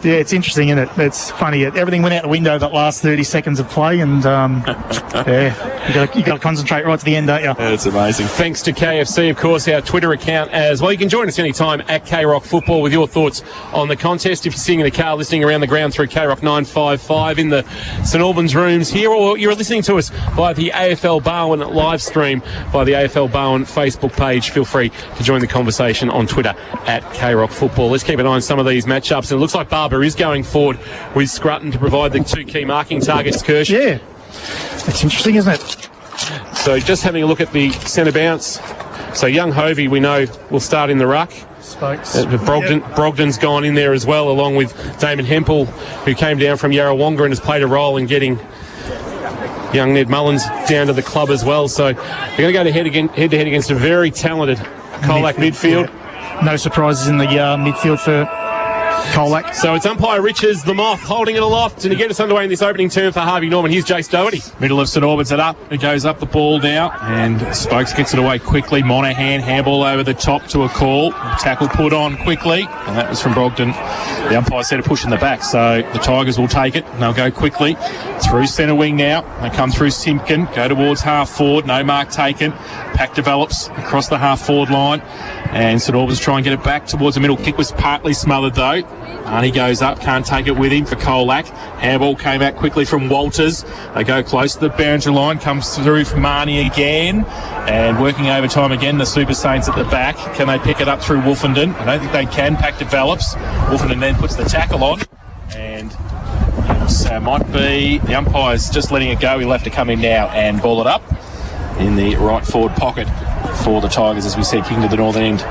it's interesting, isn't it? It's funny. Everything went out the window that last 30 seconds of play, and you got to concentrate right to the end, don't you? It's amazing. Thanks to KFC, of course, our Twitter account as well. You can join us anytime at KRock Football with your thoughts on the contest. If you're sitting in the car listening around the ground through KRock 955 in the St Albans rooms here, or you're listening to us via the AFL Barwon live stream by the AFL Barwon Facebook page, feel free to join the conversation on Twitter at KRock Football. Let's keep an eye on some of these matchups. And it looks like Barber is going forward with Scrutton to provide the two key marking targets, Kirsch. Yeah, it's interesting, isn't it? So just having a look at the centre bounce. So young Hovey, we know, will start in the ruck. Brogdon's gone in there as well, along with Damon Hempel, who came down from Yarrawonga and has played a role in getting young Ned Mullins down to the club as well. So they're going to go head-to-head against a very talented Colac midfield. Yeah. No surprises in the midfield for Colac. So it's umpire Richards, the Moth, holding it aloft, and to get us underway in this opening term for Harvey Norman, here's Jace Doherty. Middle of St Albans it up. It goes up the ball now, and Spokes gets it away quickly. Monaghan, handball over the top to a call. Tackle put on quickly, and that was from Brogdon. The umpire said to push in the back, so the Tigers will take it, and they'll go quickly through centre wing now. They come through Simpkin, go towards half forward, no mark taken. Pack develops across the half forward line, and St Albans try and get it back towards the middle. Kick was partly smothered though. Arnie goes up, can't take it with him for Colac. Handball came out quickly from Walters. They go close to the boundary line, comes through from Marnie again, and working overtime again, the Super Saints at the back. Can they pick it up through Wolfenden? I don't think they can. Pack develops. Wolfenden then puts the tackle on, and it might be the umpire's just letting it go. He'll have to come in now and ball it up in the right forward pocket for the Tigers, as we said, kicking to the northern end.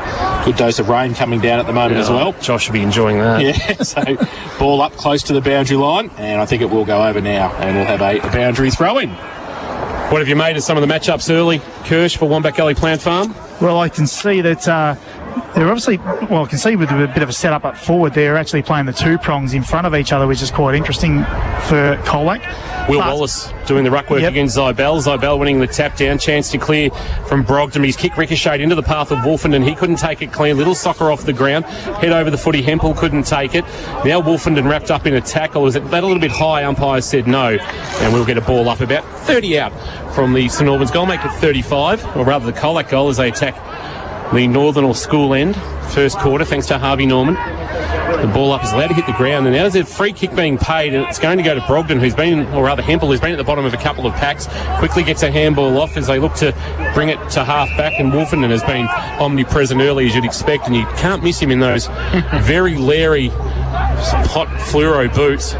Good dose of rain coming down at the moment as well. Josh should be enjoying that. Yeah, so ball up close to the boundary line, and I think it will go over now, and we'll have a boundary throw-in. What have you made of some of the matchups early, Kirsch, for Wombat Gully Plant Farm? Well, I can see that they're obviously, I can see with a bit of a setup up forward, they're actually playing the two prongs in front of each other, which is quite interesting for Colac. Will Wallace doing the ruck work against Zybel. Zybel winning the tap down, chance to clear from Brogdon. His kick ricocheted into the path of Wolfenden. He couldn't take it clean. Little soccer off the ground. Head over the footy. Hempel couldn't take it. Now Wolfenden wrapped up in a tackle. Was that a little bit high? Umpire said no. And we'll get a ball up about 30 out from the St Albans goal. Make it 35, or rather the Colac goal as they attack the northern or school end. First quarter, thanks to Harvey Norman. The ball up is allowed to hit the ground, and now there's a free kick being paid, and it's going to go to Brogdon, Hempel, who's been at the bottom of a couple of packs. Quickly gets a handball off as they look to bring it to half back, and Wolfenden has been omnipresent early, as you'd expect, and you can't miss him in those very leery, hot fluoro boots.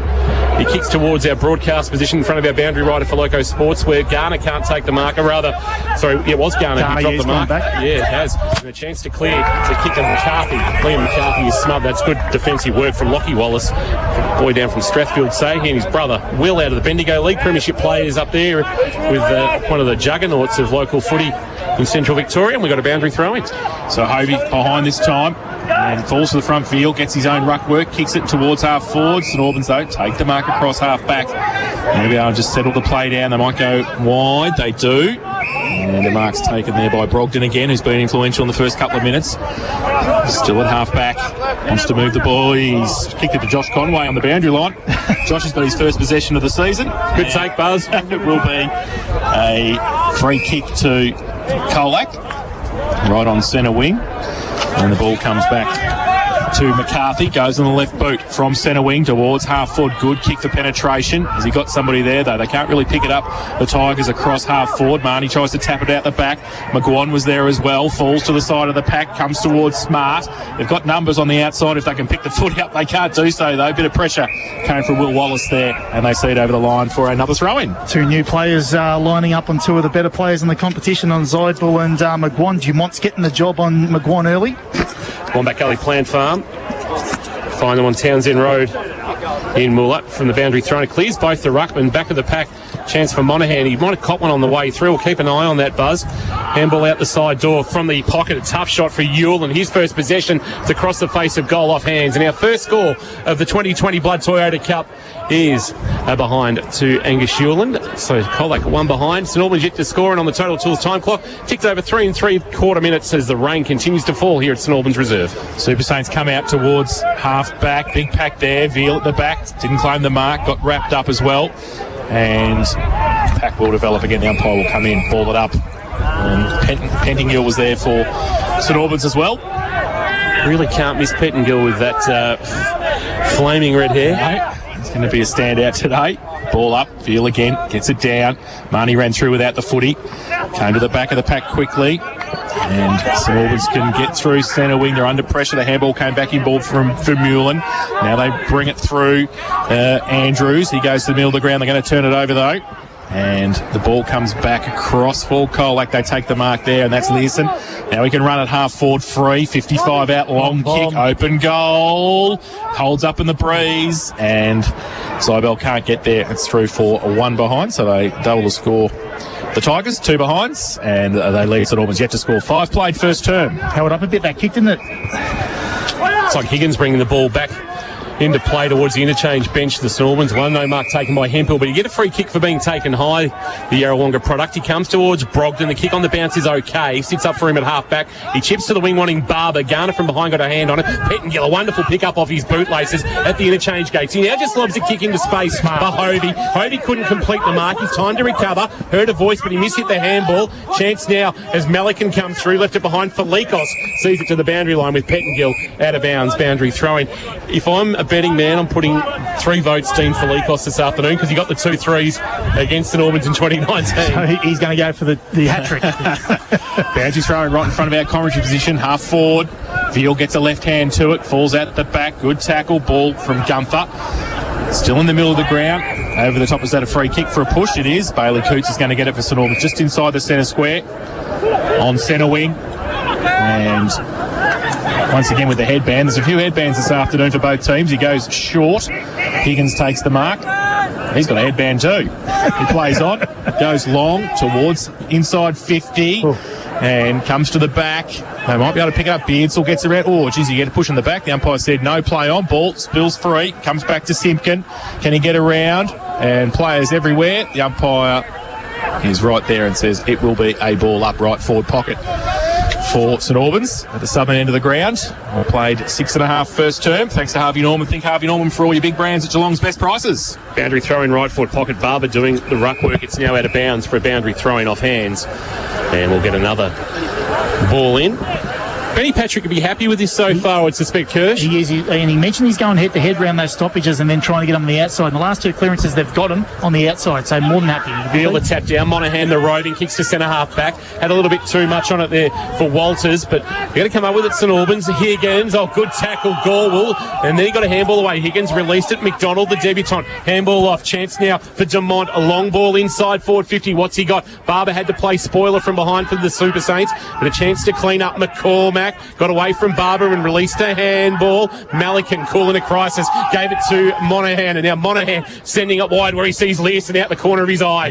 He kicks towards our broadcast position in front of our boundary rider for Loco Sports, where Garner can't take the marker. It was Garner who dropped the mark. Yeah, it has. And a chance to clear the kick to McCarthy. Liam McCarthy is smothered. That's good defensive work from Lockie Wallace, boy down from Strathfield. Say, he and his brother Will out of the Bendigo League. Premiership players up there with one of the juggernauts of local footy in Central Victoria, and we've got a boundary throw-in. So Hovey behind this time, and falls to the front field, gets his own ruck work, kicks it towards half forward. St Albans, though, take the mark across half back. Maybe I'll just settle the play down. They might go wide. They do. And the mark's taken there by Brogdon again, who's been influential in the first couple of minutes. Still at half back. Wants to move the ball. He's kicked it to Josh Conway on the boundary line. Josh has got his first possession of the season. Good take, Buzz. It will be a free kick to Colac, right on centre wing. And the ball comes back to McCarthy, goes on the left boot from centre wing towards half forward. Good kick for penetration. Has he got somebody there, though? They can't really pick it up. The Tigers across half forward. Marnie tries to tap it out the back. McGuan was there as well. Falls to the side of the pack. Comes towards Smart. They've got numbers on the outside. If they can pick the footy up, they can't do so, though. Bit of pressure came from Will Wallace there, and they see it over the line for another throw-in. Two new players lining up on two of the better players in the competition on Zydel and McGuan. Dumont's getting the job on McGuan early. Wombat Gully Plant Farm. Find them on Townsend Road in Moola from the boundary thrown. It clears both the ruckman. Back of the pack Chance for Monaghan. He might have caught one on the way through. We'll keep an eye on that, Buzz. Handball out the side door from the pocket. A tough shot for Ewell, and his first possession to cross the face of goal off hands. And our first score of the 2020 Blood Toyota Cup is behind to Angus Hewland. So Colac one behind. St Albans yet to score, and on the Total Tools time clock ticked over 3 3/4 minutes as the rain continues to fall here at St Albans Reserve. Super Saints come out towards half back. Big pack there. Veal at the back. Didn't claim the mark. Got wrapped up as well. And pack will develop again. The umpire will come in, ball it up. And Pettingill was there for St Albans as well. Really can't miss Pettingill with that flaming red hair. No, it's going to be a standout today. Ball up, Veal again, gets it down. Marnie ran through without the footy. Came to the back of the pack quickly. And St Albans can get through centre wing. They're under pressure. The handball came back in ball from Vermeulen. Now they bring it through Andrews. He goes to the middle of the ground. They're going to turn it over though. And the ball comes back across for Colac. They take the mark there, and that's Learson. Now he can run it half forward free. 55 out, long kick, open goal. Holds up in the breeze, and Zybel can't get there. It's through for a 1 behind, so they double the score. The Tigers, 2 behinds, and they lead St Albans yet to score. 5 played first term. Held up a bit, that kick, didn't it? It's like Higgins bringing the ball back into play towards the interchange bench. The St Albans one, no mark taken by Hemphill, but you get a free kick for being taken high, the Yarrawonga product. He comes towards Brogden. The kick on the bounce is okay. Sits up for him at half back. He chips to the wing wanting Barber. Garner from behind got a hand on it. Pettingill, a wonderful pick up off his bootlaces at the interchange gates. He now just lobs a kick into space for Hovey. Hovey couldn't complete the mark. He's time to recover. Heard a voice, but he mishit the handball. Chance now as Malikan comes through. Left it behind for Likos. Sees it to the boundary line with Pettingill out of bounds. Boundary throwing. If I'm a betting man, I'm putting 3 votes Dean Felikos this afternoon because he got the 2 3s against St Albans in 2019. So he's going to go for the hat-trick. Boundary throwing right in front of our commentary position, half forward. Veal gets a left hand to it, falls out at the back. Good tackle, ball from Gunther. Still in the middle of the ground. Over the top, is that a free kick for a push? It is. Bailey Coots is going to get it for St Albans just inside the centre square. On centre wing. And once again with the headband. There's a few headbands this afternoon for both teams. He goes short. Higgins takes the mark. He's got a headband too. He plays on. Goes long towards inside 50. Ooh. And comes to the back. They might be able to pick it up. Beardsall gets around. Oh, geez, you get a push in the back. The umpire said no play on. Ball spills free. Comes back to Simpkin. Can he get around? And players everywhere. The umpire is right there and says it will be a ball up right forward pocket for St Albans at the southern end of the ground. I played 6.5 first term. Thanks to Harvey Norman. Think Harvey Norman for all your big brands at Geelong's best prices. Boundary throw in right forward pocket. Barber doing the ruck work. It's now out of bounds for a boundary throw in off hands. And we'll get another ball in. Benny Patrick would be happy with this so far, I would suspect, Kirsch. He is, and he mentioned he's going head-to-head around those stoppages and then trying to get them on the outside. And the last 2 clearances, they've got him on the outside, so more than happy. Veal the tap down, Monaghan the roving, kicks to centre half back. Had a little bit too much on it there for Walters, but you've got to come up with it, St Albans. Higgins, good tackle, Gorwell, and then he got a handball away. Higgins released it, McDonald, the debutant, handball off. Chance now for Dumont, a long ball inside, forward 50. What's he got? Barber had to play spoiler from behind for the Super Saints, but a chance to clean up McCormack. Got away from Barber and released a handball. Malikan, cool in a crisis, gave it to Monaghan, and now Monaghan sending it wide where he sees Learson out the corner of his eye.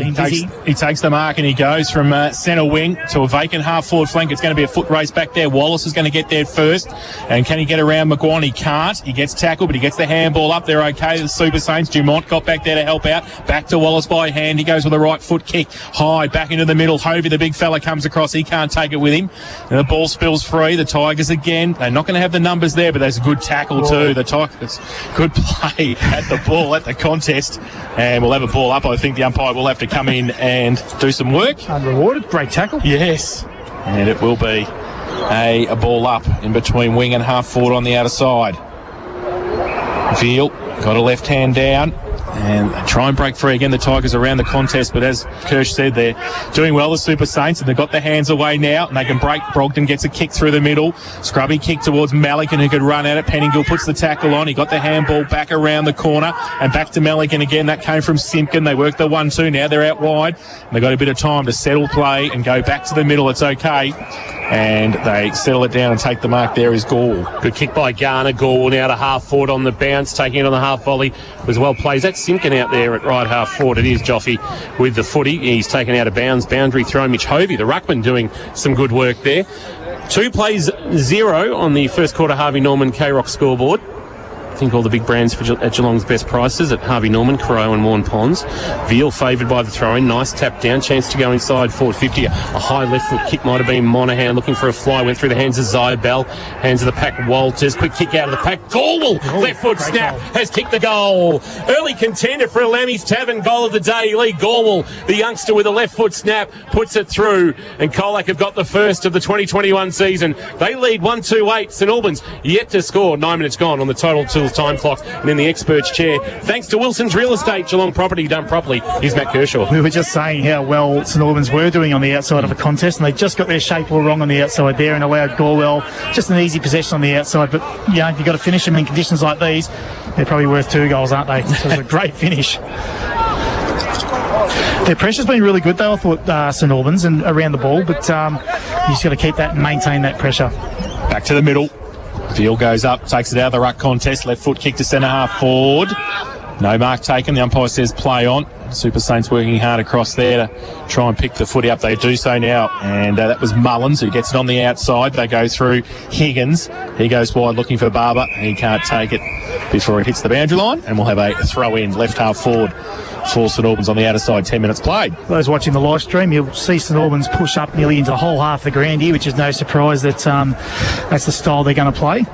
He takes the mark and he goes from centre wing to a vacant half forward flank. It's going to be a foot race back there. Wallace is going to get there first, and can he get around McGuan? He can't. He gets tackled, but he gets the handball up there. Okay, the Super Saints. Dumont got back there to help out. Back to Wallace by hand. He goes with a right foot kick high back into the middle. Hovey, the big fella, comes across. He can't take it with him, and the ball spills free. The Tigers again. They're not going to have the numbers there, but there's a good tackle too. The Tigers, good play at the ball, at the contest, and we'll have a ball up. I think the umpire will have to come in and do some work. Unrewarded, great tackle. Yes, and it will be a ball up in between wing and half forward on the outer side. Veal got a left hand down. And they try and break free again, the Tigers around the contest, but as Kirsch said, they're doing well, the Super Saints, and they've got their hands away now, and they can break. Brogden gets a kick through the middle. Scrubby kick towards Malikan, who could run at it. Pettingill puts the tackle on. He got the handball back around the corner, and back to Malikan again. That came from Simpkin. They worked the 1-2. Now they're out wide, and they've got a bit of time to settle play and go back to the middle. It's okay. and they settle it down and take the mark. There is Gorwell. Good kick by Garner. Gorwell now to half forward on the bounce, taking it on the half volley. Was well played. That's Simpkin out there at right half forward. It is Joffe with the footy. He's taken out of bounds. Boundary throw. Mitch Hovey, the ruckman, doing some good work there. 2 plays 0 on the first quarter Harvey Norman K-Rock scoreboard. I think all the big brands at Geelong's best prices at Harvey Norman, Crow and Warren Ponds. Veal favoured by the throw-in. Nice tap down. Chance to go inside forward 50. A high left foot kick might have been Monahan looking for a fly. Went through the hands of Zybell. Hands of the pack, Walters. Quick kick out of the pack. Gorwell. Left foot snap. Has kicked the goal. Early contender for a Lammy's Tavern goal of the day. Lee Gorwell, the youngster with a left foot snap, puts it through. And Colac have got the first of the 2021 season. They lead 1-2-8. St Albans yet to score. 9 minutes gone on the total time clock, and in the experts chair, thanks to Wilson's Real Estate, Geelong property done properly. Here's Matt Kershaw. We were just saying how well St Albans were doing on the outside of a contest, and they just got their shape all wrong on the outside there and allowed Gorwell just an easy possession on the outside. But you know, you've got to finish them in conditions like these. They're probably worth 2 goals, aren't they? So it was a great finish. Their pressure's been really good though, I thought, St Albans, and around the ball, but you just got to keep that and maintain that pressure. Back to the middle. Veal goes up, takes it out of the ruck contest. Left foot kick to centre half forward. No mark taken. The umpire says play on. Super Saints working hard across there to try and pick the footy up. They do so now. And that was Mullins who gets it on the outside. They go through Higgins. He goes wide looking for Barber. He can't take it before it hits the boundary line. And we'll have a throw in left half forward for St Albans on the outer side. 10 minutes played. Those watching the live stream, you'll see St Albans push up nearly into the whole half of the ground here, which is no surprise that that's the style they're going to play.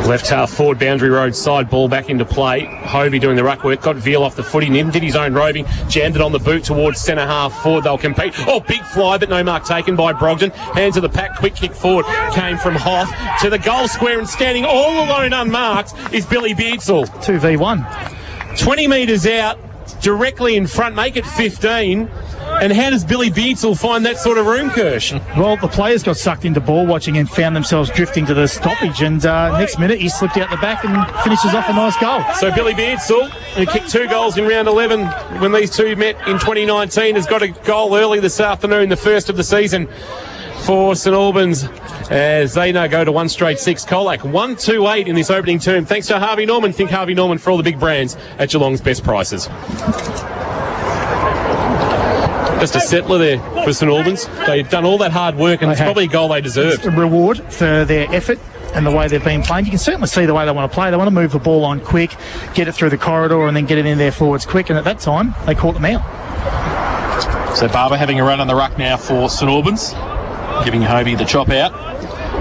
Left half forward, boundary road side, ball back into play. Hovey doing the ruck work, got Veal off the footy. Nim did his own roving, jammed it on the boot towards centre half forward. They'll compete. Oh, big fly, but no mark taken by Brogden. Hands of the pack, quick kick forward. Came from Hoff to the goal square, and standing all alone unmarked is Billy Beardsall. 2v1. 20 metres out, directly in front, make it 15. And how does Billy Beardsall find that sort of room, Kirsch? Well, the players got sucked into ball watching and found themselves drifting to the stoppage, and next minute he slipped out the back and finishes off a nice goal. So Billy Beardsall, who kicked 2 goals in round 11 when these two met in 2019, has got a goal early this afternoon, the first of the season for St Albans, as they now go to 1 straight 6. Colac 1-2-8 in this opening term. Thanks to Harvey Norman. Think Harvey Norman for all the big brands at Geelong's best prices. Just a settler there for St Albans. They've done all that hard work, and it's probably a goal they deserved. It's a reward for their effort and the way they've been playing. You can certainly see the way they want to play. They want to move the ball on quick, get it through the corridor, and then get it in their forwards quick. And at that time, they caught them out. So Barber having a run on the ruck now for St Albans, giving Hovey the chop out.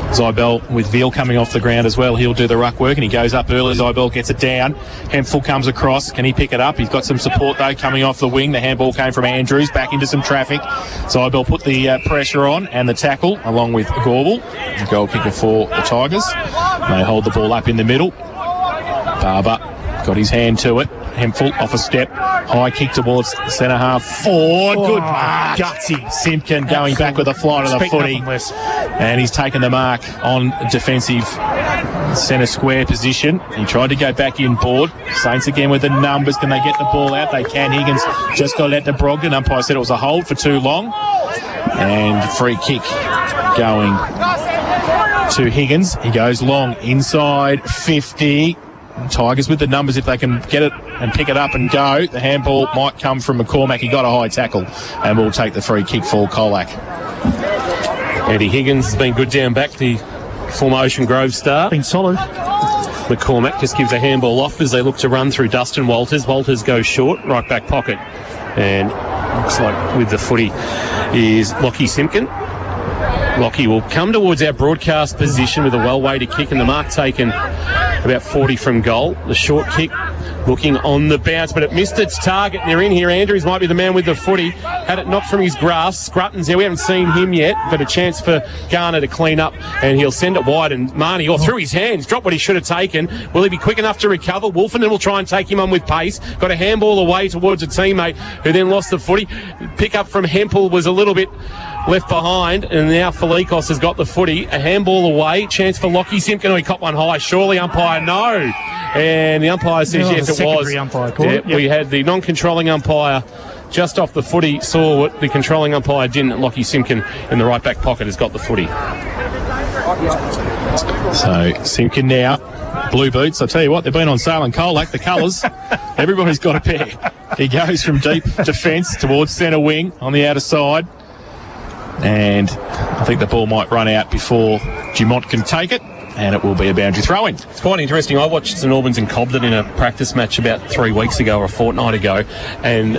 Zybell with Veal coming off the ground as well. He'll do the ruck work, and he goes up early. Zybell gets it down. Hemphill comes across. Can he pick it up? He's got some support though coming off the wing. The handball came from Andrews back into some traffic. Zybell put the pressure on and the tackle along with Gorwell, the goal kicker for the Tigers. They hold the ball up in the middle. Barber got his hand to it. Hemphill off a step. High kick towards centre half forward. Good mark. Gutsy. Simpkin going back with a fly to the footy. And he's taken the mark on defensive centre square position. He tried to go back in board. Saints again with the numbers. Can they get the ball out? They can. Higgins just got it to Brogden. Umpire said it was a hold for too long. And free kick going to Higgins. He goes long inside 50. Tigers with the numbers if they can get it and pick it up and go. The handball might come from McCormack. He got a high tackle and will take the free kick for Colac. Eddie Higgins has been good down back, the former Ocean Grove star. Been solid. McCormack just gives a handball off as they look to run through Dustin Walters. Walters goes short, right back pocket. And looks like with the footy is Lockie Simpkin. Lockie will come towards our broadcast position with a well-weighted kick, and the mark taken about 40 from goal. The short kick looking on the bounce, but it missed its target. And they're in here. Andrews might be the man with the footy. Had it knocked from his grasp. Scrutton's there. We haven't seen him yet, but a chance for Garner to clean up, and he'll send it wide. And Marnie, through his hands, dropped what he should have taken. Will he be quick enough to recover? Wolfenden will try and take him on with pace. Got a handball away towards a teammate who then lost the footy. Pick up from Hempel was a little bit left behind, and now Felikos has got the footy. A handball away. Chance for Lockie Simpkin. He caught one high. Surely, umpire, no. And the umpire says yes, it was. Umpire We had the non-controlling umpire just off the footy, saw what the controlling umpire didn't. Lockie Simpkin in the right back pocket has got the footy. So Simpkin now, blue boots. I tell you what, they've been on sale in Colac, the colours. Everybody's got a pair. He goes from deep defence towards centre wing on the outer side. And I think the ball might run out before Dumont can take it. And it will be a boundary throw-in. It's quite interesting. I watched St Albans and Cobden in a practice match about 3 weeks ago or a fortnight ago, and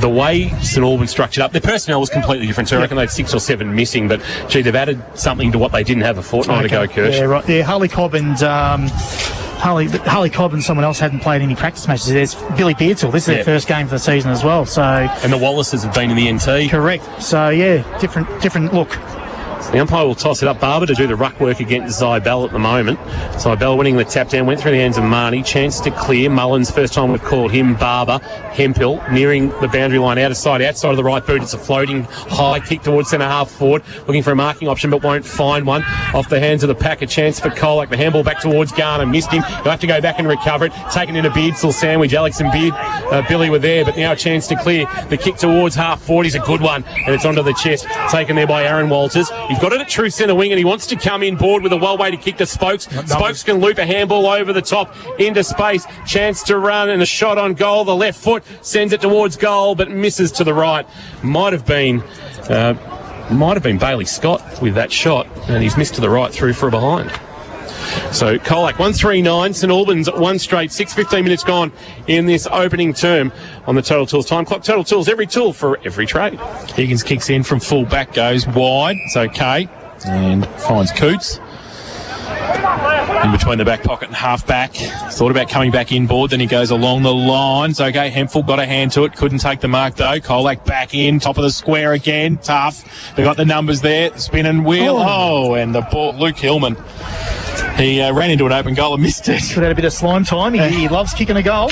the way St Albans structured up, their personnel was completely different. So I reckon they had 6 or 7 missing, but gee, they've added something to what they didn't have a fortnight ago, Kirsch. Yeah, right. Yeah, Harley Cobb and someone else hadn't played any practice matches. There's Billy Beardsall. This is their first game for the season as well. So and the Wallaces have been in the NT. Correct. So yeah, different look. The umpire will toss it up. Barber to do the ruck work against Zybell at the moment. Zybell winning the tap down, went through the hands of Marnie. Chance to clear. Mullins, first time we've called him. Barber. Hemphill nearing the boundary line outside of the right boot. It's a floating high kick towards centre half forward. Looking for a marking option but won't find one. Off the hands of the pack. A chance for Colac. The handball back towards Garner. Missed him. He'll have to go back and recover it. Taken in a Beardsall sandwich. Alex and Billy were there, but now a chance to clear. The kick towards half forward is a good one, and it's onto the chest. Taken there by Aaron Walters. He's got it at true centre wing, and he wants to come in board with a well-weighted kick to Spokes. Spokes can loop a handball over the top into space. Chance to run and a shot on goal. The left foot sends it towards goal, but misses to the right. Might have been Bailey Scott with that shot, and he's missed to the right through for a behind. So Colac 139, St Albans 1 straight, 15 minutes gone in this opening term on the Total Tools time clock. Total Tools, every tool for every trade. Higgins kicks in from full back, goes wide. It's okay. And finds Coots in between the back pocket and half back. Thought about coming back inboard, then he goes along the lines. Okay, Hemphill got a hand to it, couldn't take the mark though. Colac back in, top of the square again, tough. They got the numbers there, spin and wheel. Oh, and the ball, Luke Hillman. He ran into an open goal and missed it. Could have had a bit of slime time. He loves kicking a goal.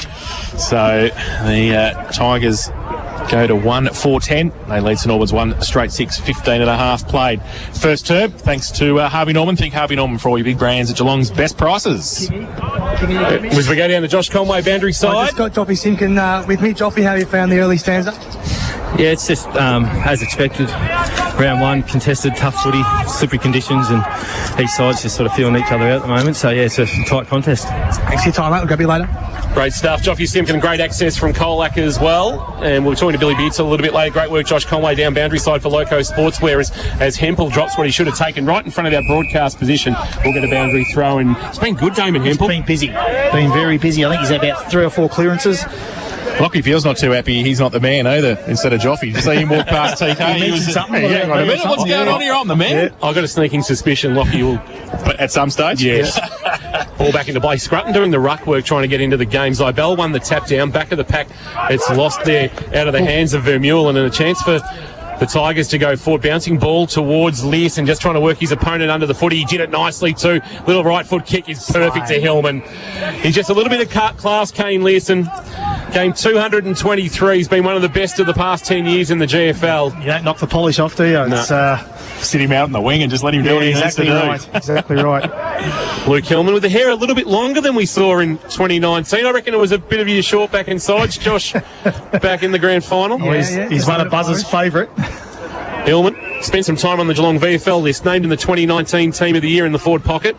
So the Tigers go to 1-4-10. They lead St Albans 1 straight 6, 15 and a half played. First term, thanks to Harvey Norman. Think Harvey Norman for all your big brands at Geelong's best prices. As we go down the Josh Conway boundary side. I just got Joffy Simpkin with me. Joffy, how have you found the early stanza? Yeah, it's just as expected. Round 1, contested, tough footy, slippery conditions, and each side's just sort of feeling each other out at the moment. So, yeah, it's a tight contest. Thanks for your time, mate. We'll grab you later. Great stuff. Joffy Simpkin, great access from Colac as well. And we're talking to Billy Beardsall a little bit later. Great work, Josh Conway, down boundary side for Loco Sportswear as Hemphill drops what he should have taken right in front of our broadcast position. We'll get a boundary throw. And it's been good, Damon Hemphill. He's been busy. Been very busy. I think he's had about 3 or 4 clearances. Lockie feels not too happy he's not the man either, instead of Joffy. Did you see him walk past TK? He was something. Yeah, right a minute. What's going on here? I'm the man. Yeah. I've got a sneaking suspicion Lockie will... But at some stage? Yes. Ball back into play. Scrutton doing the ruck work, trying to get into the game. Zybell won the tap down. Back of the pack. It's lost there out of the hands of Vermeulen, and a chance for the Tigers to go forward. Bouncing ball towards Learson and just trying to work his opponent under the footy. He did it nicely too. Little right foot kick is perfect to Hillman. He's just a little bit of class, Kane Learson. Game 223. He's been one of the best of the past 10 years in the GFL. You don't knock the polish off, do you? No. It's, sit him out in the wing and just let him do what he needs to do. Right. Exactly right. Luke Hillman with the hair a little bit longer than we saw in 2019. I reckon it was a bit of your short back and sides, Josh, back in the grand final. He's one of Buzz's favourite. Hillman spent some time on the Geelong VFL list, named in the 2019 Team of the Year in the forward pocket.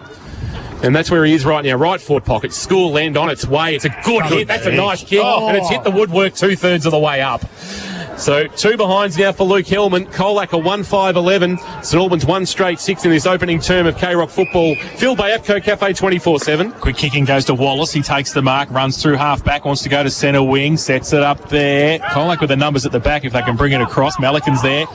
And that's where he is right now, right forward pocket. School land on its way. It's a good hit. That's a nice kick. And it's hit the woodwork 2/3 of the way up. So 2 behinds now for Luke Hillman. Colac a 1-5-11. St Albans 1 straight 6 in this opening term of K-Rock football. Phil Bay, Epco Cafe 24/7. Quick kicking goes to Wallace. He takes the mark, runs through half back, wants to go to centre wing, sets it up there. Colac with the numbers at the back if they can bring it across. Malikan's there.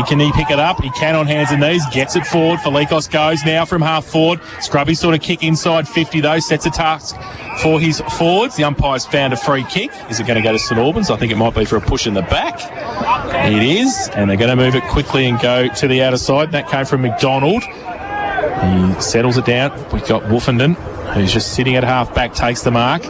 Can he pick it up? He can on hands and knees. Gets it forward. Felikos goes now from half forward. Scrubby sort of kick inside 50 though. Sets a task for his forwards. The umpire's found a free kick. Is it going to go to St Albans? I think it might be for a push in the back. It is, and they're going to move it quickly and go to the outer side. That came from McDonald. He settles it down. We've got Wolfenden, who's just sitting at half back, takes the mark.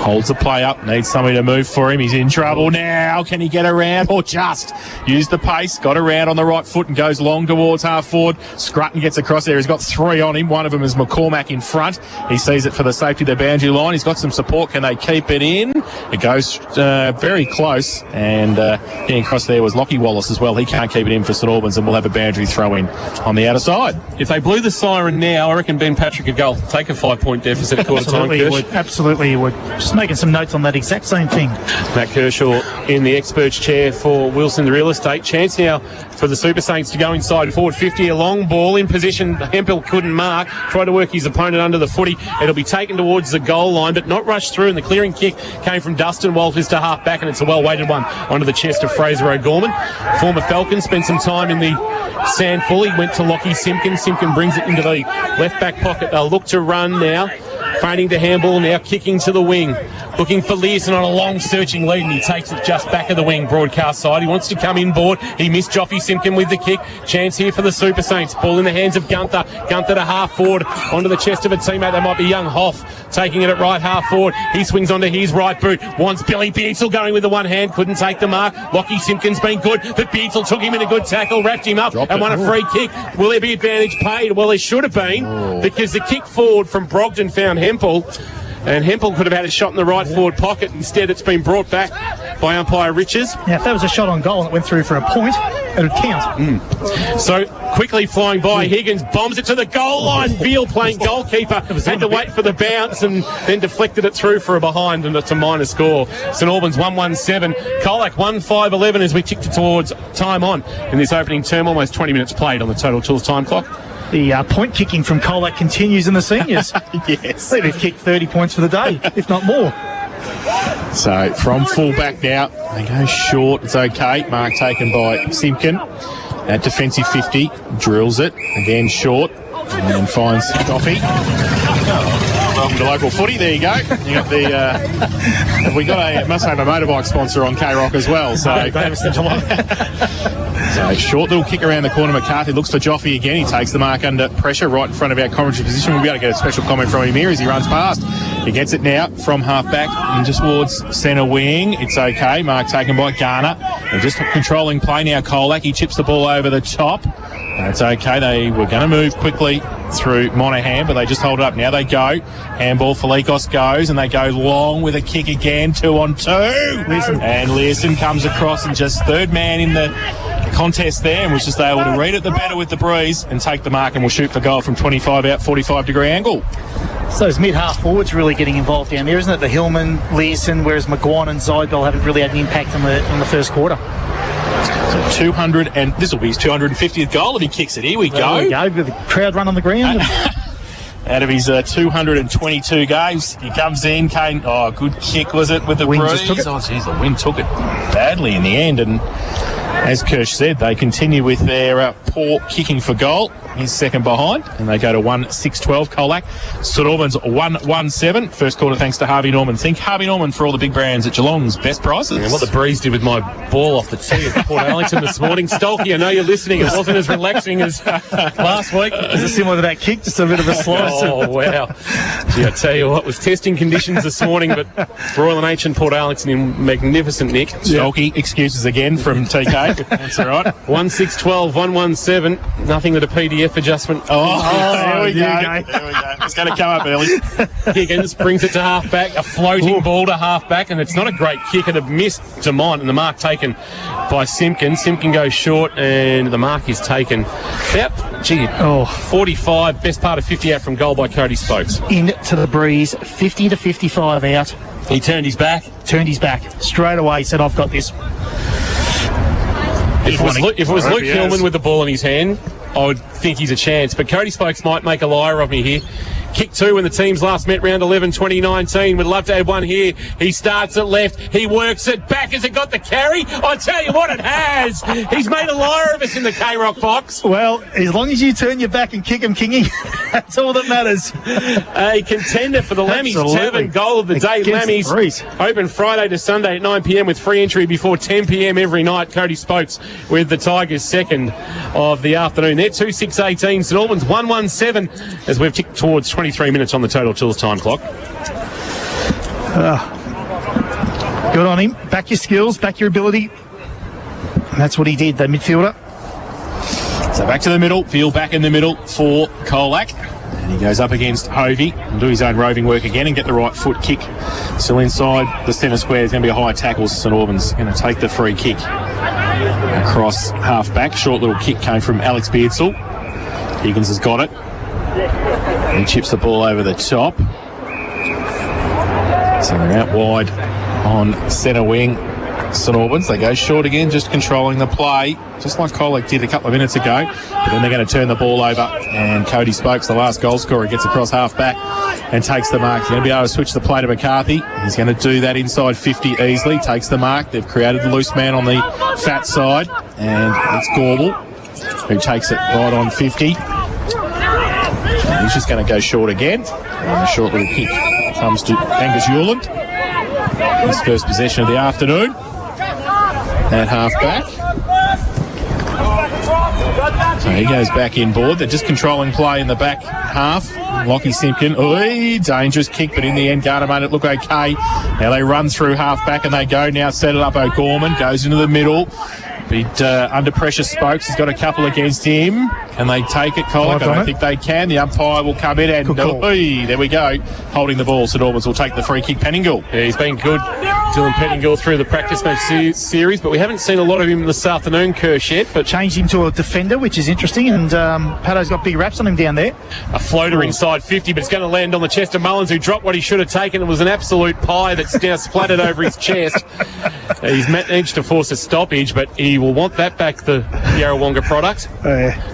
Holds the play up, needs somebody to move for him. He's in trouble now. Can he get around or just use the pace? Got around on the right foot and goes long towards half forward. Scrutton gets across there. He's got 3 on him. One of them is McCormack in front. He sees it for the safety of the boundary line. He's got some support. Can they keep it in? It goes very close, and getting across there was Lockie Wallace as well. He can't keep it in for St Albans, and we'll have a boundary throw in on the outer side. If they blew the siren now, I reckon Ben Patrick could go take a 5-point deficit at quarter time. Absolutely, he would. Absolutely, he would. Just making some notes on that exact same thing. Matt Kershaw in the expert's chair for Wilson the Real Estate. Chance now for the Super Saints to go inside forward 50. A long ball in position. Hempel couldn't mark. Tried to work his opponent under the footy. It'll be taken towards the goal line, but not rushed through. And the clearing kick came from Dustin Walters to half back, and it's a well-weighted one onto the chest of Fraser O'Gorman. Former Falcon spent some time in the sand fully. Went to Lockie Simpkin. Simpkin brings it into the left back pocket. They'll look to run now. Feigning to handball now, kicking to the wing. Looking for Learson on a long searching lead, and he takes it just back of the wing, broadcast side. He wants to come inboard. He missed Joffy Simpkin with the kick. Chance here for the Super Saints. Ball in the hands of Gunther. Gunther to half forward onto the chest of a teammate. That might be young Hoff taking it at right half forward. He swings onto his right boot. Wants Billy Beatle going with the one hand. Couldn't take the mark. Lockie Simpkin's been good, but Beatle took him in a good tackle, wrapped him up, and won a free kick. Will there be advantage paid? Well, there should have been, because the kick forward from Brogden found Hempel. And Hempel could have had a shot in the right forward pocket. Instead, it's been brought back by umpire Riches. Now, if that was a shot on goal and it went through for a point, it would count. So, quickly flying by, Higgins bombs it to the goal line. Veal playing goalkeeper. Had to wait for the bounce and then deflected it through for a behind, and it's a minor score. St Albans 1-1-7. Colac 1-5-11 as we ticked towards time on in this opening term. Almost 20 minutes played on the Total Tools time clock. The point kicking from Colac continues in the seniors. Yes. They've kicked 30 points for the day, if not more. So from full back now, they go short. It's okay. Mark taken by Simpkin. At defensive 50, drills it. Again short. And then finds Joffy. Welcome to local footy. There you go. You got the. We got a must have a motorbike sponsor on K-Rock as well. So. So short little kick around the corner. McCarthy looks for Joffy again. He takes the mark under pressure right in front of our commentary position. We'll be able to get a special comment from him here as he runs past. He gets it now from half back and just towards centre wing. It's okay. Mark taken by Garner. They're just controlling play now. Colac. He chips the ball over the top. That's okay. They were going to move quickly through Monahan, but they just hold it up. Now they go. Handball, Felikos goes, and they go long with a kick again. 2-on-2. And Learson comes across and just third man in the contest there, and was just able to read it the better with the breeze and take the mark, and will shoot for goal from 25 out, 45-degree angle. So those mid-half forwards really getting involved down there, isn't it? The Hillman, Learson, whereas McGuan and Zybel haven't really had an impact on the first quarter. So 200, and this will be his 250th goal if he kicks it. Here we go. There we go, with the crowd run on the ground. Out of his 222 games, he comes in. Kane, good kick was it with the wind breeze? just took it. Oh, geez, the wind took it badly in the end, and as Kirsch said, they continue with their poor kicking for goal. He's second behind, and they go to 1-6-12. Colac. St Albans 1-1-7. First quarter thanks to Harvey Norman. Think Harvey Norman for all the big brands at Geelong's best prices. And what the breeze did with my ball off the tee at Port Arlington this morning. Stolky, I know you're listening. It wasn't as relaxing as last week. Is it similar to that kick? Just a bit of a slice. Oh, wow. Gee, I tell you what, it was testing conditions this morning, but Royal and H and Port Arlington in magnificent nick. Stolky, excuses again from TK. That's all right. 1-6-12, 1-1-7. Nothing that a PDF adjustment. There we go. It's going to come up early. Higgins brings it to half-back, a floating ball to half-back, and it's not a great kick. It had missed Demont, and the mark taken by Simpkin. Simpkin goes short, and the mark is taken. Yep. 45, best part of 50 out from goal by Cody Spokes. Into the breeze, 50 to 55 out. He turned his back. Straight away, said, I've got this. If it was Luke Hillman with the ball in his hand, I would think he's a chance. But Cody Spokes might make a liar of me here. Kick two when the teams last met round 11 2019. Would love to have one here. He starts it left. He works it back. Has it got the carry? I tell you what, it has. He's made a liar of us in the K-Rock box. Well, as long as you turn your back and kick him, Kingy, that's all that matters. A contender for the Lammies Tavern goal of the day. Against Lammies open Friday to Sunday at 9 p.m. with free entry before 10 p.m. every night. Cody Spokes with the Tigers second of the afternoon. They're 2-6-18. St Albans 1-1-7 as we've ticked towards 23 minutes on the Total Tools time clock. Good on him. Back your skills, back your ability. And that's what he did, the midfielder. So back to the middle, field back in the middle for Colac. And he goes up against Hovey and do his own roving work again and get the right foot kick. Still inside the centre square. There's going to be a high tackle. St Albans going to take the free kick. Across half back. Short little kick came from Alex Beardsall. Higgins has got it. He chips the ball over the top. So they're out wide on centre wing. St Albans, they go short again, just controlling the play, just like Colac did a couple of minutes ago. But then they're going to turn the ball over, and Cody Spokes, the last goal scorer, gets across half back and takes the mark. He's going to be able to switch the play to McCarthy. He's going to do that inside 50 easily, takes the mark. They've created the loose man on the fat side, and it's Gorbel who takes it right on 50. And he's just going to go short again, and a short little kick comes to Angus Yuland. His first possession of the afternoon. At half back. So he goes back inboard. They're just controlling play in the back half. Lockie Simpkin. Oy, dangerous kick, but in the end, Garner made it look okay. Now they run through half back and they go now, set it up. O'Gorman goes into the middle. But under pressure, Spokes has got a couple against him. Can they take it, Colac? I don't think they can. The umpire will come in and there we go. Holding the ball, St Albans will take the free kick. Pettingill. Yeah, he's been good, Dylan Pettingill, through the practice match series, but we haven't seen a lot of him this afternoon, Kirsch, yet. But changed him to a defender, which is interesting, and Paddo's got big raps on him down there. A floater inside 50, but it's going to land on the chest of Mullins, who dropped what he should have taken. It was an absolute pie that's now splattered over his chest. He's managed to force a stoppage, but he will want that back, the Yarrawonga product.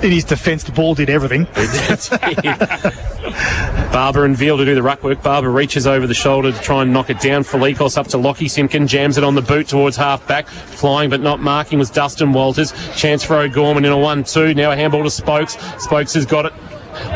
In his defence, the ball did everything. Barber and Veal to do the ruck work. Barber reaches over the shoulder to try and knock it down. Felikos up to Lockie Simpkin, jams it on the boot towards half back. Flying but not marking was Dustin Walters. Chance for O'Gorman in a 1-2. Now a handball to Spokes. Spokes has got it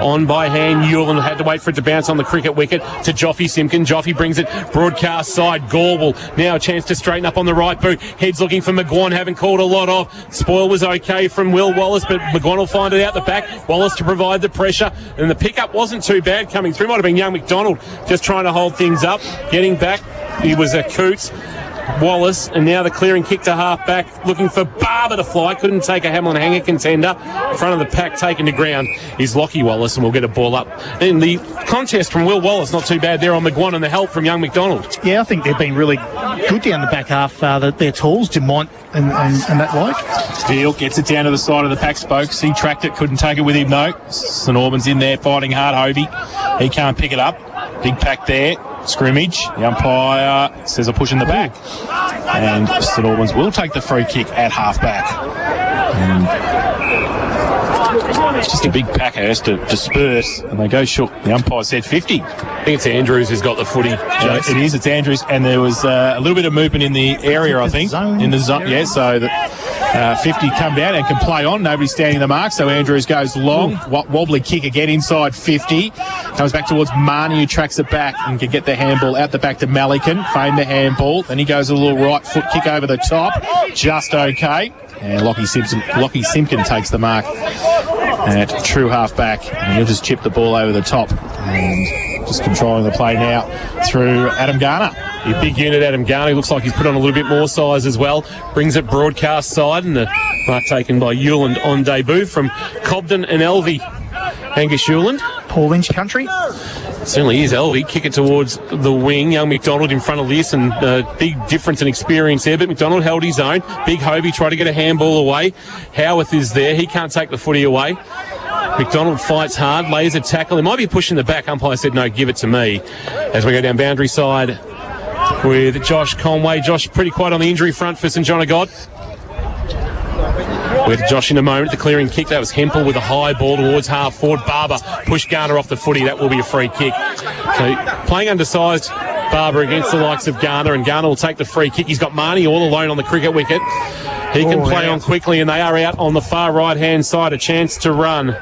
on by hand. Yuland had to wait for it to bounce on the cricket wicket to Joffy Simpkin. Joffy brings it broadcast side. Gorbel now a chance to straighten up on the right boot. Heads looking for McGuan, haven't called a lot off. Spoil was okay from Will Wallace, but McGuan will find it out the back. Wallace to provide the pressure, and the pickup wasn't too bad coming through. Might have been young McDonald just trying to hold things up. Getting back, he was a Coots. Wallace, and now the clearing kick to half back, looking for Barber to fly. Couldn't take a Hamlin hanger contender. In front of the pack, taken to ground is Lockie Wallace, and we'll get a ball up. And the contest from Will Wallace, not too bad there on McGuan, and the help from young McDonald. Yeah, I think they've been really good down the back half. Their tools, Dumont and that like. Steele gets it down to the side of the pack. Spokes, he tracked it, couldn't take it with him, no. St Albans in there fighting hard. Hovey, he can't pick it up. Big pack there. Scrimmage. The umpire says a push in the back. And St Albans will take the free kick at half back. And it's just a big pack has to disperse, and they go short. The umpire said 50. I think it's Andrews who's got the footy. It is, it's Andrews, and there was a little bit of movement in the area, I think. In the zone, yeah, so that 50 come down and can play on. Nobody's standing the mark, so Andrews goes long. Wobbly kick again inside 50. Comes back towards Marnie, who tracks it back and can get the handball out the back to Malikan. Feign the handball. Then he goes a little right foot kick over the top. Just okay. And Lockie Simpkin takes the mark at true half back. And he'll just chip the ball over the top. And just controlling the play now through Adam Garner. A big unit, Adam Garner. Looks like he's put on a little bit more size as well. Brings it broadcast side, and the mark taken by Yuland on debut from Cobden and Elvey. Angus Yuland. Paul Lynch country. Certainly is Elvey. Kick it towards the wing. Young McDonald in front of this, and big difference in experience there, but McDonald held his own. Big Hovey tried to get a handball away. Howarth is there. He can't take the footy away. McDonald fights hard, lays a tackle. He might be pushing the back. Umpire said, no, give it to me. As we go down boundary side with Josh Conway. Josh pretty quiet on the injury front for St John of God. With Josh in a moment, the clearing kick. That was Hempel with a high ball towards half forward. Barber pushed Garner off the footy. That will be a free kick. So playing undersized Barber against the likes of Garner, and Garner will take the free kick. He's got Marnie all alone on the cricket wicket. He can play on quickly, and they are out on the far right-hand side. A chance to run.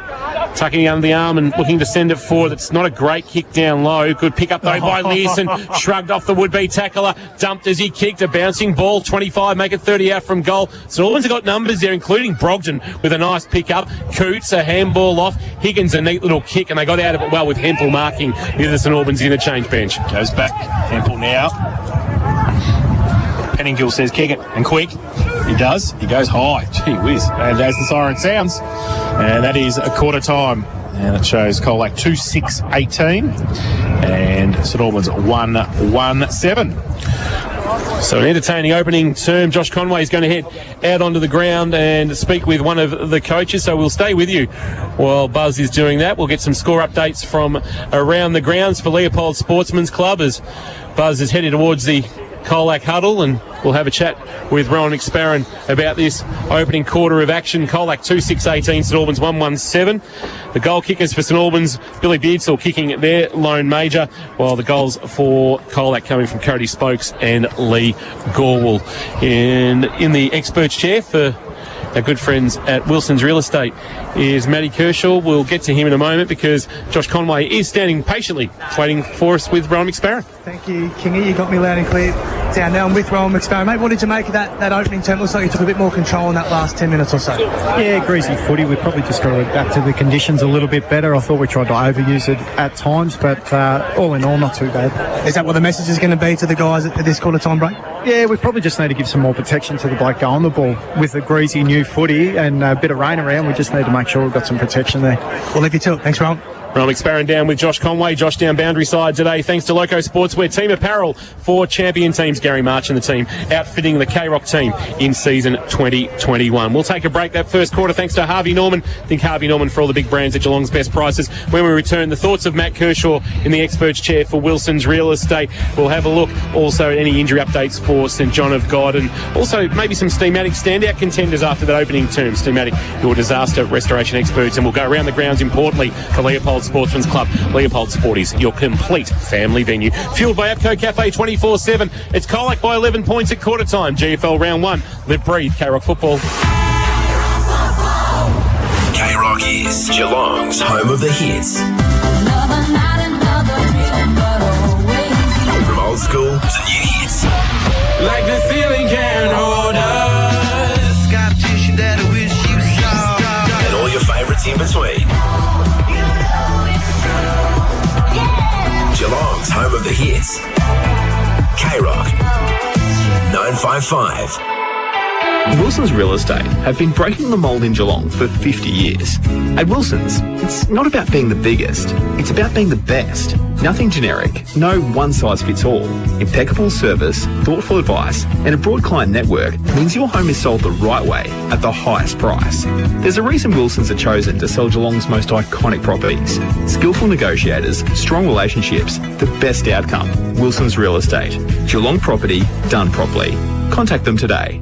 Tucking under the arm and looking to send it forward. It's not a great kick down low. Good pick up though by Learson. Shrugged off the would-be tackler. Dumped as he kicked. A bouncing ball. 25, make it 30 out from goal. St Albans have got numbers there, including Brogden with a nice pick up. Coots, a handball off. Higgins, a neat little kick, and they got out of it well with Hempel marking near the St Albans interchange bench. Goes back. Hempel now. Pettingill says kick it, and quick. He does. He goes high. Gee whiz. And as the siren sounds, and that is a quarter time. And it shows Colac 2-6-18 and St Albans 1-1-7. So an entertaining opening term. Josh Conway is going to head out onto the ground and speak with one of the coaches. So we'll stay with you while Buzz is doing that. We'll get some score updates from around the grounds for Leopold Sportsman's Club as Buzz is headed towards the Colac huddle, and we'll have a chat with Rowan McSparron about this opening quarter of action. Colac 2-6-18, St Albans 1-1-7. The goal kickers for St Albans, Billy Beardsall kicking their lone major, while the goals for Colac coming from Cody Spokes and Lee Gorwell. And in the experts chair for our good friends at Wilson's Real Estate is Matty Kershaw. We'll get to him in a moment because Josh Conway is standing patiently waiting for us with Rowan McSparron. Thank you, Kingy. You got me loud and clear down there. I'm with Rowan McSparron. Mate, what did you make of that opening term? Looks like you took a bit more control in that last 10 minutes or so. Yeah, greasy footy. We probably just got to adapt to the conditions a little bit better. I thought we tried to overuse it at times, but all in all, not too bad. Is that what the message is going to be to the guys at this quarter time break? Yeah, we probably just need to give some more protection to the bloke going the ball. With the greasy new footy and a bit of rain around, we just need to make sure we've got some protection there. We'll leave you to it. Thanks, Rowan. Rowan McSparron down with Josh Conway. Josh down boundary side today thanks to Loco Sportswear Team Apparel for champion teams. Gary March and the team outfitting the K-Rock team in season 2021. We'll take a break that first quarter thanks to Harvey Norman. Think Harvey Norman for all the big brands at Geelong's best prices. When we return, the thoughts of Matt Kershaw in the experts chair for Wilson's Real Estate. We'll have a look also at any injury updates for St John of God and also maybe some Steamatic standout contenders after that opening term. Steamatic, your disaster restoration experts, and we'll go around the grounds importantly for Leopold Sportsman's Club. Leopold Sporties, your complete family venue. Fueled by Apco Cafe 24/7. It's Colac by 11 points at quarter time. GFL round 1. Live, breathe, K-Rock football. K-Rock is Geelong's home of the hits. From old school to new hits. Like the ceiling can't hold us. Got a tissue that I wish you saw. And all your favourites in between. Geelong's home of the hits. K-Rock 955. Wilson's Real Estate have been breaking the mould in Geelong for 50 years. At Wilson's, it's not about being the biggest, it's about being the best. Nothing generic, no one-size-fits-all. Impeccable service, thoughtful advice, and a broad client network means your home is sold the right way at the highest price. There's a reason Wilson's are chosen to sell Geelong's most iconic properties. Skillful negotiators, strong relationships, the best outcome. Wilson's Real Estate. Geelong property done properly. Contact them today.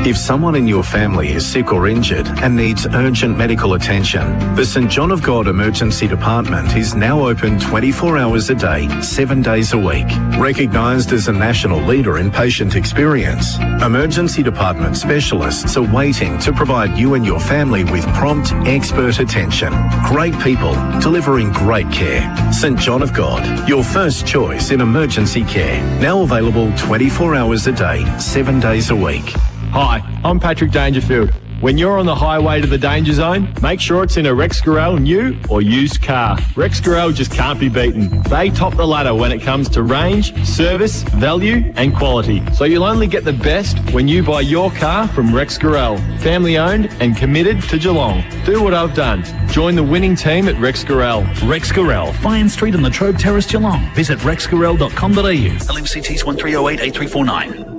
If someone in your family is sick or injured and needs urgent medical attention, the St John of God Emergency Department is now open 24 hours a day, 7 days a week. Recognised as a national leader in patient experience, emergency department specialists are waiting to provide you and your family with prompt, expert attention. Great people delivering great care. St John of God, your first choice in emergency care. Now available 24 hours a day, 7 days a week. Hi, I'm Patrick Dangerfield. When you're on the highway to the danger zone, make sure it's in a Rex Gorell new or used car. Rex Gorell just can't be beaten. They top the ladder when it comes to range, service, value and quality. So you'll only get the best when you buy your car from Rex Gorell. Family owned and committed to Geelong. Do what I've done. Join the winning team at Rex Gorell. Rex Gorell, Fine Street in the Trobe Terrace, Geelong. Visit rexgorell.com.au. LMCTs 1308 8349.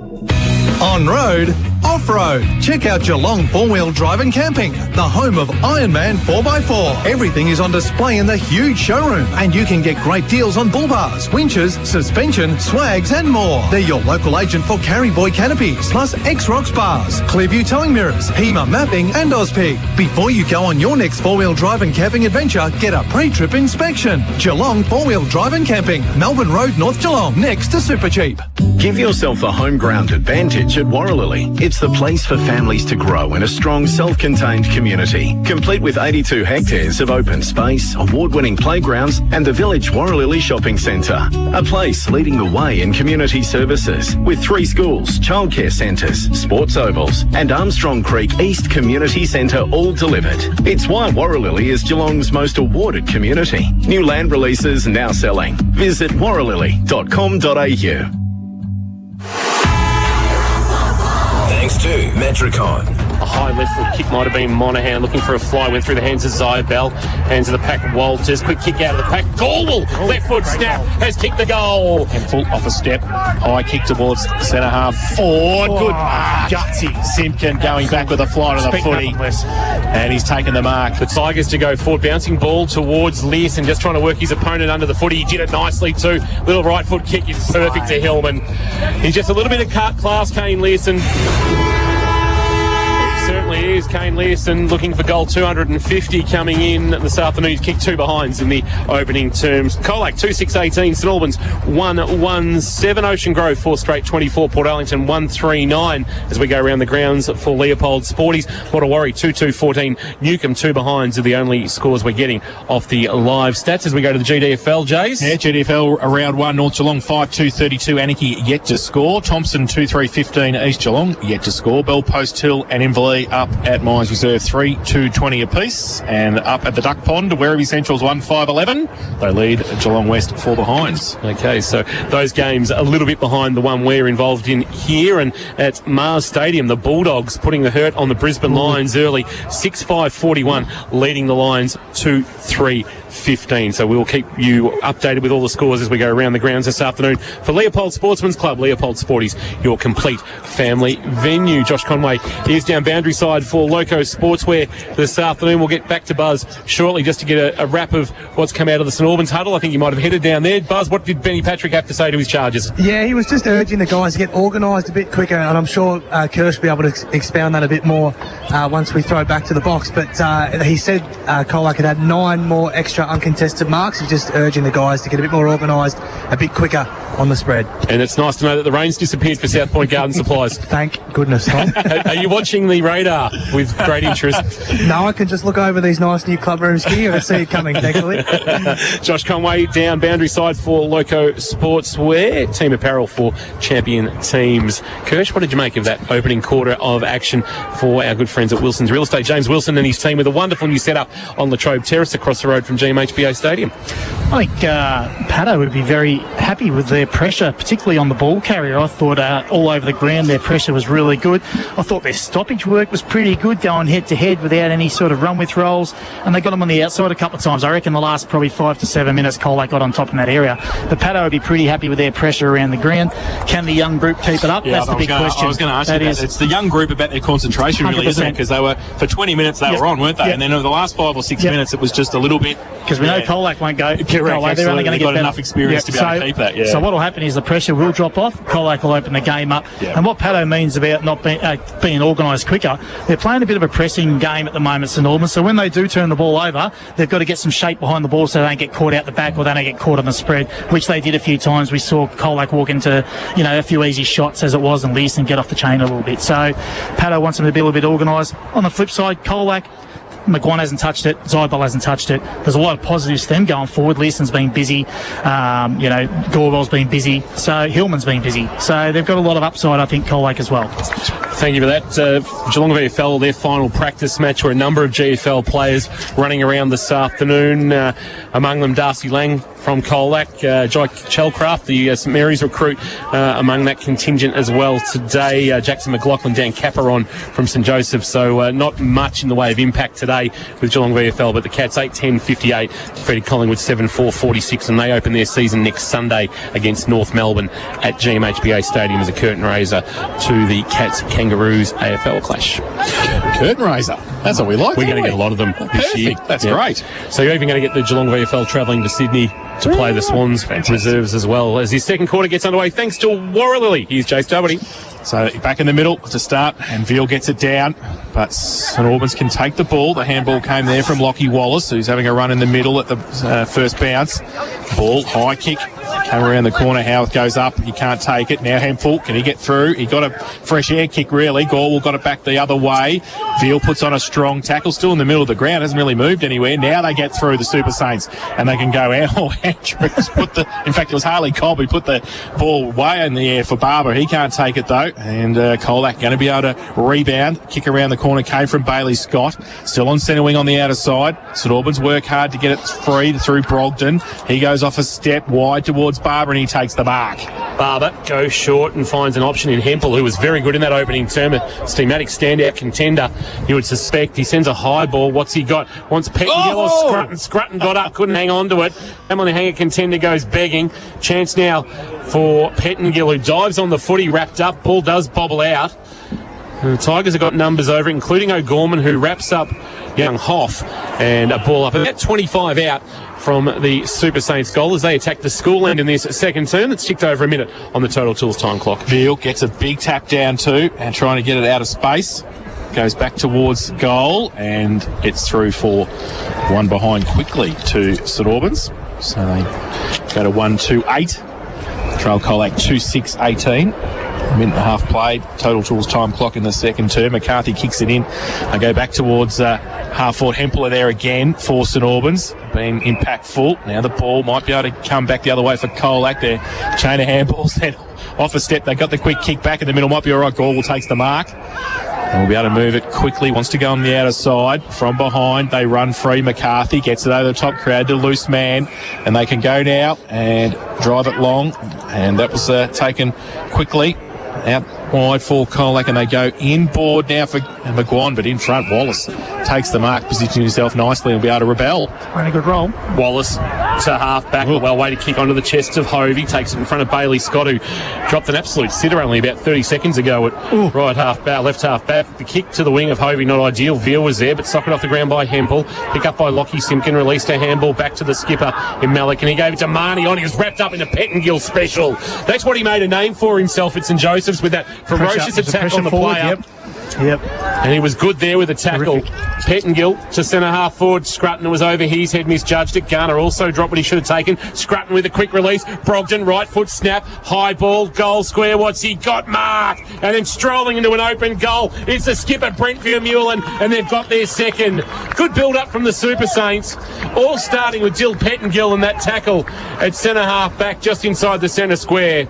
On road, off-road. Check out Geelong 4-Wheel Drive and Camping, the home of Ironman 4x4. Everything is on display in the huge showroom, and you can get great deals on bull bars, winches, suspension, swags, and more. They're your local agent for Carry Boy canopies, plus X-Rocks bars, Clearview towing mirrors, HEMA mapping, and Ozpig. Before you go on your next 4-wheel drive and camping adventure, get a pre-trip inspection. Geelong 4-Wheel Drive and Camping, Melbourne Road, North Geelong, next to Supercheap. Give yourself a home ground advantage at Warralilly. It's the place for families to grow in a strong, self-contained community, complete with 82 hectares of open space, award-winning playgrounds, and the Village Warralilly Shopping Centre. A place leading the way in community services, with 3 schools, childcare centres, sports ovals, and Armstrong Creek East Community Centre all delivered. It's why Warralilly is Geelong's most awarded community. New land releases now selling. Visit warralilly.com.au. thanks to Metricon. A high left foot kick might have been Monahan looking for a fly, went through the hands of Zybel, hands of the pack Walters, quick kick out of the pack, Gorwell, left foot snap, has kicked the goal. And full off a step, high kick towards centre half forward, good mark. Gutsy. Simpkin going back with a fly to the footy, and he's taken the mark. The Tigers to go forward, bouncing ball towards Learson and just trying to work his opponent under the footy. He did it nicely too. Little right foot kick is perfect to Hillman. He's just a little bit of class, Kane Learson. Certainly is. Kane Learson looking for goal 250 coming in this afternoon. He's kicked 2 behinds in the opening terms. Colac 2-6-18, St Albans 1-1-7, Ocean Grove 4 straight 24, Port Arlington 1-3-9 as we go around the grounds for Leopold Sporties. Waterwarry 2-2-14, Newcombe 2 behinds are the only scores we're getting off the live stats as we go to the GDFL, Jays. Yeah, GDFL around 1, North Geelong 5-2-32, Anarchy yet to score, Thompson 2-3-15, East Geelong yet to score, Bell Post Hill and Inverleigh up at Mines Reserve 3-2-20 apiece, and up at the Duck Pond, Werribee Central's 1-5-11. They lead Geelong West 4 behinds. Okay, so those games a little bit behind the one we're involved in here, and at Mars Stadium, the Bulldogs putting the hurt on the Brisbane Lions early, 6-5-41, leading the Lions 2-3-15. So we'll keep you updated with all the scores as we go around the grounds this afternoon. For Leopold Sportsman's Club, Leopold Sporties, your complete family venue. Josh Conway is down boundary side for Loco Sportswear this afternoon. We'll get back to Buzz shortly just to get a wrap of what's come out of the St Albans huddle. I think you might have headed down there. Buzz, what did Benny Patrick have to say to his charges? Yeah, he was just urging the guys to get organised a bit quicker, and I'm sure Kirsch will be able to expound that a bit more once we throw back to the box. But he said Colac had 9 more extra uncontested marks. He's just urging the guys to get a bit more organised, a bit quicker on the spread. And it's nice to know that the rain's disappeared for South Point Garden Supplies. Thank goodness, Tom. Are you watching the radar with great interest? No, I can just look over these nice new club rooms here and see it coming, thankfully. Josh Conway down boundary side for Loco Sportswear, team apparel for champion teams. Kirsch, what did you make of that opening quarter of action for our good friends at Wilson's Real Estate? James Wilson and his team with a wonderful new setup on Latrobe Terrace across the road from GMHBA Stadium. I think Paddo would be very happy with their pressure, particularly on the ball carrier. I thought all over the ground their pressure was really good. I thought their stoppage work was pretty good, going head-to-head without any sort of run-with rolls, and they got them on the outside a couple of times. I reckon the last probably 5 to 7 minutes, Colac got on top in that area. But Paddo would be pretty happy with their pressure around the ground. Can the young group keep it up? Yeah, That's the big question. I was going to ask you that. It's the young group about their concentration, really, isn't it? Because they were, for 20 minutes, they were on, weren't they? And then over the last 5 or 6 minutes, it was just a little bit... Because we know Colac won't go. Correct, they're only going to get enough experience to be able to keep that. So what will happen is the pressure will drop off. Colac will open the game up. And what Paddo means about not being organised quicker, they're playing a bit of a pressing game at the moment, St Albans. So when they do turn the ball over, they've got to get some shape behind the ball so they don't get caught out the back or they don't get caught on the spread, which they did a few times. We saw Colac walk into, a few easy shots as it was and Leeson get off the chain a little bit. So Paddo wants them to be a little bit organised. On the flip side, Colac, McGuan hasn't touched it. Zybel hasn't touched it. There's a lot of positives to them going forward. Leeson's been busy. Gorwell's been busy. So Hillman's been busy. So they've got a lot of upside, I think, Colac as well. Thank you for that. Geelong VFL, their final practice match where a number of GFL players running around this afternoon. Among them, Darcy Lang from Colac, Jai Chelcraft, the St Mary's recruit, among that contingent as well today. Jackson McLaughlin, Dan Caperon from St Joseph. So not much in the way of impact today with Geelong VFL, but the Cats 8-10-58 defeated Collingwood 7-4-46, and they open their season next Sunday against North Melbourne at GMHBA Stadium as a curtain raiser to the Cats Kangaroos AFL clash. Curtain raiser. That's what we like. We're going to get a lot of them this year. That's great. So you're even going to get the Geelong VFL travelling to Sydney to play the Swans reserves as well as his second quarter gets underway thanks to Warralilly. Here's Jace Doherty. So back in the middle to start, and Veal gets it down, but St Albans can take the ball. The handball came there from Lockie Wallace, who's having a run in the middle at the first bounce. Ball, high kick, came around the corner. Howarth goes up, he can't take it. Now Hempel, can he get through? He got a fresh air kick, really. Gorwell got it back the other way. Veal puts on a strong tackle, still in the middle of the ground, hasn't really moved anywhere. Now they get through the Super Saints, and they can go out Andrews in fact, it was Harley Cobb who put the ball way in the air for Barber. He can't take it though, and Colac going to be able to rebound. Kick around the corner came from Bailey Scott. Still on centre wing on the outer side. St Albans work hard to get it free through Brogden. He goes off a step wide towards Barber, and he takes the mark. Barber goes short and finds an option in Hempel, who was very good in that opening term. A schematic standout contender, you would suspect. He sends a high ball. What's he got? Wants Pettingill or Scrutton. Scrutton got up, couldn't hang on to it. And on the hanger contender goes begging. Chance now for Pettingill, who dives on the footy, wrapped up. Ball does bobble out. And the Tigers have got numbers over, including O'Gorman, who wraps up young Hoff, and a ball up about 25 out from the Super Saints goal as they attack the school end in this second term. It's ticked over a minute on the Total Tools time clock. Veal gets a big tap down too and trying to get it out of space. Goes back towards goal, and it's through for one behind quickly to St Albans. So they go to 1-2-8. Trail Colac 2-6-18. Minute and a half played. Total Tools time clock in the second term. McCarthy kicks it in. They go back towards half-forward. Hempel there again for St Albans. Being impactful. Now the ball might be able to come back the other way for Colac. Their chain of handballs. Then off a step. They got the quick kick back in the middle. Might be all right. Gorwell takes the mark. And we'll be able to move it quickly. Wants to go on the outer side. From behind, they run free. McCarthy gets it over the top. Crowd to loose man. And they can go now and drive it long. And that was taken quickly. Out wide for Colac, and they go inboard now for McGuan, but in front Wallace takes the mark, positioning himself nicely and will be able to rebel. Running a good roll. Wallace to half back, a well way to kick onto the chest of Hovey, takes it in front of Bailey Scott, who dropped an absolute sitter only about 30 seconds ago at right half back, left half back. The kick to the wing of Hovey, not ideal. Veal was there, but socked off the ground by Hempel. Pick up by Lockie Simpkin, released a handball back to the skipper in Malik, and he gave it to Marnie on. He was wrapped up in a Pettingill special. That's what he made a name for himself at St Joseph's, with that ferocious attack on the player. Yep. And he was good there with a tackle. Terrific. Pettingill to centre half forward. Scrutton was over his head, misjudged it. Garner also dropped what he should have taken. Scrutton with a quick release. Brogden, right foot snap. High ball, goal square. What's he got? Mark. And then strolling into an open goal. It's the skipper, Brent Vermeulen, and they've got their second. Good build up from the Super Saints. All starting with Jill Pettingill and that tackle at centre half back just inside the centre square.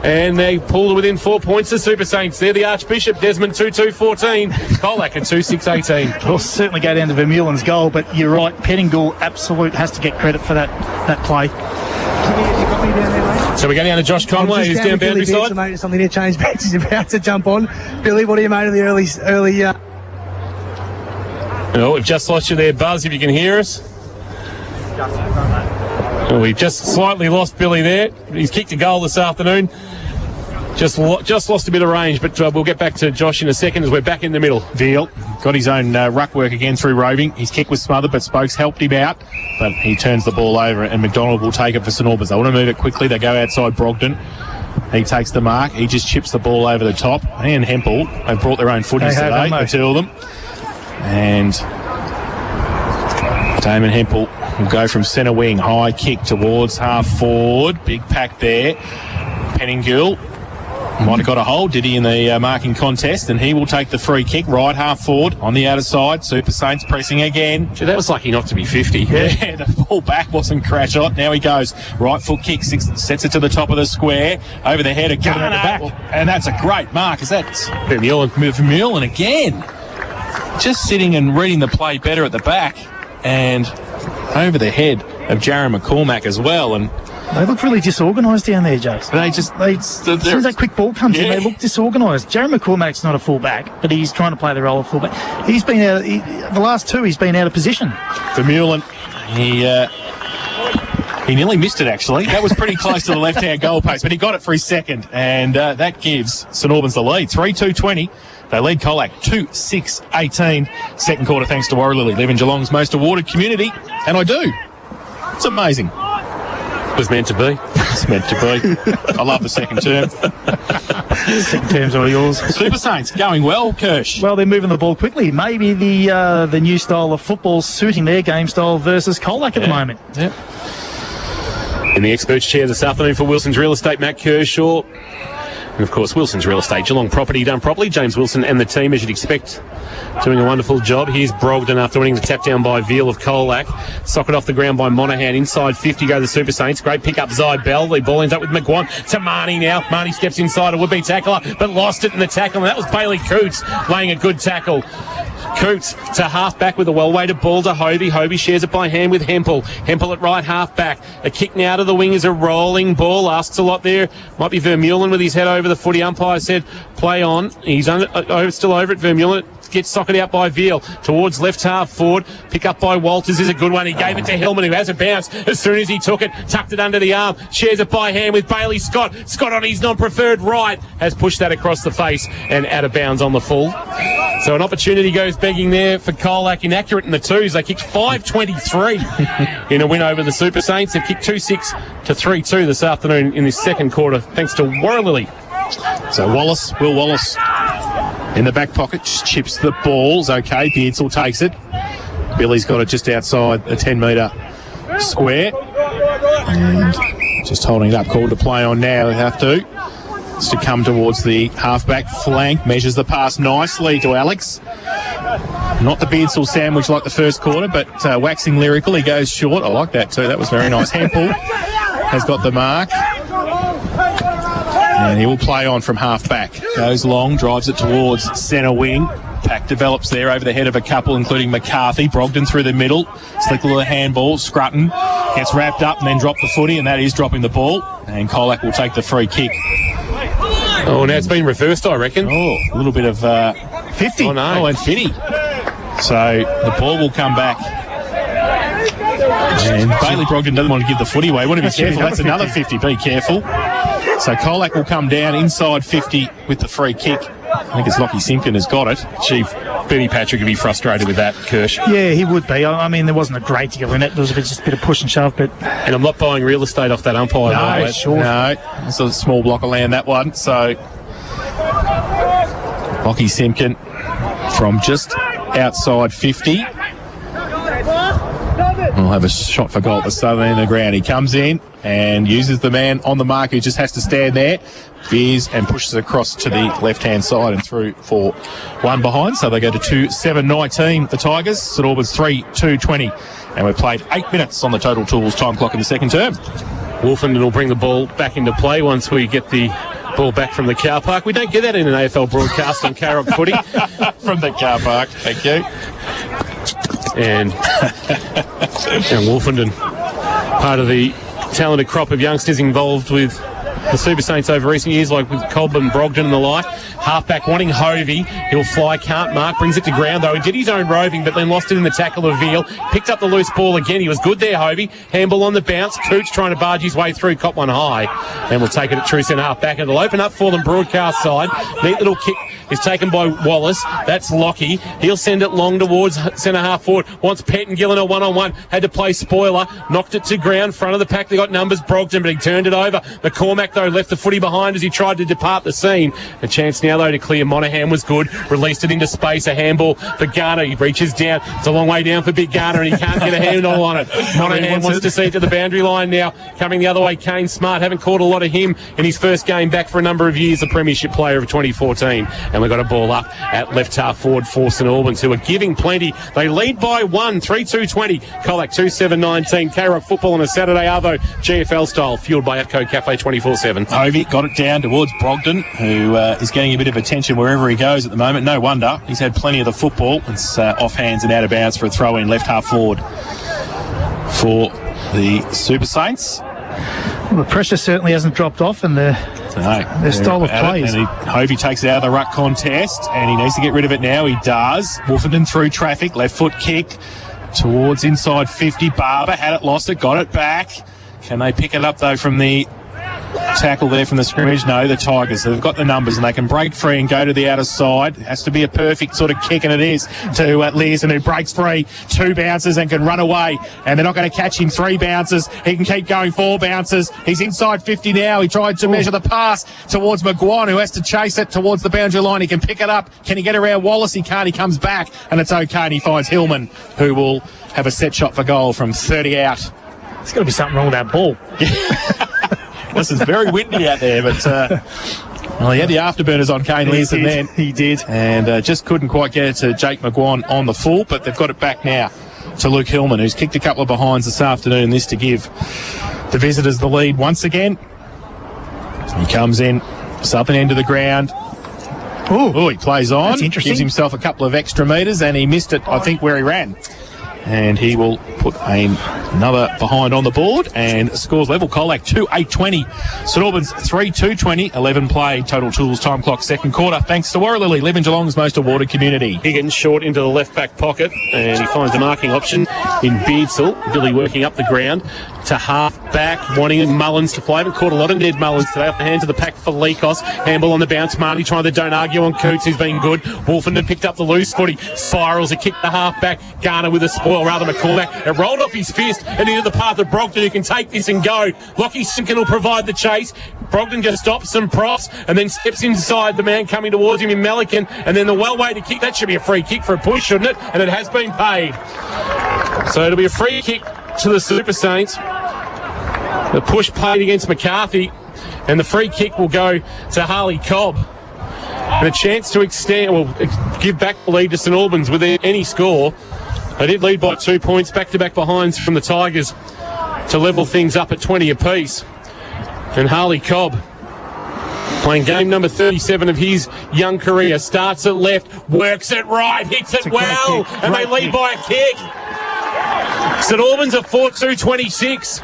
And they pulled within 4 points, the Super Saints. They're the Archbishop. Desmond 2-2-14. Colac at 2-6-18. We'll certainly go down to Vermeulen's goal, but you're right, Pettingill absolute has to get credit for that play. So we go down to Josh Conway, who's down boundary side. Something to change back. He's about to jump on. Billy, what do you made of the early? Oh, we've just lost you there, Buzz, if you can hear us. Oh, we've just slightly lost Billy there. He's kicked a goal this afternoon. Just lost a bit of range, but we'll get back to Josh in a second as we're back in the middle. Veal got his own ruck work again through Roving. His kick was smothered, but Spokes helped him out. But he turns the ball over, and McDonald will take it for St Albans. They want to move it quickly. They go outside Brogden. He takes the mark. He just chips the ball over the top. And Hempel, they've brought their own footies today, the two of them. And Damon Hempel will go from centre wing. High kick towards half forward. Big pack there. Pettingill might have got a hold, did he, in the marking contest, and he will take the free kick right half forward on the outer side. Super Saints pressing again. Gee, that was lucky not to be 50. Yeah, the ball back wasn't crash hot. Now he goes right foot kick, sets it to the top of the square, over the head of Garner, and that's a great mark. Is that Vermeulen again? Just sitting and reading the play better at the back, and over the head of Jaron McCormack as well, and they look really disorganised down there, Jace. As soon as that quick ball comes in, they look disorganised. Jaron McCormack's not a fullback, but he's trying to play the role of fullback. He's been out. The last two, he's been out of position. Vermeulen, he nearly missed it, actually. That was pretty close to the left-hand goal post, but he got it for his second, and that gives St Albans the lead. 3-2-20. They lead Colac 2-6-18. Second quarter, thanks to Warralilly. Live in Geelong's most awarded community, and I do. It's amazing. It was meant to be. It's meant to be. I love the second term. Second term's all yours. Super Saints going well, Kirsch. Well, they're moving the ball quickly. Maybe the new style of football suiting their game style versus Colac at the moment. Yeah. In the experts chair this afternoon for Wilson's Real Estate, Matt Kershaw. And of course, Wilson's Real Estate, Geelong property done properly. James Wilson and the team, as you'd expect, doing a wonderful job. Here's Brogdon after winning the tap down by Veal of Colac. Socket off the ground by Monaghan. Inside 50 go the Super Saints. Great pick up Zybell. The ball ends up with McGuan to Marnie now. Marnie steps inside a would-be tackler, but lost it in the tackle. And that was Bailey Coots laying a good tackle. Coots to half-back with a well-weighted ball to Hobie. Hobie shares it by hand with Hempel. Hempel at right half-back. A kick now to the wing is a rolling ball. Asks a lot there. Might be Vermeulen with his head over the footy. Umpire said play on. He's still over it. Vermeulen gets socket out by Veal towards left half forward. Pick up by Walters is a good one. He gave it to Hillman, who has a bounce as soon as he took it. Tucked it under the arm. Shares it by hand with Bailey Scott. Scott on his non-preferred right has pushed that across the face and out of bounds on the full. So an opportunity goes begging there for Colac. Inaccurate in the twos. They kicked 5.23 in a win over the Super Saints. They've kicked 2-6 to 3-2 this afternoon in this second quarter, thanks to Warralilly. So Will Wallace in the back pocket, just chips the balls. Okay, Beardsall takes it. Billy's got it just outside a 10-metre square. And just holding it up, called to play on now. We have to. It's to come towards the half-back flank. Measures the pass nicely to Alex. Not the Beardsall sandwich like the first quarter, but waxing lyrical. He goes short. I like that too. That was very nice. Hempel has got the mark. And he will play on from half-back. Goes long, drives it towards centre wing. Pack develops there over the head of a couple, including McCarthy. Brogdon through the middle. Slick little handball. Scrutton gets wrapped up and then dropped the footy, and that is dropping the ball. And Colac will take the free kick. Oh, now it's been reversed, I reckon. Oh, a little bit of 50. Oh, no. Oh, and 50. So the ball will come back. And Bailey Brogdon doesn't want to give the footy away. Want to be careful. That's another 50. Be careful. So Colac will come down inside 50 with the free kick. I think it's Lockie Simpkin has got it. Chief Benny Patrick would be frustrated with that, Kirsch. Yeah, he would be. I mean, there wasn't a great deal in it. There was just a bit of push and shove, but... And I'm not buying real estate off that umpire. No, sure. No, it's a small block of land, that one. So Lockie Simpkin from just outside 50. We'll have a shot for goal at the southern end of the ground. He comes in and uses the man on the mark who just has to stand there, veers and pushes across to the left-hand side and through for one behind. So they go to 2-7-19, the Tigers. St Albans 3-2-20. And we've played 8 minutes on the Total Tools time clock in the second term. Wolfenden will bring the ball back into play once we get the ball back from the car park. We don't get that in an AFL broadcast on Carrock footy. From the car park, thank you. And Wolfenden, part of the talented crop of youngsters involved with the Super Saints over recent years, like with Colburn, Brogdon and the like. Halfback wanting Hovey. He'll fly, can't mark, brings it to ground though. He did his own roving, but then lost it in the tackle of Veal. Picked up the loose ball again. He was good there, Hovey. Handball on the bounce. Cooch trying to barge his way through, caught one high. And we'll take it at true centre half-back. And it'll open up for them broadcast side. Neat little kick is taken by Wallace. That's Lockie. He'll send it long towards centre half forward. Wants Pett and Gillen a one-on-one. Had to play spoiler. Knocked it to ground. Front of the pack. They got numbers. Brogdon, but he turned it over. McCormack, though, left the footy behind as he tried to depart the scene. A chance now, though, to clear. Monaghan was good. Released it into space. A handball for Garner. He reaches down. It's a long way down for Big Garner, and he can't get a handle on it. Monaghan wants to see it to the boundary line now. Coming the other way, Kane Smart. Haven't caught a lot of him in his first game back for a number of years. The Premiership player of 2014. And we've got a ball up at left half forward for St Albans, who are giving plenty. They lead by 1, 3-2-20. Colac 2-7-19. K-Rock football on a Saturday Arvo, GFL style, fueled by Atco Cafe 24/7. Hovey got it down towards Brogdon, who is getting a bit of attention wherever he goes at the moment. No wonder. He's had plenty of the football. It's off hands and out of bounds for a throw in left half forward for the Super Saints. Well, the pressure certainly hasn't dropped off, and their style of play is... Hovey takes it out of the ruck contest, and he needs to get rid of it now. He does. Wolfenden through traffic, left foot kick towards inside 50. Barber had it, lost it, got it back. Can they pick it up, though, from the tackle there from the scrimmage? No, the Tigers. They've got the numbers and they can break free and go to the outer side. It has to be a perfect sort of kick, and it is to Learson, who breaks free. 2 bounces and can run away, and they're not going to catch him. 3 bounces. He can keep going. 4 bounces. He's inside 50 now. He tried to measure the pass towards McGuan, who has to chase it towards the boundary line. He can pick it up. Can he get around Wallace? He can't. He comes back, and it's okay, and he finds Hillman, who will have a set shot for goal from 30 out. There's got to be something wrong with that ball. This is very windy out there, but Well, he had the afterburners on Kane Leeson then. He did. And just couldn't quite get it to Jake McGuan on the full, but they've got it back now to Luke Hillman, who's kicked a couple of behinds this afternoon. This to give the visitors the lead once again. He comes in, southern end of the ground. Oh, he plays on. That's interesting. Gives himself a couple of extra metres, and he missed it, I think, where he ran. And he will put another behind on the board, and scores level. Colac 2-8-20. St Albans 3-2-20. 11 played. Total tools time clock second quarter. Thanks to Warralilly, live in Geelong's most awarded community. Higgins short into the left back pocket, and he finds a marking option in Beardsall. Billy working up the ground to half back, wanting Mullins to play, but caught a lot of Ned Mullins today off the hands of the pack for Leikos. Handball on the bounce. Marty trying to don't argue on Coots, who's been good. Wolfenden picked up the loose footy. Spirals a kick to half back. Garner with a spoil, rather McCormack. It rolled off his fist and into the path of Brogdon, who can take this and go. Lockie Simpkin will provide the chase. Brogdon just stops some props and then steps inside the man coming towards him in Melican, and then the well-weighted kick. That should be a free kick for a push, shouldn't it? And it has been paid. So it'll be a free kick to the Super Saints. The push paid against McCarthy, and the free kick will go to Harley Cobb. And a chance to give back the lead to St Albans with any score. They did lead by 2 points, back-to-back behinds from the Tigers to level things up at 20 apiece. And Harley Cobb, playing game number 37 of his young career, starts at left, works it right, hits it well, and they lead by a kick. St Albans are 4-2-26.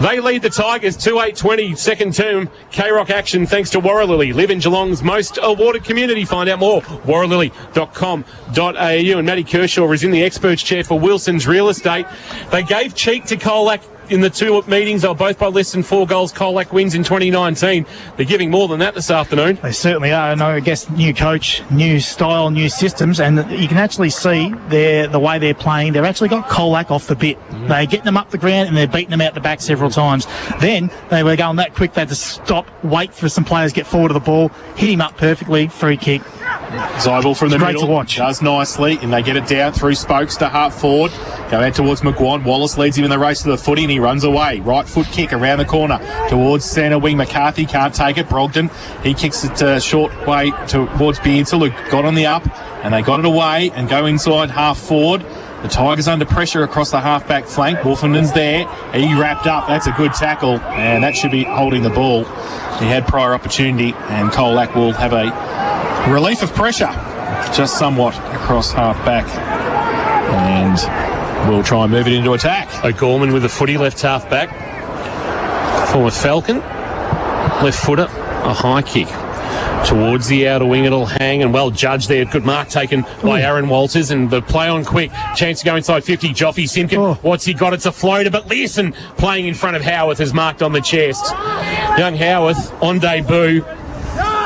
They lead the Tigers 2-8-20, second term K-Rock action thanks to Warralilly. Live in Geelong's most awarded community. Find out more, warralilly.com.au. And Matty Kershaw is in the experts chair for Wilson's Real Estate. They gave cheek to Colac in the two meetings. They were both by less than 4 goals. Colac wins in 2019. They're giving more than that this afternoon. They certainly are. And I guess new coach, new style, new systems, and you can actually see the way they're playing. They've actually got Colac off the bit. They're getting them up the ground and they're beating them out the back several times. Then they were going that quick. They had to stop, wait for some players to get forward of the ball, hit him up perfectly, free kick. Zybel from the It's great middle to watch. does nicely, and they get it down through Spokes to half forward. Go out towards McGuan. Wallace leads him in the race to the footy, and he runs away. Right foot kick around the corner towards centre wing. McCarthy can't take it. Brogdon, he kicks it short way towards Beardsall, who got on the up, and they got it away and go inside half forward. The Tigers under pressure across the half-back flank. Wolfenden's there. He wrapped up. That's a good tackle, and that should be holding the ball. He had prior opportunity, and Colac will have a relief of pressure just somewhat across half-back, and we'll try and move it into attack. O'Gorman with the footy, left half-back. Former Falcon. Left footer, a high kick. Towards the outer wing, it'll hang, and well judged there. Good mark taken by Aaron Walters, and the play on quick. Chance to go inside 50. Joffy Simpkin, what's he got? It's a floater, but Learson playing in front of Howarth has marked on the chest. Young Howarth on debut.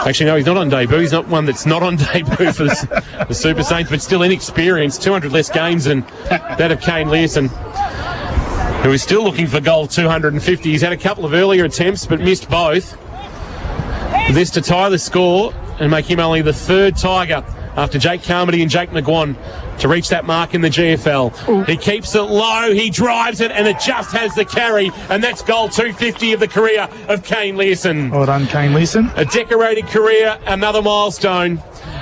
Actually, no, he's not on debut. He's not one that's not on debut for the Super Saints, but still inexperienced. 200 less games than that of Kane Learson, who is still looking for goal 250. He's had a couple of earlier attempts, but missed both. This to tie the score and make him only the third Tiger after Jake Carmody and Jake McGuan to reach that mark in the GFL. He keeps it low, he drives it, and it just has the carry, and that's goal 250 of the career of Kane Learson. Well done, Kane Learson. A decorated career, another milestone,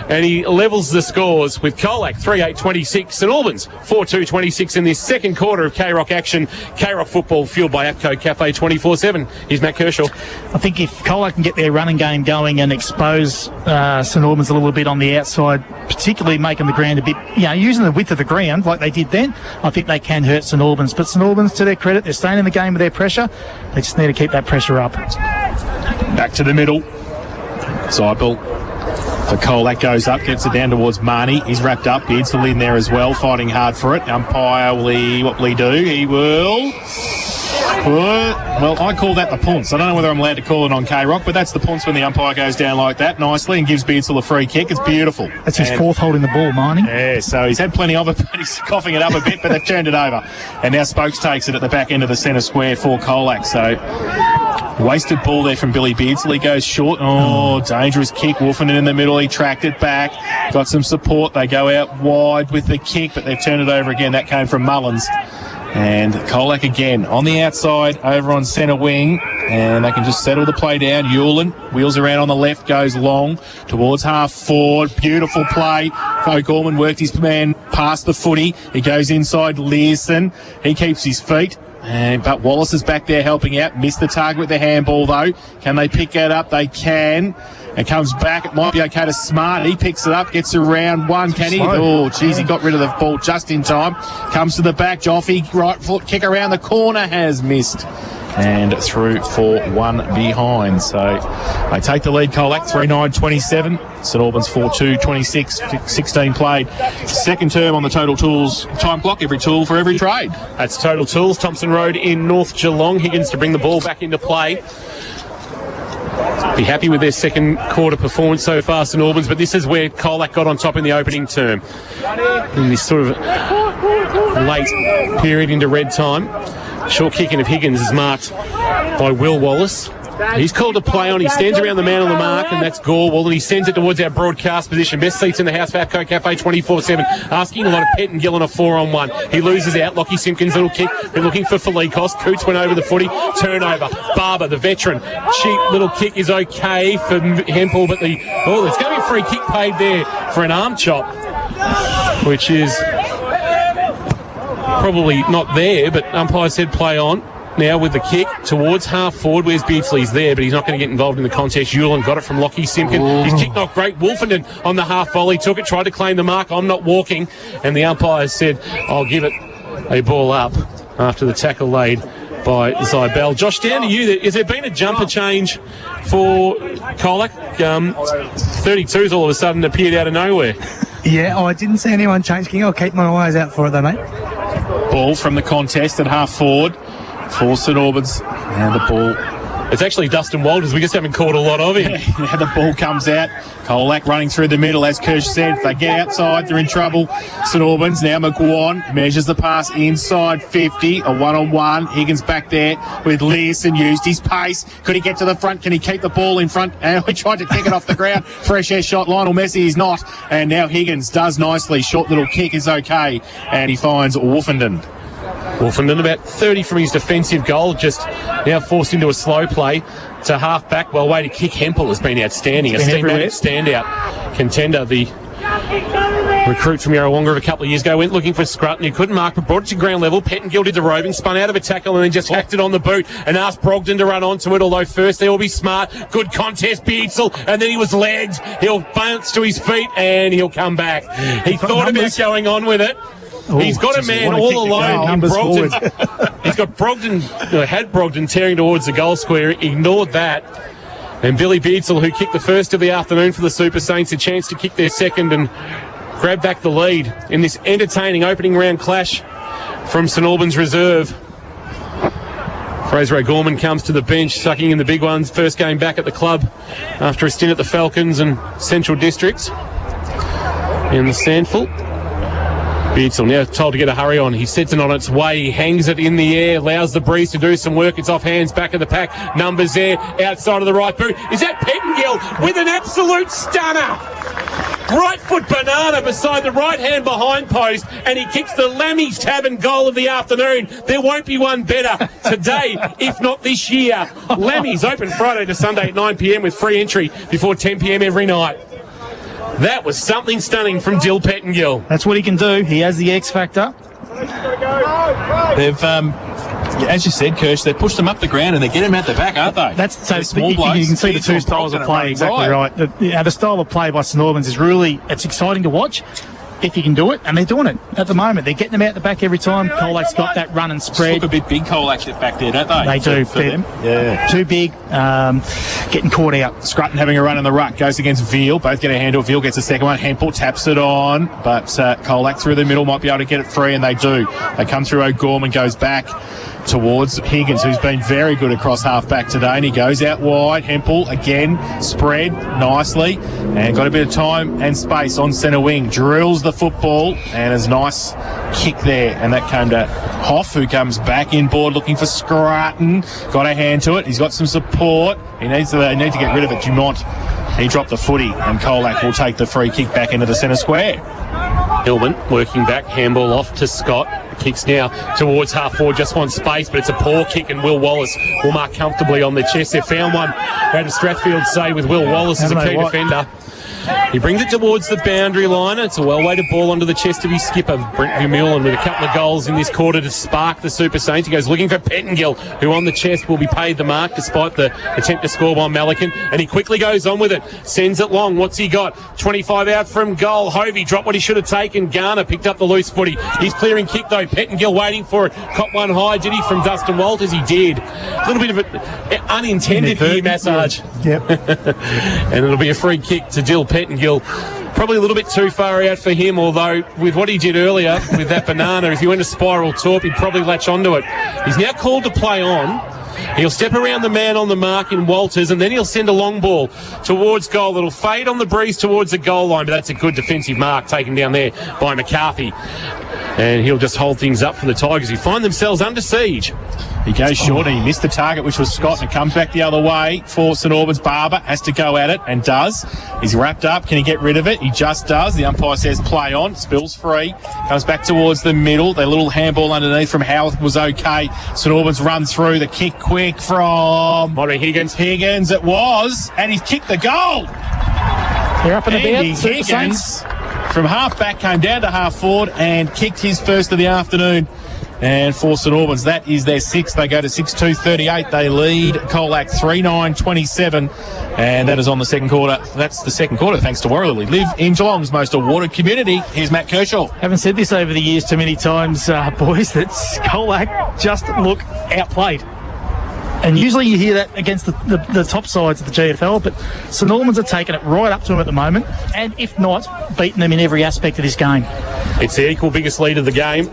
and he levels the scores with Colac 3-8-26, St Albans 4-2-26 in this second quarter of K-Rock action. K-Rock football fueled by APCO Cafe 24/7. Here's Matt Kershaw. I think if Colac can get their running game going and expose St Albans a little bit on the outside, particularly making the ground a bit, using the width of the ground like they did then, I think they can hurt St Albans. But St Albans, to their credit, they're staying in the game with their pressure. They just need to keep that pressure up. Back to the middle. Zybel for Colac goes up, gets it down towards Marnie. He's wrapped up. Beardsall in there as well, fighting hard for it. Umpire, what will he do? He will... Well, I call that the punts. I don't know whether I'm allowed to call it on K-Rock, but that's the punts when the umpire goes down like that nicely and gives Beardsall a free kick. It's beautiful. That's his fourth holding the ball, Marnie. Yeah, so he's had plenty of it, but he's coughing it up a bit, but they've turned it over. And now Spokes takes it at the back end of the centre square for Colac. So wasted ball there from Billy Beardsall. He goes short. Oh, dangerous kick. Wolfenden in the middle. He tracked it back. Got some support. They go out wide with the kick, but they've turned it over again. That came from Mullins. And Colac again on the outside over on centre wing, and they can just settle the play down. Hewlin wheels around on the left, goes long towards half forward. Beautiful play. O'Gorman worked his man past the footy. He goes inside Learson. He keeps his feet. But Wallace is back there helping out. Missed the target with the handball though. Can they pick that up? They can. And comes back. It might be okay to Smart. He picks it up, gets around one. Can he? Oh, geez, he got rid of the ball just in time. Comes to the back. Joffy, right foot kick around the corner, has missed. And through for one behind. So they take the lead, Colac, 3-9-27. St Albans 4-2-26, 16 played. Second term on the Total Tools time clock. Every tool for every trade. That's Total Tools, Thompson Road in North Geelong. Higgins to bring the ball back into play. Be happy with their second quarter performance so far, St Albans, but this is where Colac got on top in the opening term. In this sort of late period into red time. Short kicking of Higgins is marked by Will Wallace. He's called a play on. He stands around the man on the mark, and that's Gorwell, and he sends it towards our broadcast position. Best seats in the house, Fapco Cafe 24/7. Asking a lot of Pettengill on a 4-on-1. He loses out. Lockie Simpkins, little kick. They're looking for Falikos. Coots went over the footy. Turnover. Barber, the veteran. Cheap little kick is okay for Hempel, but there's going to be a free kick paid there for an arm chop, which is probably not there, but umpire said play on. Now with the kick towards half forward. Where's Beardsley's there, but he's not going to get involved in the contest. Hewlin got it from Lockie Simpkin. His kick not great. Wolfenden on the half volley took it, tried to claim the mark. I'm not walking. And the umpire said, I'll give it a ball up after the tackle laid by Zybell. Josh, down to you. Has there been a jumper change for Colac? 32's all of a sudden appeared out of nowhere. Yeah, I didn't see anyone change. King. I'll keep my eyes out for it though, mate. Ball from the contest at half forward for St Albans. And the ball. It's actually Dustin Walters. We just haven't caught a lot of him. Yeah, the ball comes out. Colac running through the middle, as Kirsch said. If they get outside, they're in trouble. St Albans, now McGuan measures the pass inside 50. A one-on-one. Higgins back there with Learson, used his pace. Could he get to the front? Can he keep the ball in front? And we tried to kick it off the ground. Fresh air shot. Lionel Messi is not. And now Higgins does nicely. Short little kick is okay. And he finds Wolfenden. Wolfenden about 30 from his defensive goal, just now forced into a slow play to half back. Well, way to kick. Hempel has been outstanding. A steamatic standout contender. The recruit from Yarrawonga of a couple of years ago went looking for Scrutton, who couldn't mark, but brought it to ground level. Pettengill did the roving, spun out of a tackle and then just hacked it on the boot and asked Brogdon to run onto it, although first they will be smart. Good contest, Beadsel, and then he was legged. He'll bounce to his feet and he'll come back. He thought about going on with it. He's got a man all alone in Brogdon. He's got Brogdon, had Brogdon tearing towards the goal square, ignored that. And Billy Beadsel, who kicked the first of the afternoon for the Super Saints, a chance to kick their second and grab back the lead in this entertaining opening round clash from St Albans reserve. Fraser O'Gorman comes to the bench, sucking in the big ones. First game back at the club after a stint at the Falcons and Central Districts in the Sandful. Beadsel now told to get a hurry on. He sets it on its way. He hangs it in the air, allows the breeze to do some work. It's off hands, back of the pack. Numbers there, outside of the right boot. Is that Pettengill with an absolute stunner? Right foot banana beside the right hand behind post, and he kicks the Lammy's Tavern goal of the afternoon. There won't be one better today, if not this year. Lammy's open Friday to Sunday at 9 p.m. with free entry before 10 p.m. every night. That was something stunning from Dill Pettengill. That's what he can do. He has the X factor. They've, as you said, Kirsch, they pushed them up the ground and they get him out the back, aren't they? That's so small blokes. You can see the two styles of play. Exactly right. The style of play by St Albans is it's exciting to watch if you can do it, and they're doing it at the moment. They're getting them out the back every time. Colac's got that run and spread. Look a bit big, Colac back there, don't they? They do. For them. Yeah. Too big, getting caught out. Scrutton having a run in the ruck, goes against Veal. Both get a handle. Veal gets a second one. Hempel taps it on, but Colac through the middle might be able to get it free, and they do. They come through O'Gorman, goes back towards Higgins, who's been very good across half-back today, and he goes out wide. Hempel, again, spread nicely, and got a bit of time and space on centre wing. Drills the football, and a nice kick there, and that came to Hoff, who comes back inboard looking for Scrutton. Got a hand to it. He's got some support. They need to get rid of it. Dumont, he dropped the footy, and Colac will take the free kick back into the centre square. Hillman working back, handball off to Scott. kicks now towards half forward, just wants space, but it's a poor kick, and Will Wallace will mark comfortably on the chest. They've found one out of Strathfield, say, with Will Wallace as a key defender. He brings it towards the boundary line. It's a well-weighted ball onto the chest of his skipper, Brent Vermeulen, with a couple of goals in this quarter to spark the Super Saints. He goes looking for Pettingill, who on the chest will be paid the mark despite the attempt to score by Melican. And he quickly goes on with it, sends it long. What's he got? 25 out from goal. Hovey dropped what he should have taken. Garner picked up the loose footy. He's clearing kick, though. Pettingill waiting for it. Caught one high, did he, from Dustin Walters? He did. A little bit of an unintended ear massage. Yep. And it'll be a free kick to Dill Pettingill. Probably a little bit too far out for him, although with what he did earlier with that banana, if he went to spiral torp, he'd probably latch onto it. He's now called to play on. He'll step around the man on the mark in Walters, and then he'll send a long ball towards goal. It'll fade on the breeze towards the goal line, but that's a good defensive mark taken down there by McCarthy. And he'll just hold things up for the Tigers, who find themselves under siege. He goes short and he missed the target, which was Scott, and it comes back the other way for St Albans. Barber has to go at it and does. He's wrapped up. Can he get rid of it? He just does. The umpire says play on. Spills free. Comes back towards the middle. The little handball underneath from Howard was okay. St Albans run through. The kick quick from Higgins. Higgins it was. And he's kicked the goal. They're up and Andy about. Higgins from half back came down to half forward and kicked his first of the afternoon. And for St Albans, that is their sixth. They go to 6-2-38. They lead Colac 3-9-27. And that is on the second quarter. That's the second quarter, thanks to Warralilly. Live in Geelong's most awarded community. Here's Matt Kershaw. Haven't said this over the years too many times, boys, that Colac just look outplayed. And usually you hear that against the top sides of the GFL, but St Albans are taking it right up to them at the moment, and if not, beating them in every aspect of this game. It's the equal biggest lead of the game.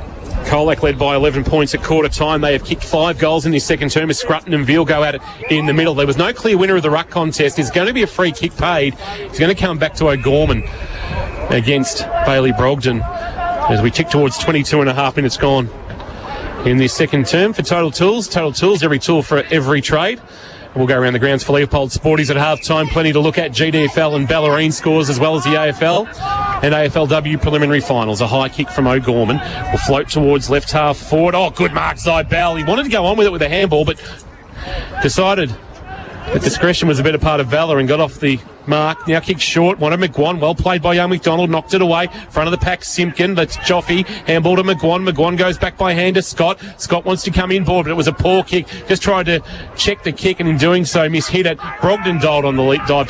Colac led by 11 points at quarter time. They have kicked 5 goals in this second term as Scrutton and Veal go at it in the middle. There was no clear winner of the ruck contest. There's going to be a free kick paid. It's going to come back to O'Gorman against Bailey Brogden as we tick towards 22.5 minutes gone in this second term for Total Tools. Total Tools, every tool for every trade. We'll go around the grounds for Leopold Sporties at half-time. Plenty to look at. GDFL and Ballerine scores as well as the AFL and AFLW preliminary finals. A high kick from O'Gorman will float towards left half forward. Oh, good mark, Zybell. He wanted to go on with it with a handball, but decided that discretion was a better part of valour and got off the mark. Now kicked short. One of McGuan. Well played by young McDonald. Knocked it away. Front of the pack, Simpkin. That's Joffe. Handball to McGuan. McGuan goes back by hand to Scott. Scott wants to come in board, but it was a poor kick. Just tried to check the kick, and in doing so, mishit it. Brogden dived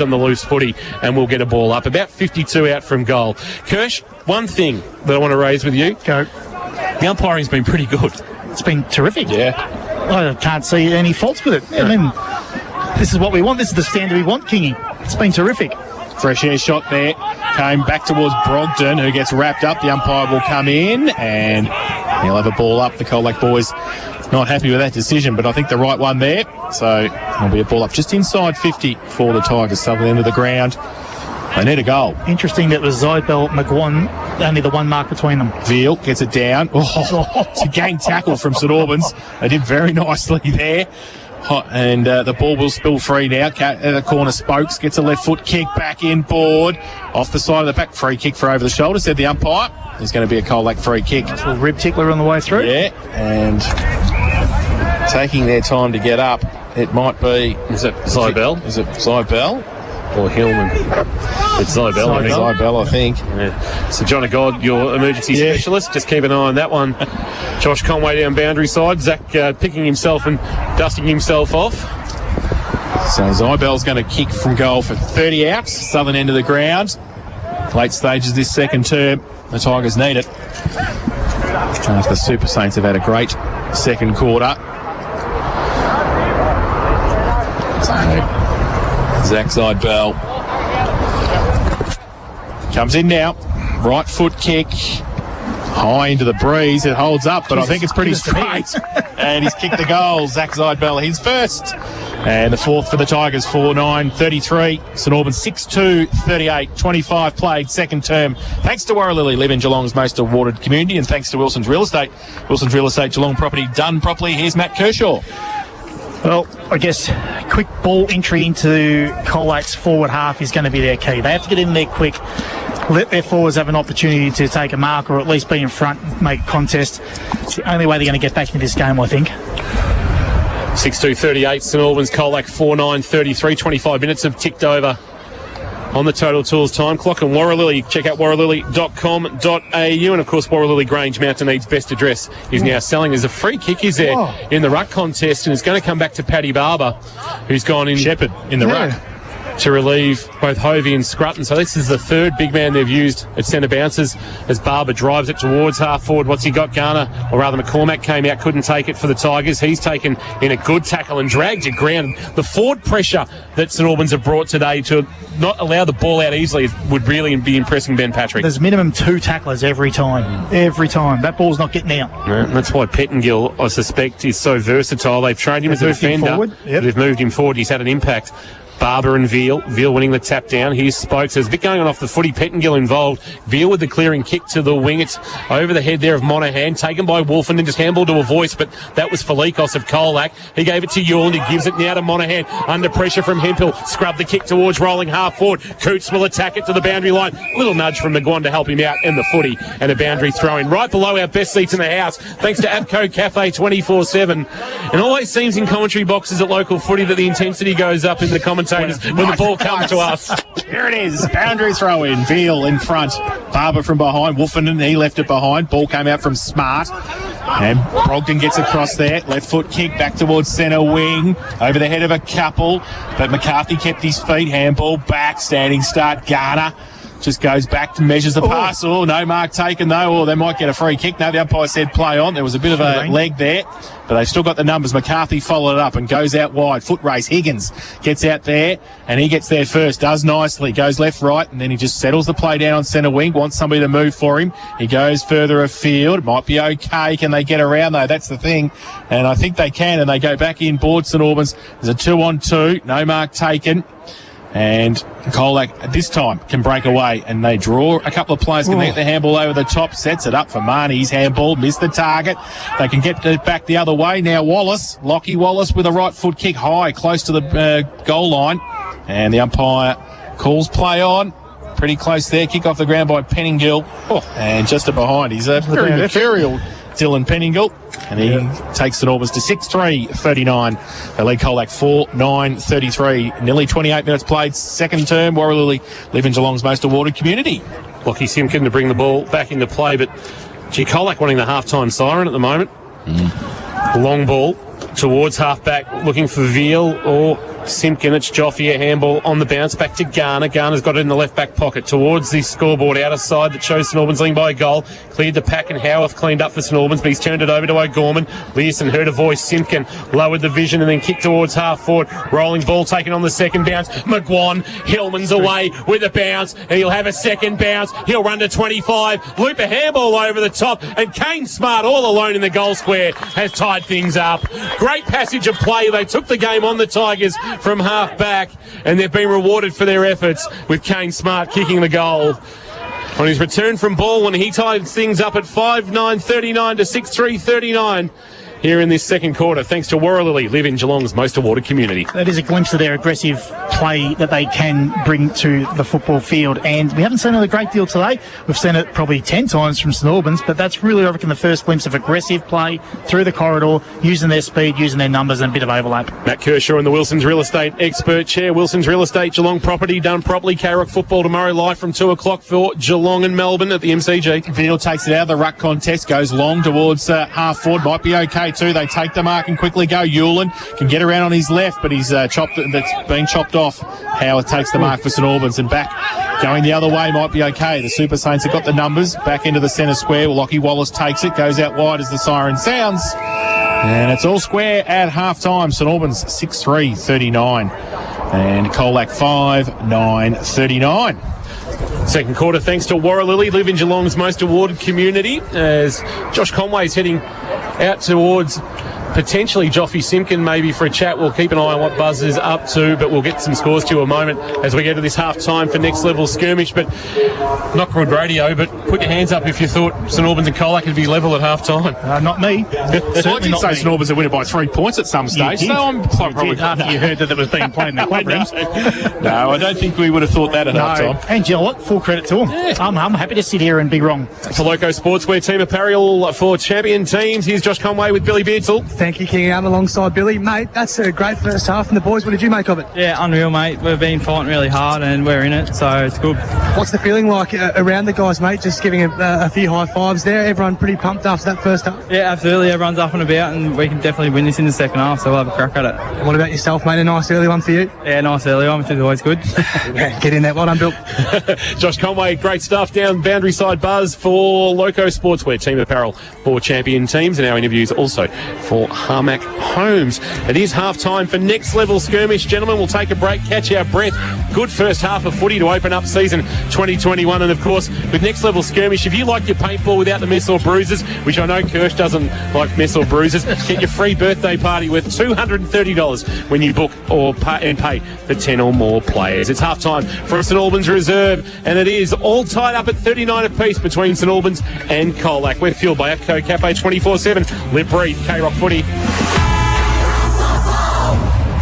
on the loose footy, and we'll get a ball up. About 52 out from goal. Kirsch, one thing that I want to raise with you. Go. The umpiring's been pretty good. It's been terrific. Yeah. I can't see any faults with it. I mean, this is what we want. This is the standard we want, Kingy. It's been terrific. Fresh air shot there. Came back towards Brogden, who gets wrapped up. The umpire will come in, and he'll have a ball up. The Colac boys not happy with that decision, but I think the right one there. So there'll be a ball up just inside 50 for the Tigers, southern end of the ground. They need a goal. Interesting that was Zybell, McGuan, only the one mark between them. Veal gets it down. Oh, it's a gang tackle from St Albans. They did very nicely there. And the ball will spill free now. At the corner, Spokes gets a left foot kick back in board. Off the side of the back. Free kick for over the shoulder, said the umpire. There's going to be a Colac free kick. Nice little rib tickler on the way through. Yeah, and taking their time to get up. It might be... Is it Zybell? Is it Zybell? Or Hillman? It's Zybell, I think. Zybell, I think. Yeah. So John God, your emergency specialist, just keep an eye on that one. Josh Conway down boundary side. Zach picking himself and dusting himself off. So Zybell's going to kick from goal for 30 out, southern end of the ground. Late stages this second term. The Tigers need it. The Super Saints have had a great second quarter. So Zach Zybell comes in now. Right foot kick. High into the breeze. It holds up, but I think it's pretty straight. And he's kicked the goal. Zach Zybell, his first. And the fourth for the Tigers, 4-9-33. St Albans 6-2-38. 25 played, second term. Thanks to Warralilly, live in Geelong's most awarded community, and thanks to Wilson's Real Estate. Wilson's Real Estate, Geelong property done properly. Here's Matt Kershaw. Well, I guess quick ball entry into Colac's forward half is going to be their key. They have to get in there quick. let their forwards have an opportunity to take a mark or at least be in front, make a contest. It's the only way they're going to get back into this game, I think. 6-2-38, St Albans, Colac 4-9-33. 25 minutes have ticked over on the Total Tools time clock. And Warralilly, check out warralilly.com.au. And of course, Warralilly Grange, Mountain Ede's best address, is now selling. There's a free kick is there in the ruck contest, and it's going to come back to Paddy Barber, who's gone in. Shepherd in the ruck to relieve both Hovey and Scrutton. So this is the third big man they've used at centre bounces as Barber drives it towards half forward. What's he got? Garner, or rather McCormack, came out, couldn't take it for the Tigers. He's taken in a good tackle and dragged it ground. The forward pressure that St Albans have brought today to not allow the ball out easily would really be impressing Ben Patrick. There's minimum 2 tacklers every time. Every time. That ball's not getting out. Yeah, that's why Pettingill, I suspect, is so versatile. They've trained him as a defender. They've moved him forward. He's had an impact. Barber and Veal winning the tap down. Here's Spokes. There's a bit going on off the footy. Pettingill involved. Veal with the clearing kick to the wing. It's over the head there of Monaghan, taken by Wolfen and just handballed to a voice, but that was Felikos of Colac. He gave it to Yuland. He gives it now to Monaghan. Under pressure from Hemphill. Scrub the kick towards rolling half forward. Coots will attack it to the boundary line. Little nudge from McGuan to help him out in the footy, and a boundary throw in right below our best seats in the house, thanks to Abco Cafe 24/7. And always seems in commentary boxes at local footy that the intensity goes up in the commentators when the ball comes to us. Here it is, boundary throw in. Veal in front, Barber from behind. Wolfenden, he left it behind. Ball came out from Smart, and Brogdon gets across there. Left foot kick back towards centre wing, over the head of a couple, but McCarthy kept his feet. Handball back, standing start. Garner just goes back to measures the pass. Oh, no mark taken though. Oh, they might get a free kick. No, the umpire said play on. There was a bit of a leg there, but they've still got the numbers. McCarthy followed it up and goes out wide. Foot race. Higgins gets out there, and he gets there first. Does nicely. Goes left, right, and then he just settles the play down on centre wing. Wants somebody to move for him. He goes further afield. Might be okay. Can they get around though? That's the thing. And I think they can, and they go back in board St Albans. There's a 2-on-2. No mark taken. And Colac at this time can break away, and they draw a couple of players. Can they get the handball over the top? Sets it up for Marnie's handball. Missed the target. They can get it back the other way. Now Wallace, Lockie Wallace with a right foot kick high, close to the goal line. And the umpire calls play on. Pretty close there. Kick off the ground by Pettingill. And just behind. He's a very material Dylan Pettingill. And he takes St Albans to 6-3-39. They lead Colac 4-9-33. Nearly 28 minutes played. Second term. Warralilly live in Geelong's most awarded community. Lockie Simpkin to bring the ball back into play, but Colac wanting the half-time siren at the moment. Long ball towards half-back, looking for Veal or Simpkin. It's Joffe, a handball on the bounce back to Garner. Garner's got it in the left back pocket towards the scoreboard outer side that shows St Albans leading by a goal. Cleared the pack, and Howarth cleaned up for St Albans, but he's turned it over to O'Gorman. Learson heard a voice. Simpkin lowered the vision and then kicked towards half forward. Rolling ball taken on the second bounce. McGuan, Hillman's away with a bounce, and he'll have a second bounce. He'll run to 25. Loop a handball over the top, and Kane Smart all alone in the goal square has tied things up. Great passage of play. They took the game on the Tigers from half back, and they've been rewarded for their efforts with Kane Smart kicking the goal on his return from ball when he tied things up at 5-9-39 to 6-3-39 here in this second quarter, thanks to Warralilly, live in Geelong's most awarded community. That is a glimpse of their aggressive play that they can bring to the football field, and we haven't seen it a great deal today. We've seen it probably 10 times from St Albans, but that's really, I reckon, the first glimpse of aggressive play through the corridor, using their speed, using their numbers, and a bit of overlap. Matt Kershaw in the Wilson's Real Estate Expert Chair. Wilson's Real Estate, Geelong property done properly. K-Rock football tomorrow live from 2 o'clock for Geelong and Melbourne at the MCG. Veal takes it out of the ruck contest, goes long towards half forward. Might be okay too. They take the mark and quickly go. Hewlin can get around on his left, but he's that's been chopped off. Howard takes the mark for St Albans, and back going the other way might be okay. The Super Saints have got the numbers. Back into the centre square. Lockie Wallace takes it, goes out wide as the siren sounds. And it's all square at half-time. St Albans 6-3-39. And Colac 5-9-39. Second quarter, thanks to Warralilly, live in Geelong's most awarded community, as Josh Conway's heading out towards potentially Joffrey Simpkin maybe for a chat. We'll keep an eye on what Buzz is up to, but we'll get some scores to you in a moment as we get to this half-time for next level skirmish. But not good radio, but put your hands up if you thought St Albans and Colac would be level at half-time. Not me. I did say St Albans would win it by 3 points at some stage. So I'm probably after you heard that it was being played in the clubrooms. No, I don't think we would have thought that at half-time. And you know what? Full credit to them. Yeah. I'm happy to sit here and be wrong. For Loco Sportswear Team Apparel for champion teams, here's Josh Conway with Billy Beardsall. Thank you, King. I'm alongside Billy. Mate, that's a great first half. And the boys, what did you make of it? Yeah, unreal, mate. We've been fighting really hard and we're in it, so it's good. What's the feeling like around the guys, mate? Just giving a few high fives there. Everyone pretty pumped after that first half? Yeah, absolutely. Everyone's up and about and we can definitely win this in the second half, so we'll have a crack at it. What about yourself, mate? A nice early one for you? Yeah, nice early one, which is always good. Yeah, get in there. Well done, Bill. Josh Conway, great stuff down Boundary Side Buzz for Loco Sportswear Team Apparel for champion teams, and our interviews also for Harmac Homes. It is half-time for next level skirmish, gentlemen. We'll take a break, catch our breath. Good first half of footy to open up season 2021, and of course with next level skirmish, if you like your paintball without the mess or bruises, which I know Kirsch doesn't like mess or bruises, get your free birthday party worth $230 when you book or pay for 10 or more players. It's half-time for St Albans Reserve, and it is all tied up at 39 apiece between St Albans and Colac. We're fueled by APCO Cafe 24/7. Live, breathe, K-Rock footy.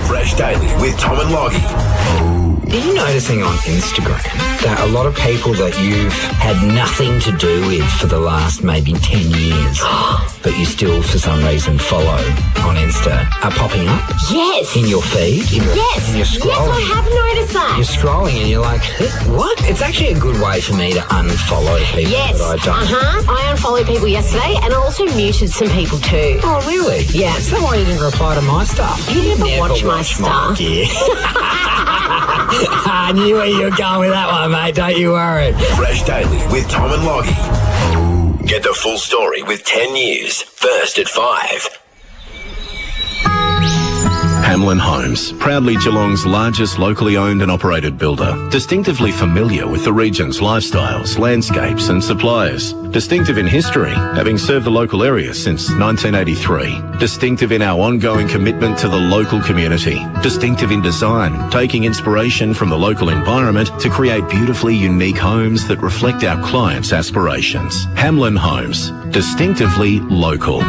Fresh Daily with Tom and Loggy. Are you noticing on Instagram that a lot of people that you've had nothing to do with for the last maybe 10 years, but you still for some reason follow on Insta, are popping up? Yes. In your feed? Yes. And you're scrolling. Yes, I have noticed that. You're scrolling and you're like, what? It's actually a good way for me to unfollow people Yes. that I don't. I unfollowed people yesterday and I also muted some people too. Oh, really? Yeah. So why you didn't reply to my stuff? You never watch my stuff. I knew where you were going with that one, mate. Don't you worry. Fresh Daily with Tom and Loggy. Get the full story with 10 news. First at 5. Hamlin Homes, proudly Geelong's largest locally owned and operated builder. Distinctively familiar with the region's lifestyles, landscapes and suppliers. Distinctive in history, having served the local area since 1983. Distinctive in our ongoing commitment to the local community. Distinctive in design, taking inspiration from the local environment to create beautifully unique homes that reflect our clients' aspirations. Hamlin Homes, distinctively local.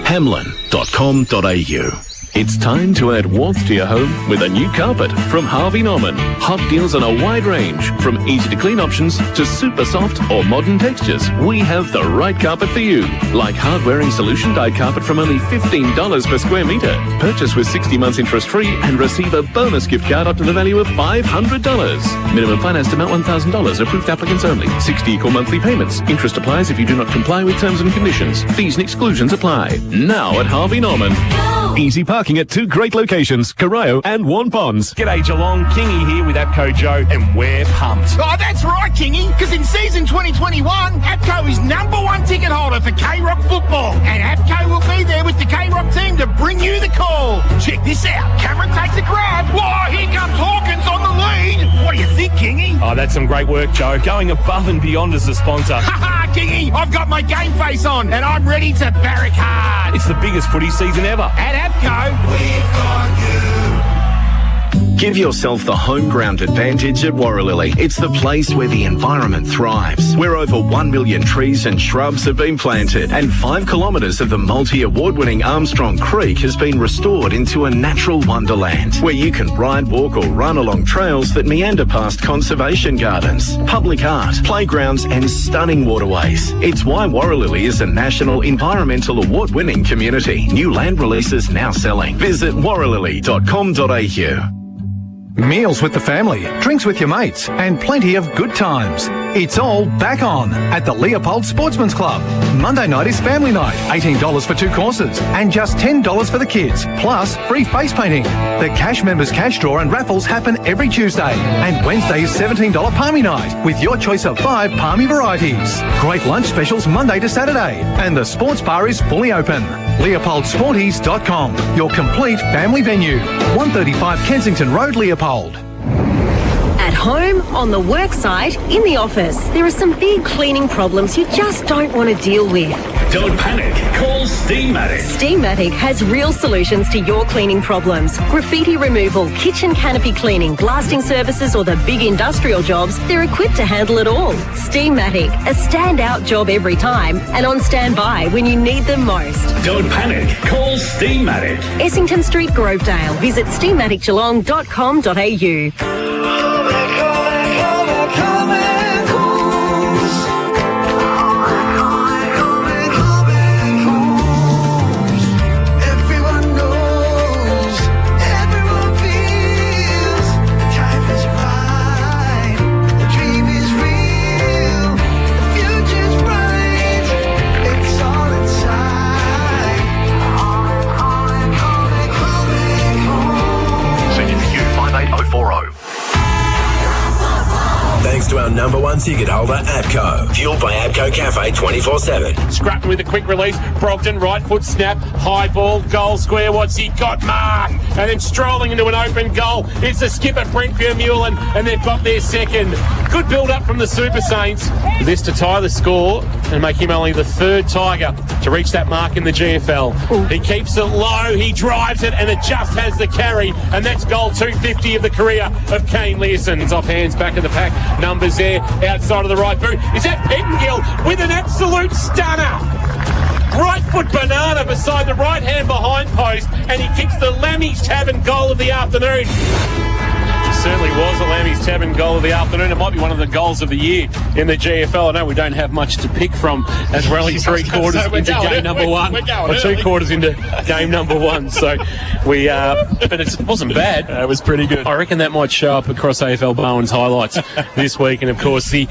Hamlin.com.au. It's time to add warmth to your home with a new carpet from Harvey Norman. Hot deals on a wide range, from easy-to-clean options to super soft or modern textures. We have the right carpet for you, like hard-wearing solution dyed carpet from only $15 per square metre. Purchase with 60 months interest-free and receive a bonus gift card up to the value of $500. Minimum financed amount $1,000. Approved applicants only. 60 equal monthly payments. Interest applies if you do not comply with terms and conditions. Fees and exclusions apply. Now at Harvey Norman. Easy parking at 2 great locations, Corio and Warn Ponds. G'day Geelong, Kingy here with APCO Joe, and we're pumped. Oh, that's right, Kingy, because in season 2021, APCO is #1 ticket holder for K-Rock football, and APCO will be there with the K-Rock team to bring you the call. Check this out. Cameron takes a grab. Whoa, here comes Hawkins on the lead. What do you think, Kingy? Oh, that's some great work, Joe. Going above and beyond as a sponsor. Ha-ha, Kingy, I've got my game face on, and I'm ready to barrack hard. It's the biggest footy season ever. At APCO, we've got you. Give yourself the home ground advantage at Warralilly. It's the place where the environment thrives, where over 1 million trees and shrubs have been planted, and 5 kilometres of the multi-award-winning Armstrong Creek has been restored into a natural wonderland, where you can ride, walk or run along trails that meander past conservation gardens, public art, playgrounds and stunning waterways. It's why Warralilly is a national environmental award-winning community. New land releases now selling. Visit warralilly.com.au. Meals with the family, drinks with your mates, and plenty of good times. It's all back on at the Leopold Sportsman's Club. Monday night is family night, $18 for 2 courses, and just $10 for the kids, plus free face painting. The Cash Members Cash Draw and raffles happen every Tuesday, and Wednesday is $17 Palmy night, with your choice of 5 Palmy varieties. Great lunch specials Monday to Saturday, and the sports bar is fully open. LeopoldSporties.com, your complete family venue. 135 Kensington Road, Leopold. At home, on the work site, in the office, there are some big cleaning problems you just don't want to deal with. Don't panic. Call Steamatic. Steamatic has real solutions to your cleaning problems. Graffiti removal, kitchen canopy cleaning, blasting services or the big industrial jobs, they're equipped to handle it all. Steamatic, a standout job every time and on standby when you need them most. Don't panic. Call Steamatic. Essington Street, Grovedale. Visit steamaticgeelong.com.au. Thanks to our number one ticket holder, APCO. Fueled by APCO Cafe 24/7. Scrutton with a quick release. Brogdon, right foot snap. High ball, goal square. What's he got? Mark. And then strolling into an open goal. It's the skipper, Brent Vermeulen, and they've got their second. Good build up from the Super Saints. This to tie the score and make him only the third Tiger to reach that mark in the GFL. He keeps it low, he drives it, and it just has the carry. And that's goal 250 of the career of Kane Learson. It's off hands, back of the pack. Numbers there, outside of the right boot. Is that Pettengill with an absolute stunner? Right foot banana beside the right hand behind post, and he kicks the Lammy's Tavern goal of the afternoon. Certainly was a Lammy's Tavern goal of the afternoon. It might be one of the goals of the year in the GFL. I know we don't have much to pick from as we're only 3 quarters into game number one, or 2 quarters into game number one. So we, but it wasn't bad. It was pretty good. I reckon that might show up across AFL Bowen's highlights this week. And of course, the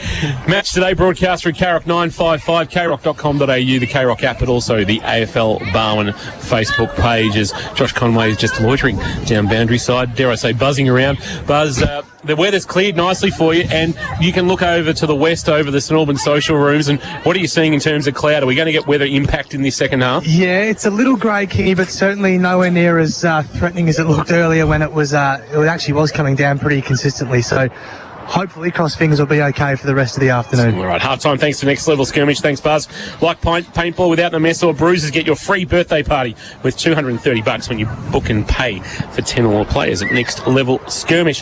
match today broadcast through KROC 955, kroc.com.au, the KROC app, but also the AFL Bowen Facebook page. As Josh Conway is just loitering down boundary side, dare I say, buzzing around. Buzz, the weather's cleared nicely for you, and you can look over to the west over the St Albans social rooms. And what are you seeing in terms of cloud? Are we going to get weather impact in this second half? Yeah, it's a little grey, Kingy, but certainly nowhere near as threatening as it looked earlier when it actually was coming down pretty consistently. So hopefully, cross fingers, will be okay for the rest of the afternoon. All right, half time thanks to Next Level Skirmish. Thanks, Buzz. Like paintball without the mess or bruises, get your free birthday party with $230 when you book and pay for 10 or more players at Next Level Skirmish.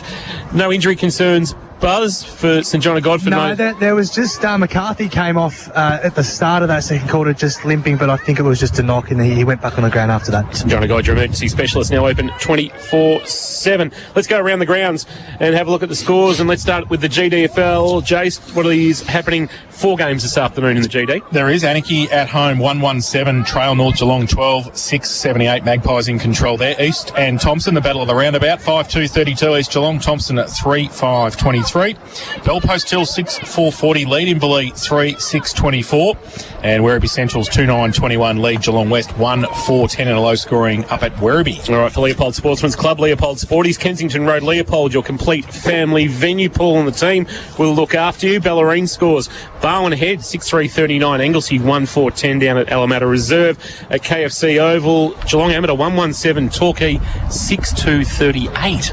No injury concerns, Buzz, for St John of Godford? No, there was just McCarthy came off at the start of that second quarter just limping, but I think it was just a knock and he went back on the ground after that. St John of God, your emergency specialist, now open 24/7. Let's go around the grounds and have a look at the scores, and let's start with the GDFL. Jace, what are these happening? 4 games this afternoon in the GD. There is Anarchy at home, 117, Trail North Geelong 12-6-78, Magpies in control there. East and Thompson, the battle of the roundabout, 5-2-32, East Geelong, Thompson at 3-5-23. Bellpost Hill 6-4-40, lead Inverleigh 3-6-24, and Werribee Central's 2-9-21 lead Geelong West 1-4-10 in a low scoring up at Werribee. All right, for Leopold Sportsman's Club, Leopold Sporties, Kensington Road, Leopold, your complete family venue. Paul and the team will look after you. Ballerine scores: Barwon Head 6-3-39, Anglesey 1-4-10 down at Alameda Reserve. At KFC Oval, Geelong Amateur 1-1-7, Torquay 6-2-38.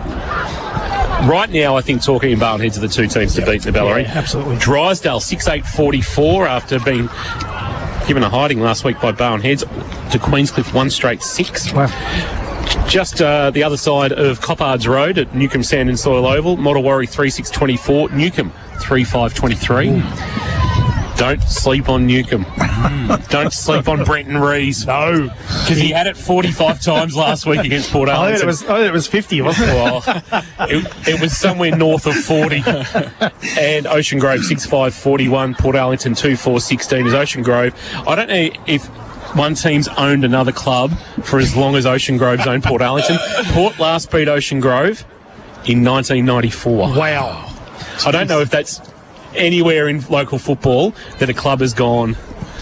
Right now, I think Torquay and Barwon Heads are the 2 teams to beat the Ballerine. Yeah, absolutely. Drysdale 6-8-44 after being given a hiding last week by Barwon Heads to Queenscliff 1 straight 6. Wow. Just the other side of Coppards Road at Newcombe Sand and Soil Oval, Mottawarri 3-6-24, Newcombe 3-5-23. Don't sleep on Newcombe. Don't sleep on Brenton Rees. No. Because he had it 45 times last week against Port Arlington. I thought it was 50, wasn't it? Well, it was somewhere north of 40. And Ocean Grove 6-5-41, Port Arlington 2-4-16 is Ocean Grove. I don't know if one team's owned another club for as long as Ocean Grove's owned Port Arlington. Port last beat Ocean Grove in 1994. Wow. I don't know if that's anywhere in local football that a club has gone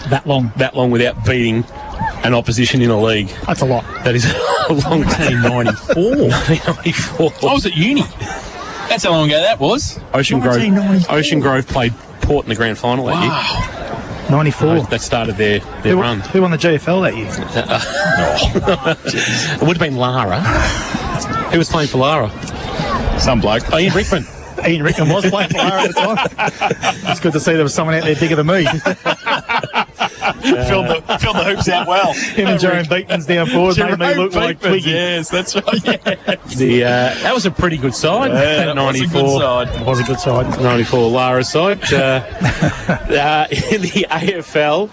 that long without beating an opposition in a league. That's a lot. That is a long time. 1994. I was at uni. That's how long ago that was. Ocean Grove played Port in the grand final that year. 94. That started their run. Who won the GFL that year? It would have been Lara. Who was playing for Lara? Some bloke. Oh, Ian Rickman. Ian Rickman was playing for Lara at the time. It's good to see there was someone out there bigger than me. Filled the hoops out well. Him and Jerome Beekman's down forward made me look like Twiggy. Yes, that's right. That was a pretty good side. Yeah, that 94. was a good side. 94 Lara's side. In the AFL,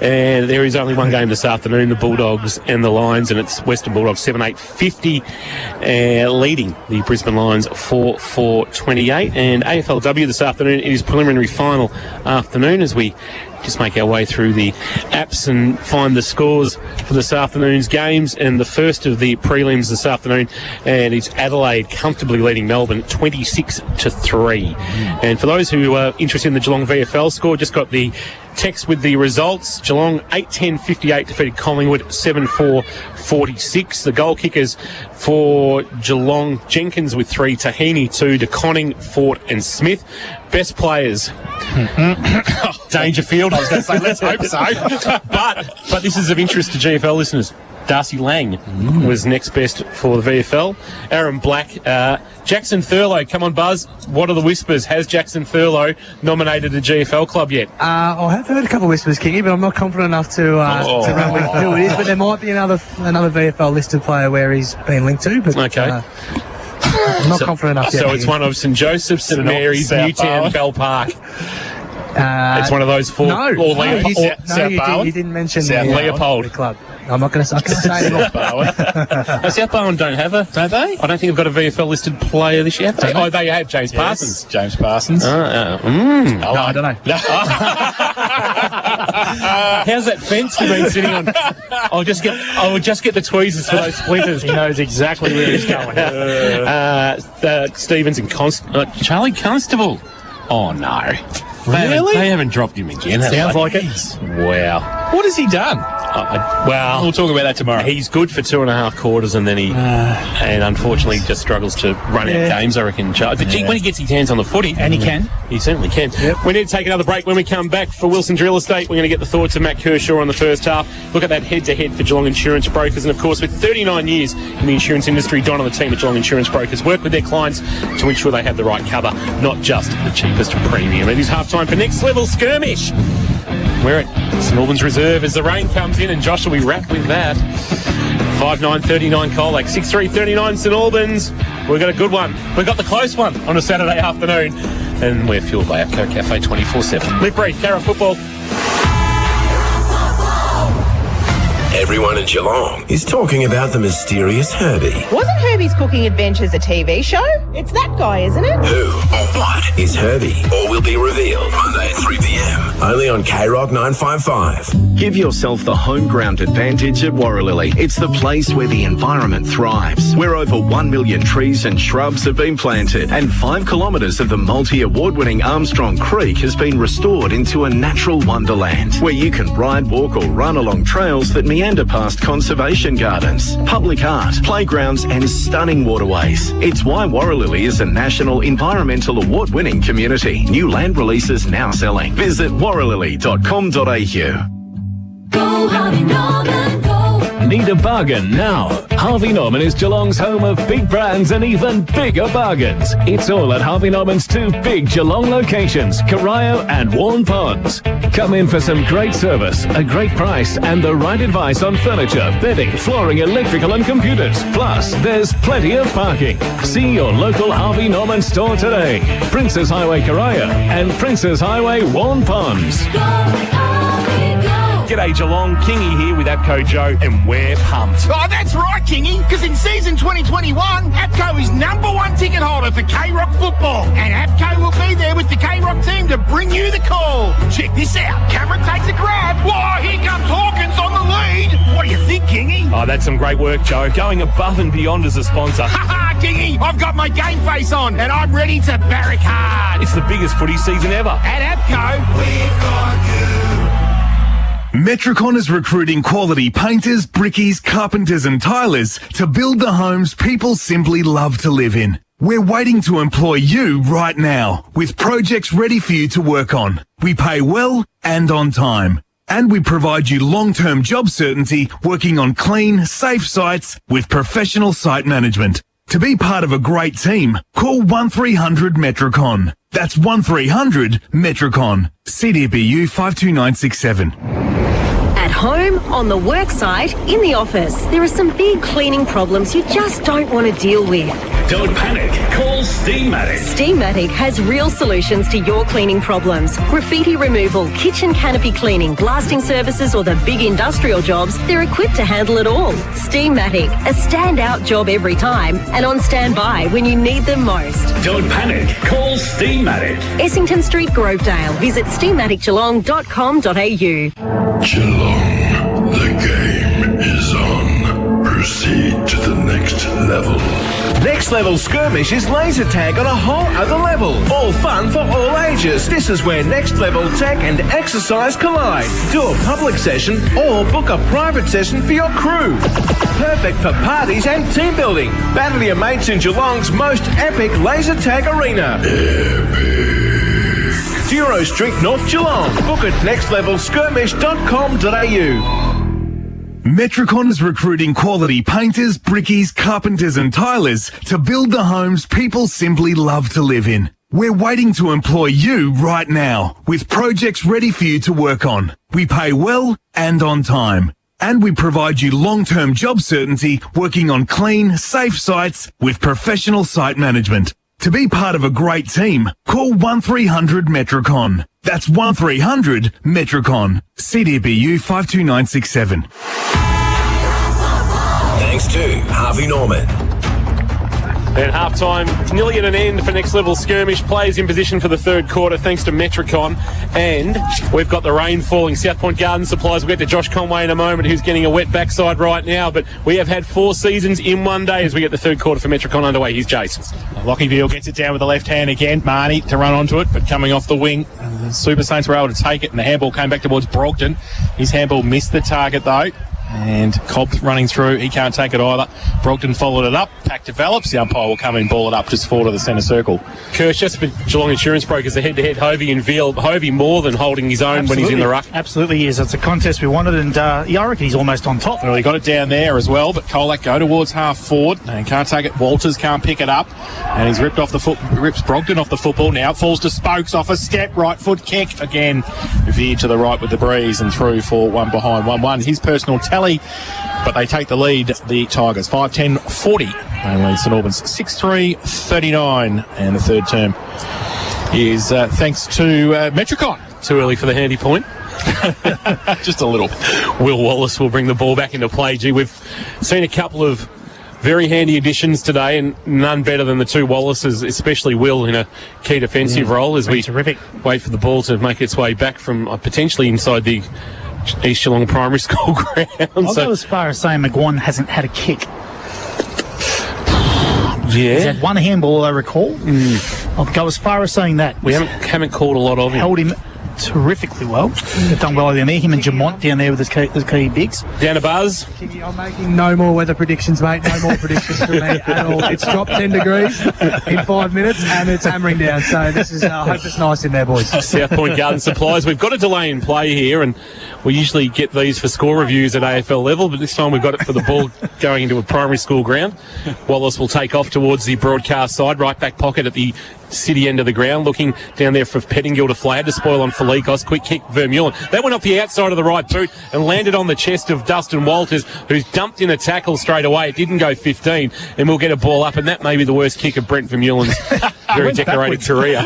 and there is only one game this afternoon, the Bulldogs and the Lions, and it's Western Bulldogs 7-8-50, leading the Brisbane Lions 4-4-28. And AFLW this afternoon, it is preliminary final afternoon as we just make our way through the apps and find the scores for this afternoon's games. And the first of the prelims this afternoon, and it's Adelaide comfortably leading Melbourne 26-3. And for those who are interested in the Geelong VFL score, just got the text with the results. Geelong 8-10-58 defeated Collingwood 7-4-46. The goal kickers for Geelong, Jenkins with 3, Tahini 2, De Conning, Fort and Smith. Best players, Dangerfield. I was going to say, let's hope so. but this is of interest to GFL listeners. Darcy Lang was next best for the VFL. Aaron Black, Jackson Thurlow. Come on, Buzz. What are the whispers? Has Jackson Thurlow nominated a GFL club yet? I have heard a couple of whispers, Kingy, but I'm not confident enough to run with who it is. But there might be another VFL listed player where he's been linked to. But okay. I'm not confident enough yet. So it's one of St Joseph's, St Mary's, Newtown, Bell Park. It's one of those four. No, South you didn't mention South Leopold club. I'm not going to say it. South Barwon don't have a, don't they? I don't think they've got a VFL listed player this year. Oh, they have James Parsons. James Parsons. No, I don't know. How's that fence you've been sitting on? I would just get the tweezers for those splinters. He knows exactly where he's going. Stevens and Charlie Constable. Oh no. Really? They haven't dropped him again. Sounds like it. Wow. What has he done? Well, we'll talk about that tomorrow. He's good for 2.5 quarters, and then and unfortunately just struggles to run out games, I reckon. But when he gets his hands on the footy, and he can, he certainly can. Yep. We need to take another break. When we come back for Wilson's Real Estate, we're going to get the thoughts of Matt Kershaw on the first half. Look at that head-to-head for Geelong Insurance Brokers, and of course, with 39 years in the insurance industry, Don and the team at Geelong Insurance Brokers work with their clients to ensure they have the right cover, not just the cheapest premium. It is half time for Next Level Skirmish. We're at St Albans Reserve as the rain comes in, and Josh will be wrapped with that. 5-9-39 Colac, 6-3-39 St Albans. We've got a good one. We've got the close one on a Saturday afternoon, and we're fueled by APCO Cafe 24/7. Live, breathe, Carrot Football. Everyone in Geelong is talking about the mysterious Herbie. Wasn't Herbie's Cooking Adventures a TV show? It's that guy, isn't it? Who or what is Herbie? All will be revealed Monday at 3 p.m. Only on K-Rock 955. Give yourself the home ground advantage at Warralilly. It's the place where the environment thrives, where over 1 million trees and shrubs have been planted, and 5 kilometres of the multi-award-winning Armstrong Creek has been restored into a natural wonderland, where you can ride, walk or run along trails that meander past conservation gardens, public art, playgrounds and stunning waterways. It's why Warralilly is a national environmental award-winning community. New land releases now selling. Visit warralilly.com.au. Go Harvey Norman, go. Need a bargain now? Harvey Norman is Geelong's home of big brands and even bigger bargains. It's all at Harvey Norman's 2 big Geelong locations, Corio and Warren Ponds. Come in for some great service, a great price and the right advice on furniture, bedding, flooring, electrical and computers. Plus, there's plenty of parking. See your local Harvey Norman store today. Princes Highway Corio and Princes Highway Warren Ponds. G'day Geelong, Kingy here with APCO Joe, and we're pumped. Oh, that's right, Kingy, because in season 2021, APCO is #1 ticket holder for K-Rock football, and APCO will be there with the K-Rock team to bring you the call. Check this out. Cameron takes a grab. Whoa, here comes Hawkins on the lead. What do you think, Kingy? Oh, that's some great work, Joe. Going above and beyond as a sponsor. Ha-ha, Kingy, I've got my game face on, and I'm ready to barrack hard. It's the biggest footy season ever. At APCO, we've got you. Metricon is recruiting quality painters, brickies, carpenters and tilers to build the homes people simply love to live in. We're waiting to employ you right now with projects ready for you to work on. We pay well and on time. And we provide you long-term job certainty working on clean, safe sites with professional site management. To be part of a great team, call 1300 Metricon. That's 1300 Metricon. CDBU 52967. home, on the work site, in the office, there are some big cleaning problems you just don't want to deal with. Don't panic. Call Steamatic. Steamatic has real solutions to your cleaning problems. Graffiti removal, kitchen canopy cleaning, blasting services or the big industrial jobs, they're equipped to handle it all. Steamatic, a standout job every time and on standby when you need them most. Don't panic. Call Steamatic. Essington Street, Grovedale. Visit steamaticgeelong.com.au. Geelong, the game is on. Proceed to the next level. Next Level Skirmish is laser tag on a whole other level. All fun for all ages. This is where next level tech and exercise collide. Do a public session or book a private session for your crew. Perfect for parties and team building. Battle your mates in Geelong's most epic laser tag arena. Duro Street, North Geelong. Book at nextlevelskirmish.com.au. Metricon is recruiting quality painters, brickies, carpenters and tilers to build the homes people simply love to live in. We're waiting to employ you right now with projects ready for you to work on. We pay well and on time. And we provide you long-term job certainty working on clean, safe sites with professional site management. To be part of a great team, call 1300 Metricon. That's 1300 Metricon. CDBU 52967. Thanks to Harvey Norman. At half-time, nearly at an end for Next Level Skirmish. Players in position for the third quarter thanks to Metricon. And we've got the rain falling. South Point Garden Supplies. We'll get to Josh Conway in a moment, who's getting a wet backside right now. But we have had 4 seasons in one day as we get the third quarter for Metricon underway. Here's Jason. Lockyville gets it down with the left hand again. Marnie to run onto it, but coming off the wing. The Super Saints were able to take it, and the handball came back towards Brogden. His handball missed the target, though. And Cobb running through. He can't take it either. Brogden followed it up. Pack develops. The umpire will come in, ball it up just forward of the centre circle. Kirsch, just for Geelong Insurance Brokers, the head-to-head Hovey and Veal. Hovey more than holding his own when he's in the ruck. Absolutely he is. It's a contest we wanted, and I reckon he's almost on top. Well, he got it down there as well, but Colac go towards half forward and can't take it. Walters can't pick it up, and he's rips Brogden off the football. Now it falls to Spokes off a step, right foot kick again. Veered to the right with the breeze and through for one behind 1-1. His personal tally, but they take the lead, the Tigers. 5-10-40. They lead St Albans 6-3-39. And the third term is thanks to Metricon. Too early for the handy point. Just a little. Will Wallace will bring the ball back into play. Gee, we've seen a couple of very handy additions today, and none better than the two Wallaces, especially Will in a key defensive role as we wait for the ball to make its way back from potentially inside the East Geelong Primary School ground. I'll go as far as saying McGuan hasn't had a kick. Yeah. He's had one handball, I recall. I'll go as far as saying that. We haven't called a lot of him. Held him terrifically well. They've done well down there. Him and Jamont down there with his key bigs. Down to Buzz. I'm making no more weather predictions, mate. No more predictions from me at all. It's dropped 10 degrees in 5 minutes and it's hammering down. So this is, I hope it's nice in there, boys. South Point Garden Supplies. We've got a delay in play here, and we usually get these for score reviews at AFL level, but this time we've got it for the ball going into a primary school ground. Wallace will take off towards the broadcast side, right back pocket at the city end of the ground, looking down there for Pettingill to flag, to spoil on Felikos. Quick kick, Vermeulen. That went off the outside of the right boot and landed on the chest of Dustin Walters, who's dumped in a tackle straight away. It didn't go 15, and we'll get a ball up, and that may be the worst kick of Brent Vermeulen's very decorated career.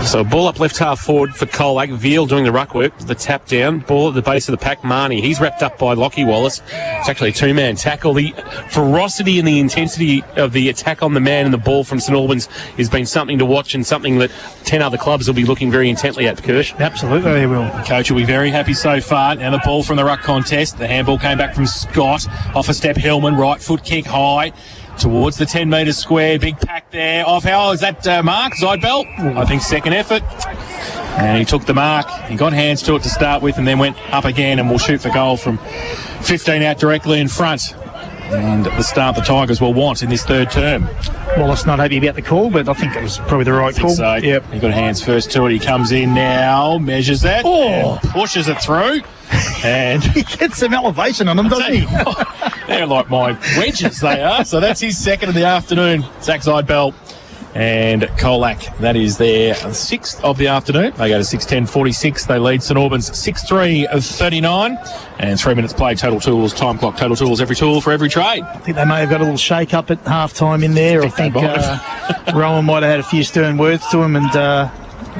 So ball up left half forward for Colac. Veal doing the ruck work. The tap down. Ball at the base of the pack. Marnie. He's wrapped up by Lockie Wallace. It's actually a two-man tackle. The ferocity and the intensity of the attack on the man and the ball from St Albans has been something to watch, and something that 10 other clubs will be looking very intently at, Kirsch. Absolutely they will. The coach will be very happy so far. Now the ball from the ruck contest. The handball came back from Scott. Off a step, Hillman. Right foot kick high towards the 10-metre square. Big pack there. Off how is that Mark Zeidbelt? I think second effort. And he took the mark. He got hands to it to start with and then went up again and will shoot for goal from 15 out directly in front. And the start the Tigers will want in this third term. Wallace not happy about the call, but I think it was probably the right call. So. Yep. He got hands first to it. He comes in now, measures that, and pushes it through. And he gets some elevation on them, doesn't he? They're like my wedges, they are. So that's his second of the afternoon. Zach Zeidbelt And Colac, that is their 6th of the afternoon. They go to 6:10:46. They lead St Albans 6-3-39. And 3 minutes played. Total Tools, time clock, Total Tools, every tool for every trade. I think they may have got a little shake-up at half-time in there. I think Rowan might have had a few stern words to him, and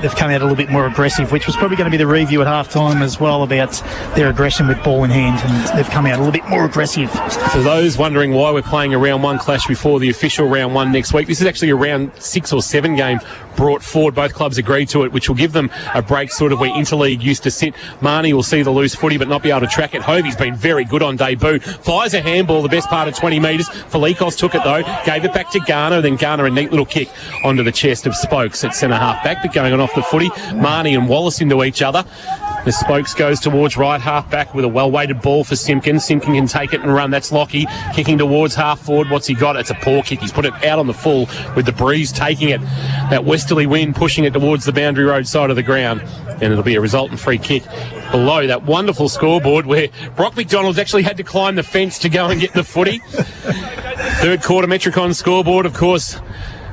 they've come out a little bit more aggressive, which was probably going to be the review at half-time as well about their aggression with ball in hand, and they've come out a little bit more aggressive. For those wondering why we're playing a round 1 clash before the official round 1 next week, this is actually a round 6 or 7 game brought forward. Both clubs agreed to it, which will give them a break sort of where Interleague used to sit. Marnie will see the loose footy but not be able to track it. Hovey's been very good on debut. Fires a handball the best part of 20 metres. Felikos took it though, gave it back to Garner, then Garner a neat little kick onto the chest of Spokes at centre half back, but going on off the footy. Marnie and Wallace into each other. The Spokes goes towards right half back with a well-weighted ball for Simpkin. Simpkin can take it and run. That's Lockie kicking towards half forward. What's he got? It's a poor kick. He's put it out on the full with the breeze taking it. That westerly wind pushing it towards the Boundary Road side of the ground. And it'll be a resultant free kick below that wonderful scoreboard where Brock McDonald's actually had to climb the fence to go and get the footy. Third quarter Metricon scoreboard, of course.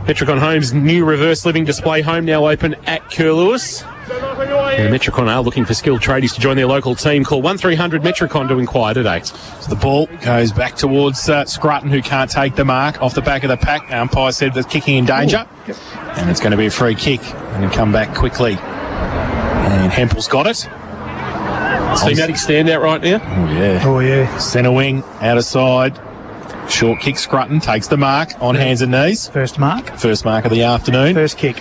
Metricon Home's new reverse living display home now open at Curlewis. And Metricon are looking for skilled tradies to join their local team. Call 1300 Metricon to inquire today. So the ball goes back towards Scrutton, who can't take the mark off the back of the pack. Umpire said the kicking in danger. Yep. And it's going to be a free kick and come back quickly. And Hempel's got it. Thematic standout right now. Oh yeah. Centre wing, outer side. Short kick, Scrutton takes the mark on hands and knees. First mark of the afternoon. First kick.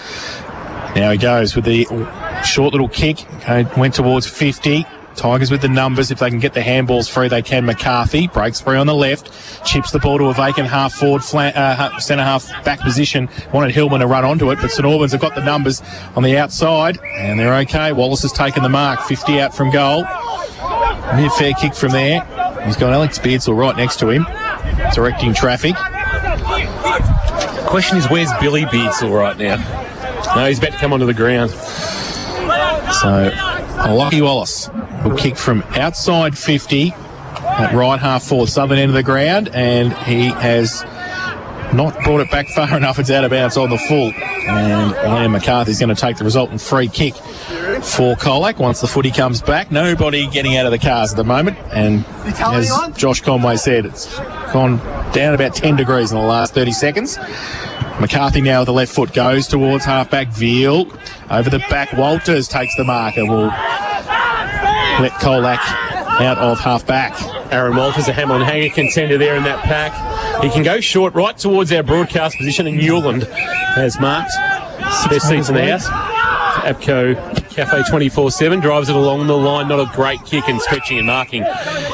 Now he goes with the short little kick. Went towards 50. Tigers with the numbers. If they can get the handballs free, they can. McCarthy breaks free on the left. Chips the ball to a vacant half forward, centre half back position. Wanted Hillman to run onto it, but St Albans have got the numbers on the outside, and they're okay. Wallace has taken the mark. 50 out from goal. Near fair kick from there. He's got Alex Beardsall right next to him, directing traffic. Question is, where's Billy Beardsall right now? No, he's about to come onto the ground. So, Lockie Wallace will kick from outside 50 at right half forward, southern end of the ground, and he has not brought it back far enough. It's out of bounds on the full. And Liam McCarthy's going to take the resultant free kick for Colac once the footy comes back. Nobody getting out of the cars at the moment. And as Josh Conway said, it's gone down about 10 degrees in the last 30 seconds. McCarthy now with the left foot goes towards half-back. Veal over the back. Walters takes the mark and will let Colac out of half-back. Aaron Walters, a hammer and hanger contender there in that pack. He can go short right towards our broadcast position, and Newland has marked. Best seats in the house. Abco Cafe 24/7 drives it along the line. Not a great kick, and stretching and marking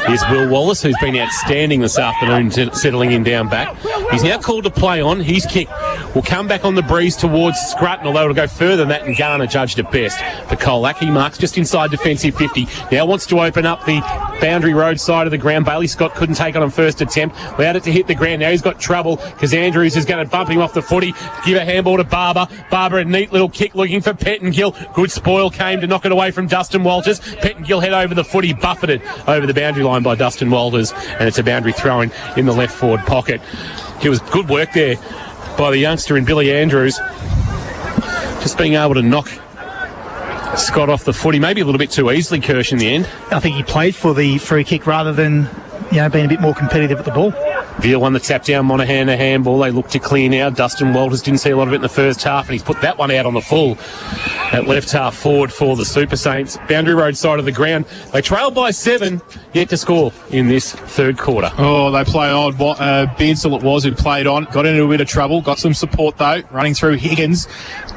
is Will Wallace, who's been outstanding this afternoon, settling in down back. He's now called to play on. His kick will come back on the breeze towards Scrutton, although it'll go further than that, and Garner judged it best. For Colac, he marks just inside defensive 50. Now wants to open up the Boundary Road side of the ground. Bailey Scott couldn't take it on first attempt. Allowed it to hit the ground. Now he's got trouble because Andrews is going to bump him off the footy. Give a handball to Barber. Barber, a neat little kick looking for Pettengill. Good spoil came to knock it away from Dustin Walters. Pettengill head over the footy, buffeted over the boundary line by Dustin Walters, and it's a boundary throw-in in the left forward pocket. It was good work there by the youngster in Billy Andrews. Just being able to knock Scott off the footy, maybe a little bit too easily, Kirsch, in the end. I think he played for the free kick rather than, being a bit more competitive at the ball. Veal won the tap down, Monaghan a handball. They look to clear now. Dustin Walters didn't see a lot of it in the first half, and he's put that one out on the full at left half forward for the Super Saints. Boundary Road side of the ground. They trailed by 7, yet to score in this third quarter. Oh, they play on. Beardsall it was who played on. Got into a bit of trouble. Got some support though. Running through Higgins.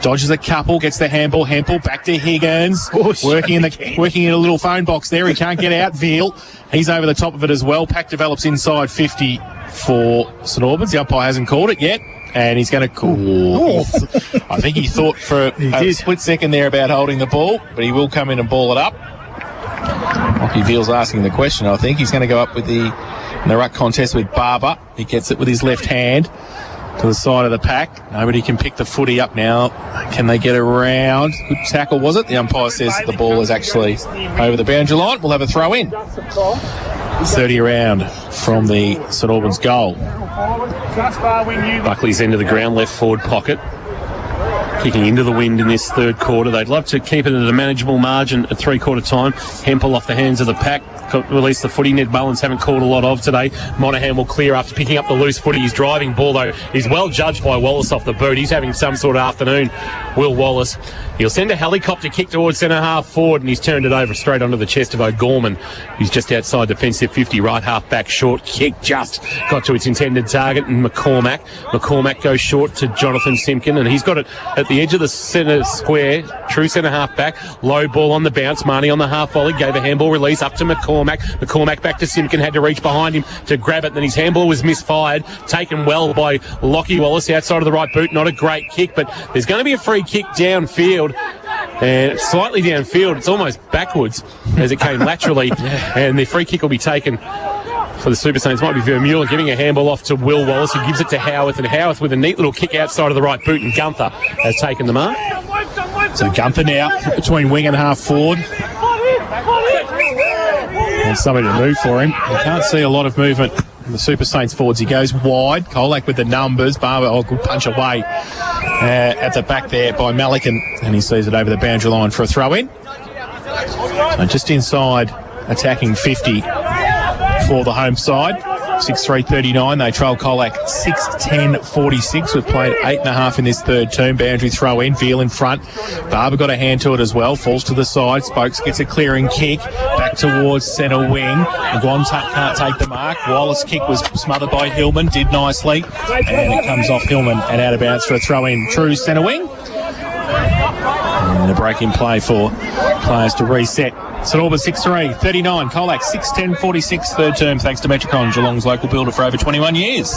Dodges a couple. Gets the handball. Hempel back to Higgins. Working in a little phone box there. He can't get out. Veal. He's over the top of it as well. Pack develops inside 50 for St Albans. The umpire hasn't called it yet, and he's going to call. I think he thought for a split second there about holding the ball, but he will come in and ball it up. Lockie Veal's asking the question. I think he's going to go up with in the ruck contest with Barber. He gets it with his left hand to the side of the pack. Nobody can pick the footy up now. Can they get around? Good tackle, was it? The umpire says the ball is actually over the boundary line. We'll have a throw in. 30 around from the St Albans goal. Buckley's into the ground, left forward pocket. kicking into the wind in this third quarter. They'd love to keep it at a manageable margin at three-quarter time. Hempel off the hands of the pack. Release the footy. Ned Mullins haven't called a lot of today. Monahan will clear after picking up the loose footy. His driving ball, though, is well judged by Wallace off the boot. He's having some sort of afternoon, Will Wallace. He'll send a helicopter kick towards centre-half forward, and he's turned it over straight onto the chest of O'Gorman, who's just outside defensive 50, right half-back short kick, just got to its intended target, and McCormack goes short to Jonathan Simpkin, and he's got it at the edge of the centre square, true centre-half-back, low ball on the bounce. Marnie on the half-volley, gave a handball release up to McCormack back to Simpkin, had to reach behind him to grab it, then his handball was misfired, taken well by Lockie Wallace outside of the right boot. Not a great kick, but there's going to be a free kick downfield, and slightly downfield. It's almost backwards as it came laterally, and the free kick will be taken for the Super Saints. Might be Vermeulen giving a handball off to Will Wallace, who gives it to Howarth, and Howarth with a neat little kick outside of the right boot, and Gunther has taken the mark. So Gunther now between wing and half forward. And somebody to move for him. You can't see a lot of movement in the Super Saints forwards. He goes wide. Colac with the numbers. Barber, good punch away at the back there by Malikan. And he sees it over the boundary line for a throw in. So just inside attacking 50 for the home side. 6-3-39. They trail Colac 6-10-46. We've played 8.5 in this third term. Boundary throw in. Veal in front. Barber got a hand to it as well. Falls to the side. Spokes gets a clearing kick. Back towards centre wing. Guantuck can't take the mark. Wallace kick was smothered by Hillman. Did nicely. And it comes off Hillman and out of bounds for a throw in. True centre wing. And a break in play for players to reset. St Albans 6-3, 39. Colac 6-10-46, third term, thanks to Metricon, Geelong's local builder for over 21 years.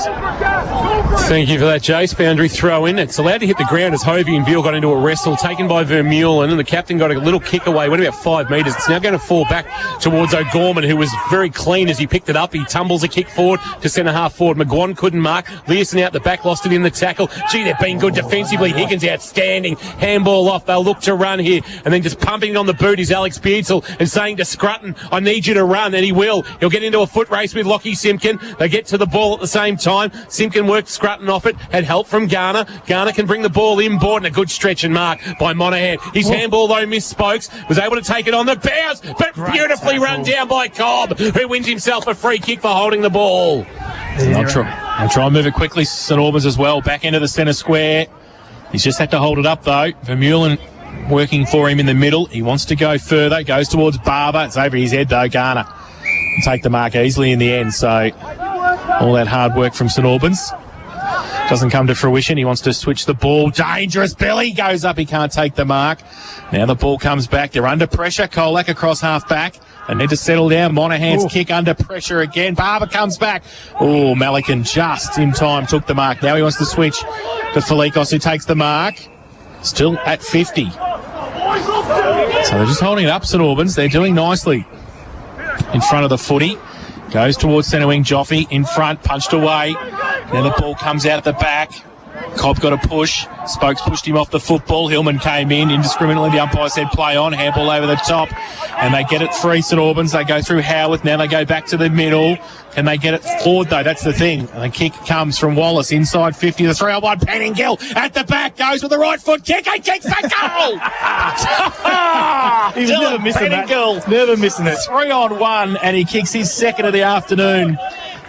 Thank you for that, Jace. Boundary throw in. It's allowed to hit the ground as Hovey and Veal got into a wrestle, taken by Vermeulen, and the captain got a little kick away, went about 5 metres. It's now going to fall back towards O'Gorman, who was very clean as he picked it up. He tumbles a kick forward to centre-half forward. McGuan couldn't mark. Learson out the back, lost it in the tackle. Gee, they've been good defensively. Higgins outstanding. Handball off. They'll look to run here. And then just pumping it on the boot is Alex Beardsall and saying to Scrutton, I need you to run, and he will. He'll get into a foot race with Lockie Simpkin. They get to the ball at the same time. Simpkin worked Scrutton off it, had help from Garner. Garner can bring the ball inboard, and a good stretch and mark by Monahan. His handball, though, missed Spokes, was able to take it on the bounce, but beautifully run down by Cobb, who wins himself a free kick for holding the ball. I'll try and move it quickly. St Albans as well, back into the centre square. He's just had to hold it up, though. Vermeulen working for him in the middle. He wants to go further, goes towards Barber. It's over his head, though. Garner can take the mark easily in the end. So all that hard work from St Albans doesn't come to fruition. He wants to switch the ball. Dangerous. Belly goes up. He can't take the mark. Now the ball comes back. They're under pressure. Colac across half back. They need to settle down. Monahan's kick under pressure again. Barber comes back. Oh, Malikan just in time took the mark. Now he wants to switch to Felikos, who takes the mark. Still at 50. So they're just holding it up, St Albans. They're doing nicely in front of the footy. Goes towards centre wing. Joffe in front, punched away. Then the ball comes out at the back. Cobb got a push. Spokes pushed him off the football. Hillman came in indiscriminately. The umpire said play on. Handball over the top. And they get it free, St Albans. They go through Howarth. Now they go back to the middle. Can they get it forward, though? That's the thing. And the kick comes from Wallace inside 50. The 3-on-1. Penningill at the back. Goes with the right foot kick. He kicks the goal! He was never missing Penningill. that. Never missing it. 3-on-1. And he kicks his second of the afternoon.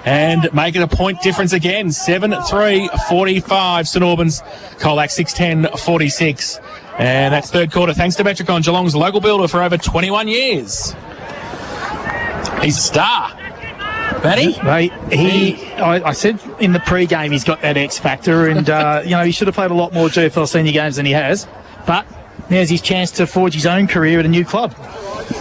And make it a point difference again. 7-3-45. St Albans. Colac 6-10-46. And that's third quarter. Thanks to Metricon, Geelong's local builder for over 21 years. He's a star. Matty? I said in the pre-game he's got that X factor, and he should have played a lot more GFL senior games than he has. But now's his chance to forge his own career at a new club.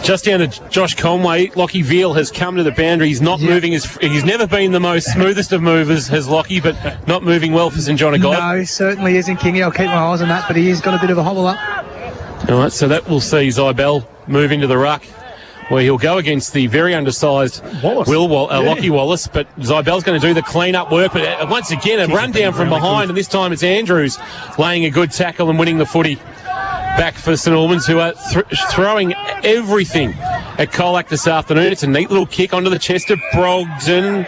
Just down to Josh Conway. Lockie Veal has come to the boundary. He's not moving he's never been the most smoothest of movers, has Lockie, but not moving well for St John of God. No, he certainly isn't, Kingy. I'll keep my eyes on that, but he has got a bit of a hobble up. All right, so that will see Zybell move into the ruck, where he'll go against the very undersized Lockie Wallace, but Zybell's going to do the clean-up work, but once again a run down from behind, and this time it's Andrews laying a good tackle and winning the footy back for St Albans, who are throwing everything at Colac this afternoon. It's a neat little kick onto the chest of Brogden.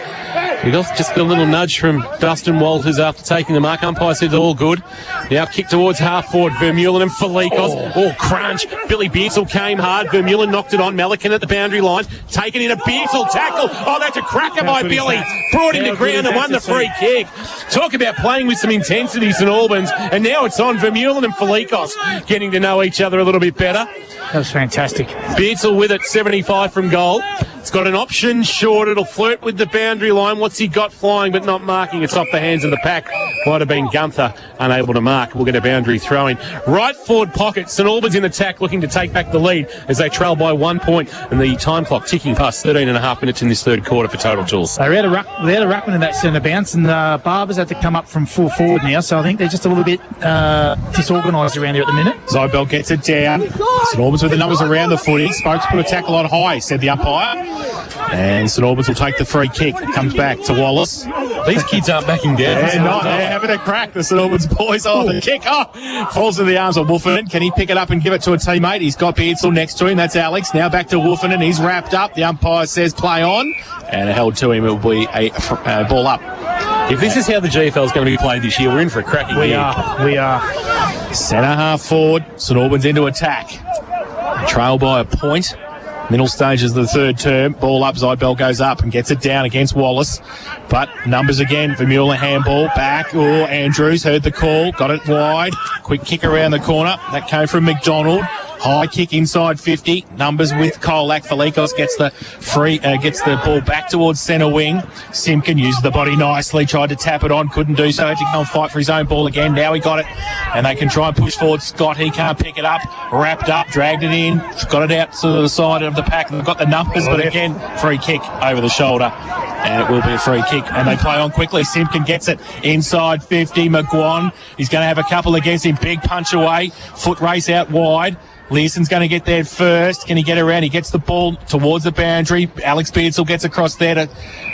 We just got a little nudge from Dustin Walters after taking the mark. Umpire said all good. Now kick towards half forward. Vermeulen and Felikos. Oh, crunch. Billy Beatsall came hard. Vermeulen knocked it on. Melican at the boundary line. Taken in a Beatsall tackle. Oh, that's a cracker by Billy. Brought him to ground and won the free kick. Talk about playing with some intensity, St Albans. And now it's on Vermeulen and Felikos getting to know each other a little bit better. That was fantastic. Beatsall with it, 75 from goal. It's got an option short. It'll flirt with the boundary line. What's he got flying but not marking? It's off the hands of the pack. Might have been Gunther unable to mark. We'll get a boundary throw in. Right forward pocket. St Albans in attack looking to take back the lead as they trail by 1 point. And the time clock ticking past 13.5 minutes in this third quarter for total, Jules. They had a ruckman in that centre bounce, and Barbers had to come up from full forward now, so I think they're just a little bit disorganised around there at the minute. Zybel gets it down. St Albans with the numbers around the footy. Spokes put a tackle on high, said the umpire. And St Albans will take the free kick. It comes back to Wallace. These kids aren't backing down. They're not. They're having a crack, the St Albans boys. Oh, the kick. Oh, falls into the arms of Wolfenden. Can he pick it up and give it to a teammate? He's got Beatsall next to him. That's Alex. Now back to Wolfenden. He's wrapped up. The umpire says play on. And held to him. It will be a ball up. If this is how the GFL is going to be played this year, we're in for a cracking year. We are. Centre half forward. St Albans into attack. Trail by a point. Middle stages of the third term. Ball up. Zybel goes up and gets it down against Wallace. But numbers again. Vermeulen handball. Back. Oh, Andrews heard the call. Got it wide. Quick kick around the corner. That came from McDonald. High kick inside 50. Numbers with Colac. Felikos gets the ball back towards centre wing. Simpkin used the body nicely. Tried to tap it on. Couldn't do so. Had to go and fight for his own ball again. Now he got it. And they can try and push forward. Scott, he can't pick it up. Wrapped up. Dragged it in. Got it out to the side of the pack. They've got the numbers. But again, free kick over the shoulder. And it will be a free kick. And they play on quickly. Simpkin gets it inside 50. McGuan. He's going to have a couple against him. Big punch away. Foot race out wide. Leeson's going to get there first. Can he get around? He gets the ball towards the boundary. Alex Beadsall gets across there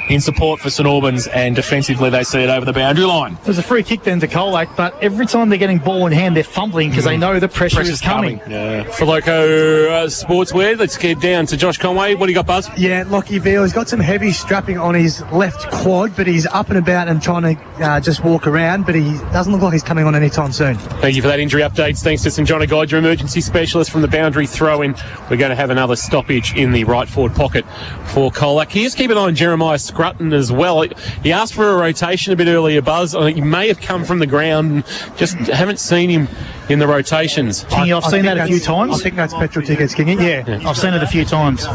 in support for St Albans, and defensively they see it over the boundary line. There's a free kick then to Colac, but every time they're getting ball in hand, they're fumbling because they know the pressure is coming. Yeah. For Loco Sportswear, let's get down to Josh Conway. What do you got, Buzz? Yeah, Lockie Veal, he's got some heavy strapping on his left quad, but he's up and about and trying to just walk around, but he doesn't look like he's coming on anytime soon. Thank you for that injury updates. Thanks to St John of God, your emergency specialist from the boundary throw-in. We're going to have another stoppage in the right forward pocket for Colac. Just keep an eye on Jeremiah Scrutton as well. He asked for a rotation a bit earlier, Buzz. He may have come from the ground and just haven't seen him in the rotations. Kingy, I've seen that a few times. I think that's petrol tickets, Kingy. Yeah, I've seen it a few times.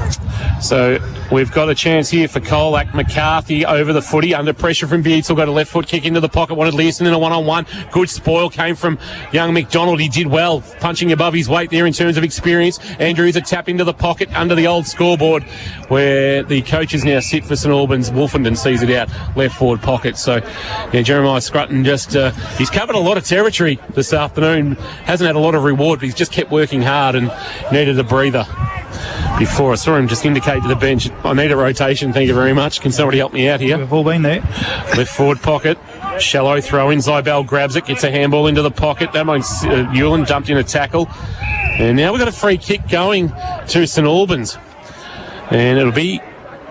So we've got a chance here for Colac. McCarthy over the footy, under pressure from Beadsall, got a left foot kick into the pocket, wanted Leeson in a one-on-one. Good spoil came from young McDonald. He did well, punching above his weight there in terms of experience. Andrews a tap into the pocket under the old scoreboard where the coaches now sit for St Albans. Wolfenden sees it out, left forward pocket. So yeah, Jeremiah Scrutton just, he's covered a lot of territory this afternoon. Hasn't had a lot of reward, but he's just kept working hard and needed a breather. Before I saw him just indicate to the bench, I need a rotation, thank you very much. Can somebody help me out here? We've all been there. Left forward pocket, shallow throw in. Zybel grabs it, gets a handball into the pocket. That means Ewan dumped in a tackle. And now we've got a free kick going to St Albans. And it'll be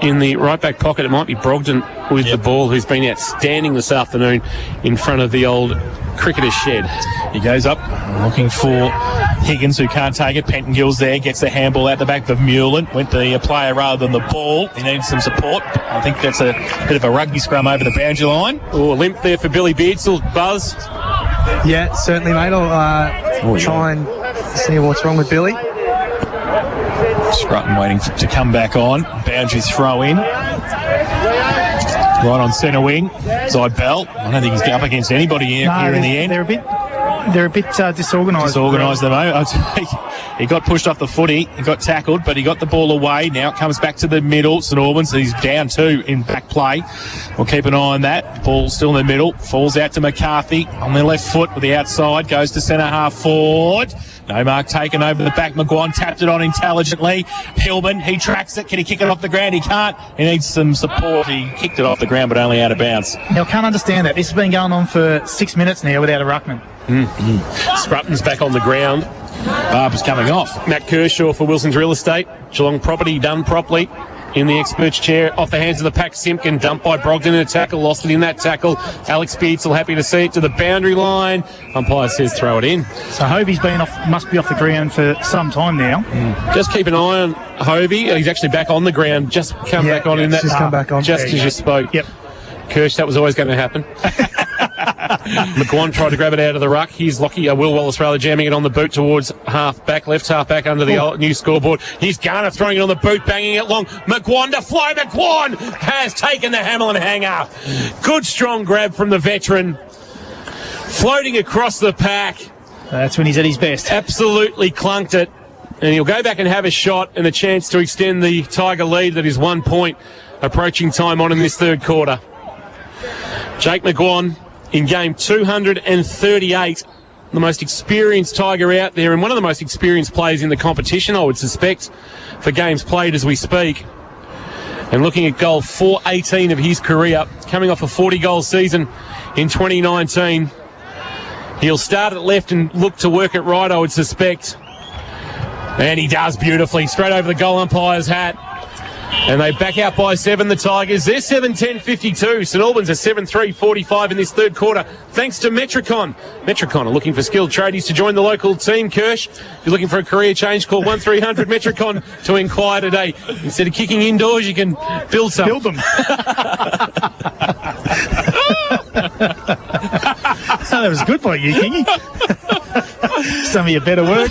in the right back pocket. It might be Brogden with the ball, who's been outstanding this afternoon in front of the old cricketer's shed. He goes up looking for Higgins, who can't take it. Pentangill's there, gets the handball out the back of Mullen. Went the player rather than the ball. He needs some support. I think that's a bit of a rugby scrum over the boundary line. Oh, a limp there for Billy Beadsall. Buzz? Yeah, certainly, mate. I'll try and see what's wrong with Billy. Scrutton waiting to come back on. Boundary throw in. Right on centre wing. Zybel. I don't think he's up against anybody here in the end. They're a bit disorganised. Disorganised at the moment. He got pushed off the footy. He got tackled, but he got the ball away. Now it comes back to the middle. St Albans, he's down 2 in back play. We'll keep an eye on that. Ball still in the middle. Falls out to McCarthy on the left foot with the outside. Goes to centre half forward. No mark taken over the back. McGuan tapped it on intelligently. Hillman, he tracks it. Can he kick it off the ground? He can't. He needs some support. He kicked it off the ground, but only out of bounds. Now, I can't understand that. This has been going on for 6 minutes now without a ruckman. Scrutton's back on the ground. Barber's coming off. Matt Kershaw for Wilson's Real Estate. Geelong property done properly. in the expert's chair, off the hands of the pack. Simpkin dumped by Brogdon in a tackle, lost it in that tackle. Alex Beatsel happy to see it to the boundary line. Umpire says throw it in. So Hovey's must be off the ground for some time now. Just keep an eye on Hovey. He's actually back on the ground. Just come back on in that. Just come back on. Just as you spoke. Yep. Kirsch, that was always going to happen. McGuan tried to grab it out of the ruck. Here's Will Wallace-Rather jamming it on the boot towards left half back under the old new scoreboard. Here's Garner throwing it on the boot, banging it long. McGuan to fly. McGuan has taken the Hamlin hanger. Good strong grab from the veteran. Floating across the pack. That's when he's at his best. Absolutely clunked it. And he'll go back and have a shot and a chance to extend the Tiger lead that is 1 point approaching time on in this third quarter. Jake McGuan in game 238, the most experienced Tiger out there and one of the most experienced players in the competition, I would suspect, for games played as we speak. And looking at goal 418 of his career, coming off a 40-goal season in 2019. He'll start at left and look to work at right, I would suspect. And he does beautifully, straight over the goal umpire's hat. And they back out by 7, the Tigers. They're 7-10-52. St Albans are 7-3-45 in this third quarter, thanks to Metricon. Metricon are looking for skilled tradies to join the local team, Kirsch. If you're looking for a career change, call 1300 Metricon to inquire today. Instead of kicking indoors, you can build some. Build them. That was good by you, Kingy. Some of your better work.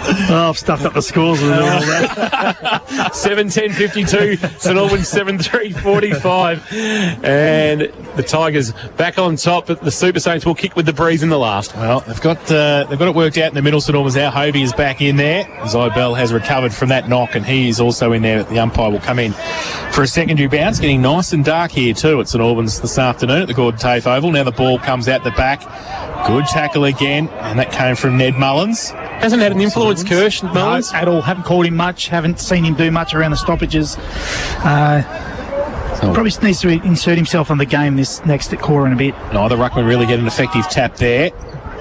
Oh, I've stuffed up the scores with all that. 7-10-52, St Albans 7-3-45. And the Tigers back on top, but the Super Saints will kick with the breeze in the last. Well, they've got it worked out in the middle. St Albans now. Hovey is back in there. Zybell has recovered from that knock, and he is also in there. The umpire will come in for a secondary bounce. Getting nice and dark here too at St Albans this afternoon at the Gordon Tafe Oval. Now the ball comes out the back. Good tackle again, and that came from Ned Mullins. Hasn't had an influence, Kirsch, Mullins? No, at all. Haven't called him much. Haven't seen him do much around the stoppages. Probably needs to insert himself on the game this next quarter in a bit. Neither ruckman really get an effective tap there.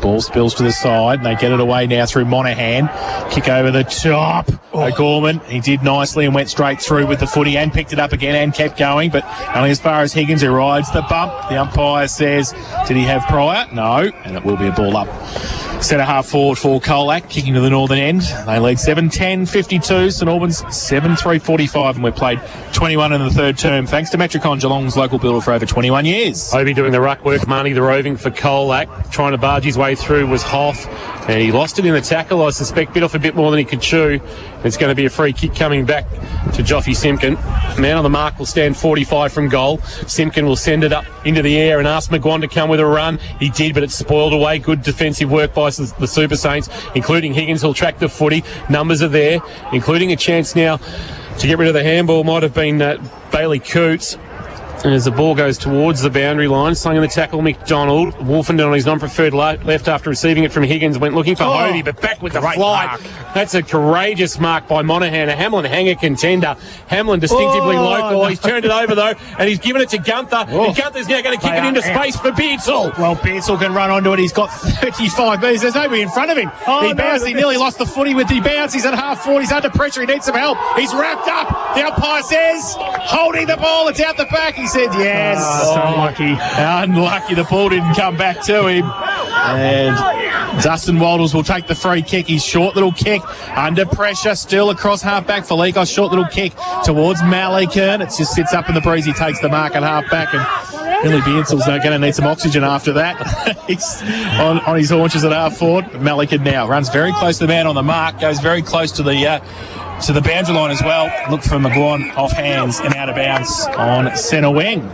Ball spills to the side, and they get it away now through Monaghan. Kick over the top. O'Gorman, he did nicely and went straight through with the footy and picked it up again and kept going, but only as far as Higgins, who rides the bump. The umpire says, did he have prior? No, and it will be a ball up. Centre half forward for Colac, kicking to the northern end. They lead 7-10-52. St Albans 7-3-45, and we've played 21 in the third term. Thanks to Metricon, Geelong's local builder for over 21 years. Hovey doing the ruck work, Marnie the roving for Colac. Trying to barge his way through was Hoff, and he lost it in the tackle. I suspect bit off a bit more than he could chew. It's going to be a free kick coming back to Joffy Simpkin. Man on the mark will stand 45 from goal. Simpkin will send it up into the air and ask McGuan to come with a run. He did, but it's spoiled away. Good defensive work by the Super Saints, including Higgins, who'll track the footy. Numbers are there, including a chance now to get rid of the handball. Might have been Bailey Coots. And as the ball goes towards the boundary line, slung in the tackle, McDonald. Wolfenden on his non-preferred left after receiving it from Higgins. Went looking for Hovey, but back with the flight. Mark. That's a courageous mark by Monaghan, a Hamlin hanger contender. Hamlin distinctively local. He's turned it over, though, and he's given it to Gunther. And Gunther's now going to kick it into space for Beatsel. Well, Beatsel can run onto it. He's got 35 metres. There's nobody in front of him. He bounced. He nearly lost the footy with the bounce. He's at half forward. He's under pressure. He needs some help. He's wrapped up. The umpire says, holding the ball. It's out the back. He said, yes. Unlucky. Unlucky. The ball didn't come back to him. And Dustin Waldles will take the free kick. His short little kick under pressure, still across half-back for Leakos. Short little kick towards Malikan. It just sits up in the breeze. He takes the mark at half-back, and Billy Beansel's going to need some oxygen after that. He's on his haunches at half-forward. Malikan now runs very close to the man on the mark, goes very close to the boundary line as well. Look for McGuan off hands and out of bounds on centre wing.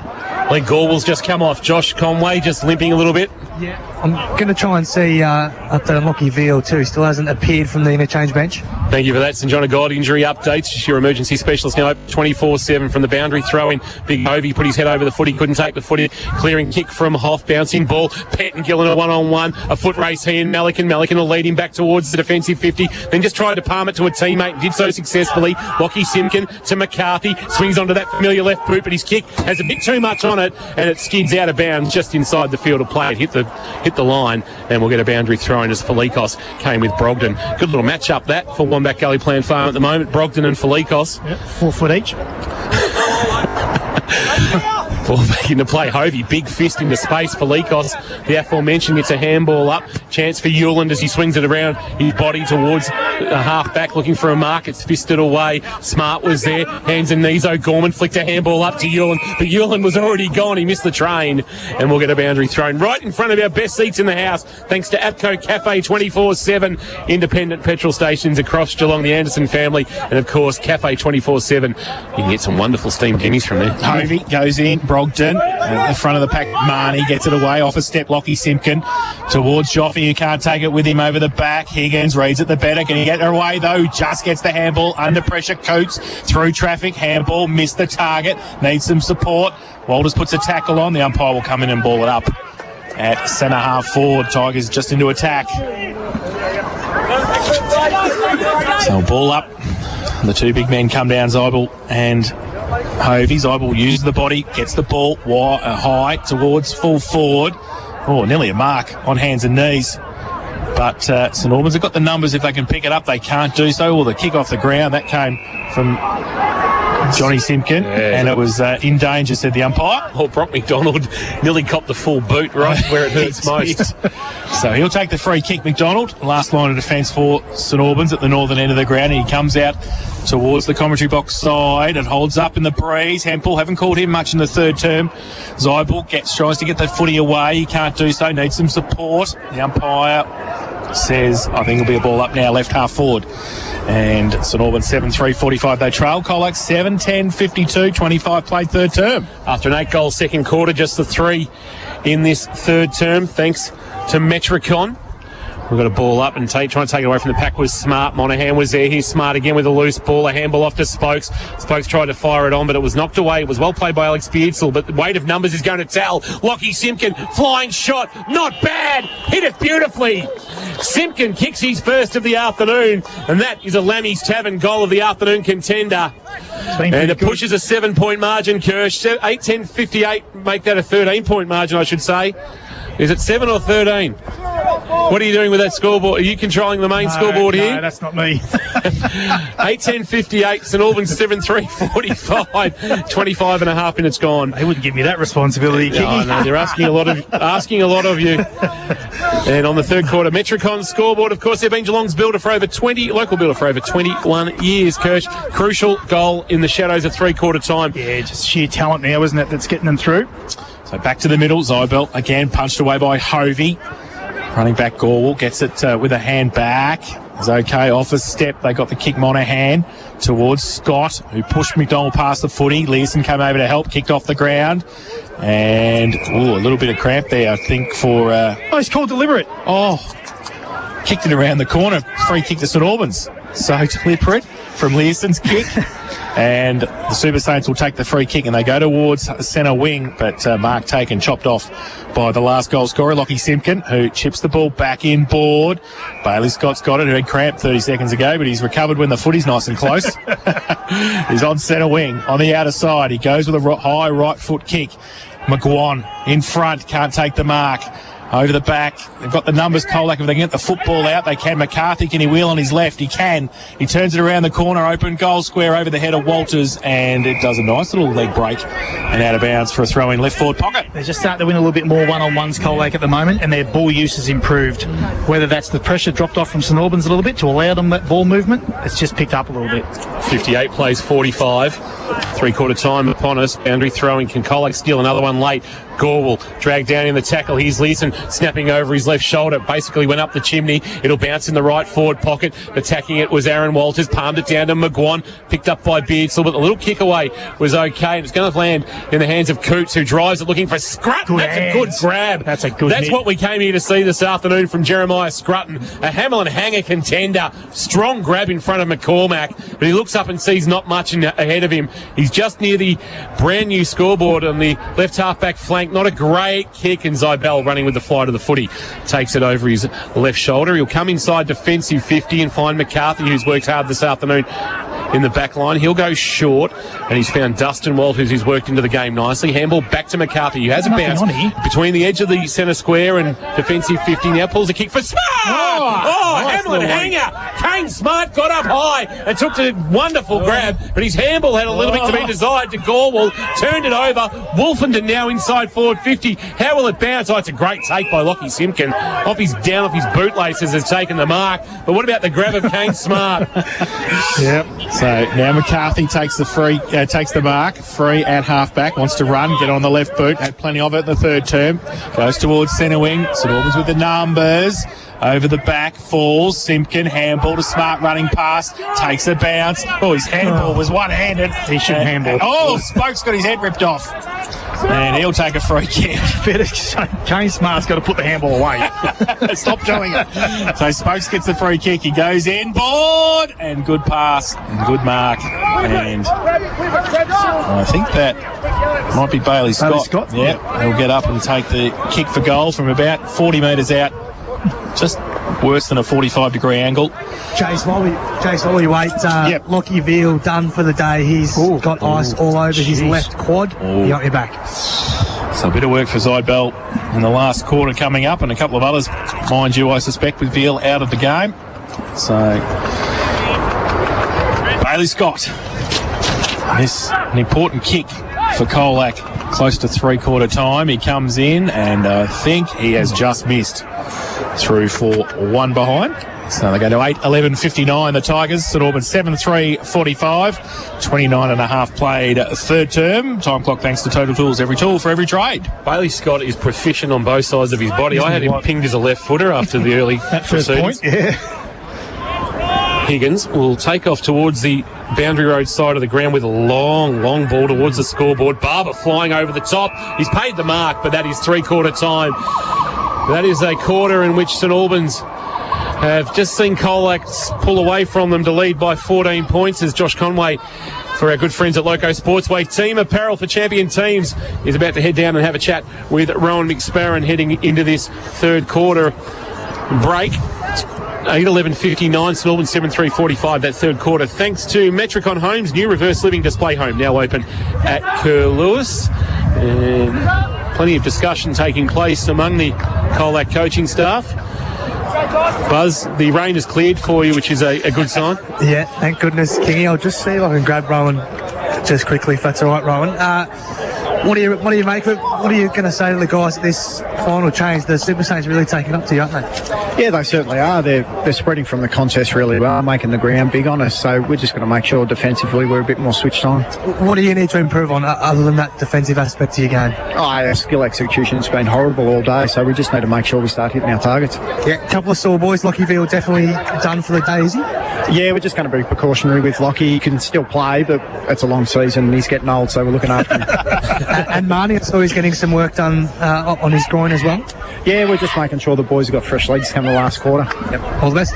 Lee Gorwell's just come off. Josh Conway just limping a little bit. Yeah, I'm going to try and see up there Lockie Veal too. Still hasn't appeared from the interchange bench. Thank you for that. St John of God injury updates. Your emergency specialist now 24/7 from the boundary throw-in. Big Hovey put his head over the footy, couldn't take the footy. Clearing kick from Hoff, bouncing ball. Pett and Gillen a one-on-one. A foot race here. Malikan will lead him back towards the defensive 50. Then just tried to palm it to a teammate. Did so successfully. Lockie Simpkin to McCarthy. Swings onto that familiar left boot, but his kick has a bit too much on it, and it skids out of bounds just inside the field of play. It hit hit the line, and we'll get a boundary thrown as Felikos came with Brogdon. Good little match up that for Wombat Gully Plan Farm at the moment. Brogdon and Felikos. Yep, 4 foot each. Ball back into play. Hovey, big fist into space. Felikos, the aforementioned, gets a handball up. Chance for Yuland as he swings it around his body towards a half-back looking for a mark. It's fisted away. Smart was there. Hands and knees. O'Gorman flicked a handball up to Yuland, but Yuland was already gone. He missed the train, and we'll get a boundary thrown right in front of our best seats in the house, thanks to APCO Cafe 24/7, independent petrol stations across Geelong, the Anderson family, and of course Cafe 24/7. You can get some wonderful steamed guineas from there. Hovey goes in. Brogdon in the front of the pack. Marnie gets it away off a step. Lockie Simpkin towards Joffe, who can't take it with him over the back. Higgins reads it the better. Can he get it away though? Just gets the handball under pressure. Coates through traffic. Handball missed the target. Needs some support. Walters puts a tackle on. The umpire will come in and ball it up at centre half forward. Tigers just into attack. So ball up. The two big men come down, Zybel and Hovey. Zybel uses the body, gets the ball high towards full forward. Oh, nearly a mark on hands and knees. But St Albans have got the numbers. If they can pick it up, they can't do so. Or the kick off the ground, that came from Johnny Simpkin, and it was in danger, said the umpire. Oh, Brock McDonald nearly copped the full boot right where it hurts most. So he'll take the free kick, McDonald. Last line of defence for St Albans at the northern end of the ground, and he comes out towards the commentary box side and holds up in the breeze. Hempel, haven't called him much in the third term. Zybel tries to get the footy away. He can't do so, needs some support. The umpire says, I think it'll be a ball up now, left half forward. And St Albans 7-3-45 they trail. Colac 7-10-52, 25 played third term. After an 8-goal second quarter, just the 3 in this third term, thanks to Metricon. We've got a ball up and trying to take it away from the pack was Smart. Monahan was there. He's Smart again with a loose ball. A handball off to Spokes. Spokes tried to fire it on, but it was knocked away. It was well played by Alex Beardsall, but the weight of numbers is going to tell. Lockie Simpkin, flying shot. Not bad. Hit it beautifully. Simpkin kicks his first of the afternoon, and that is a Lammy's Tavern goal of the afternoon contender. And it pushes a 7-point margin, Kirsch. 8-10-58, make that a 13-point margin, I should say. Is it 7 or 13? What are you doing with that scoreboard? Are you controlling the main scoreboard here? No, that's not me. 8-10-58, St Albans 7-3-45, 25 and a half minutes gone. They wouldn't give me that responsibility, Kiki. Oh, no, they're asking a lot of you. And on the third quarter, Metricon scoreboard, of course, they've been Geelong's builder for over 21 years, Kirsch. Crucial goal in the shadows of three-quarter time. Yeah, just sheer talent now, isn't it, that's getting them through? So back to the middle. Zybel again punched away by Hovey. Running back Gorwell gets it with a hand back. It's okay. Off a step. They got the kick. Monahan towards Scott, who pushed McDonald past the footy. Learson came over to help. Kicked off the ground. And a little bit of cramp there, I think, for... he's called deliberate. Kicked it around the corner. Free kick to St Albans. So deliberate from Learson's kick. And the Super Saints will take the free kick and they go towards centre wing, but Mark Taken chopped off by the last goal scorer, Lockie Simpkin, who chips the ball back in board. Bailey Scott's got it, who had cramped 30 seconds ago, but he's recovered when the footy's nice and close. He's on centre wing, on the outer side. He goes with a high right foot kick. McGuan in front, can't take the mark. Over the back, they've got the numbers. Colac, if they can get the football out, they can. McCarthy, can he wheel on his left? He can. He turns it around the corner, open goal square over the head of Walters, and it does a nice little leg break and out of bounds for a throw in left forward pocket. They're just starting to win a little bit more one-on-ones, Colac, at the moment, and their ball use has improved. Whether that's the pressure dropped off from St Albans a little bit to allow them that ball movement, it's just picked up a little bit. 58 plays 45. Three-quarter time upon us. Boundary throwing. Can Colac steal another one late? Gorwell dragged down in the tackle. Here's Leeson snapping over his left shoulder. Basically went up the chimney. It'll bounce in the right forward pocket. Attacking it was Aaron Walters. Palmed it down to McGuan. Picked up by Beardsall, but the little kick away was okay. And it's going to land in the hands of Coots, who drives it looking for Scrutton. That's a good grab. That's a good That's hit. what we came here to see this afternoon from Jeremiah Scrutton. A Hamlin hanger contender. Strong grab in front of McCormack, but he looks up and sees not much ahead of him. He's just near the brand new scoreboard on the left half-back flank. Not a great kick, and Zybel running with the fly to the footy takes it over his left shoulder. He'll come inside defensive 50 and find McCarthy, who's worked hard this afternoon. in the back line. He'll go short, and he's found Dustin Walters, who's worked into the game nicely. Handball back to McCarthy, who has a bounce between the edge of the centre square and defensive 50. Now pulls a kick for Smart! Hamlin hanger! Kane Smart got up high and took a wonderful grab, but his handball had a little bit to be desired to Gorwell. Turned it over. Wolfenden now inside forward 50. How will it bounce? Oh, it's a great take by Lockie Simpkin. Off his bootlaces has taken the mark. But what about the grab of Kane Smart? Yep. So now McCarthy takes the mark. Free at half-back. Wants to run, get on the left boot. Had plenty of it in the third term. Goes towards centre wing. St Albans with the numbers. Over the back, falls. Simpkin, handball to Smart, running past. Takes a bounce. Oh, his handball was one-handed. He should handball. Oh, Spoke's got his head ripped off. And he'll take a free kick. Kane Smart's got to put the handball away. Stop doing it. So Spokes gets the free kick. He goes in, board, and good pass, and good mark. And I think that might be Bailey Scott. Yeah, he'll get up and take the kick for goal from about 40 metres out. Just worse than a 45-degree angle. Chase, while we wait, Lockie Veal done for the day. He's got ice all over his left quad. He got me back. So a bit of work for Zybell in the last quarter coming up, and a couple of others, mind you, I suspect, with Veal out of the game. So Bailey Scott. This an important kick for Colac. Close to three-quarter time. He comes in, and I think he has just missed. Through for one behind. So they go to 8:11:59. The Tigers, St Albans 7:3:45. 29 and a half played third term. Time clock thanks to Total Tools. Every tool for every trade. Bailey Scott is proficient on both sides of his body. I had him pinged as a left footer after the early proceedings. Higgins will take off towards the boundary road side of the ground with a long ball towards the scoreboard. Barber flying over the top. He's paid the mark, but that is three-quarter time. That is a quarter in which St Albans have just seen Colac pull away from them to lead by 14 points as Josh Conway, for our good friends at Loco Sportsway, Team Apparel for Champion Teams, is about to head down and have a chat with Rowan McSparron heading into this third quarter break. 8:11:59, St Albans 7:3:45, that third quarter. Thanks to Metricon Homes, new reverse living display home now open at Kerr Lewis. And plenty of discussion taking place among the Colac coaching staff. Buzz, the rain has cleared for you, which is a good sign. Yeah, thank goodness, Kingy. I'll just see if I can grab Rowan just quickly, if that's all right, Rowan. What do you make of it? What are you going to say to the guys at this final change? The Super Saints really taking up to you, aren't they? Yeah, they certainly are. They're spreading from the contest really well, making the ground big on us. So we're just going to make sure defensively we're a bit more switched on. What do you need to improve on other than that defensive aspect of your game? Our skill execution's been horrible all day, so we just need to make sure we start hitting our targets. Yeah, a couple of sore boys. Lockie Veal definitely done for the day, is he? Yeah, we're just going to be precautionary with Lockie. He can still play, but it's a long season and he's getting old, so we're looking after him. And Marnie, I saw he's getting some work done on his groin as well. Yeah, we're just making sure the boys have got fresh legs coming the last quarter. Yep. All the best.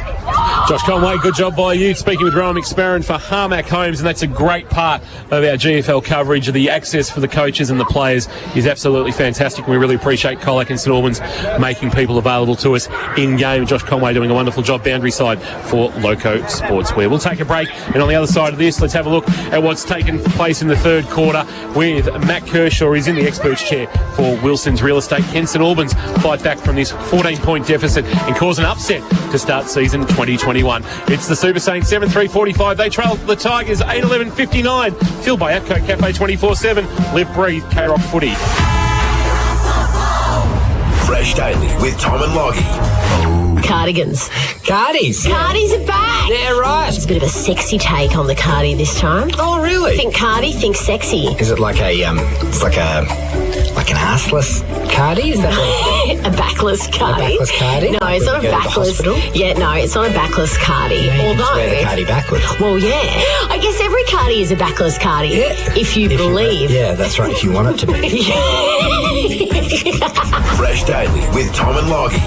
Josh Conway, good job by you. Speaking with Rowan McSparron for Harmac Homes, and that's a great part of our GFL coverage. The access for the coaches and the players is absolutely fantastic. We really appreciate Colac and St Albans making people available to us in-game. Josh Conway doing a wonderful job boundary side for Loco Sportswear. We'll take a break, and on the other side of this, let's have a look at what's taken place in the third quarter with Matt Kershaw. He's in the experts chair for Wilson's Real Estate. Can St Albans fight back from this 14-point deficit and cause an upset to start season 2021? It's the Super Saints 7:3:45. They trail the Tigers 8:11:59. Fueled by Atco Cafe 24/7. Live, breathe, K-Rock footy. Fresh Daily with Tom and Loggy. Cardigans. Cardies? Cardies are back. Yeah, right. It's a bit of a sexy take on the cardi this time. Oh, really? Think cardi, think sexy. Is it like like an arseless cardi? Is that a backless cardi? A backless cardi? No, it's not a backless. Yeah, no, it's not a backless cardi. Yeah, although just wear the cardi backwards. Well, yeah. I guess every cardi is a backless cardi. Yeah. If you believe. Yeah, that's right. If you want it to be. Fresh Daily with Tom and Loggy.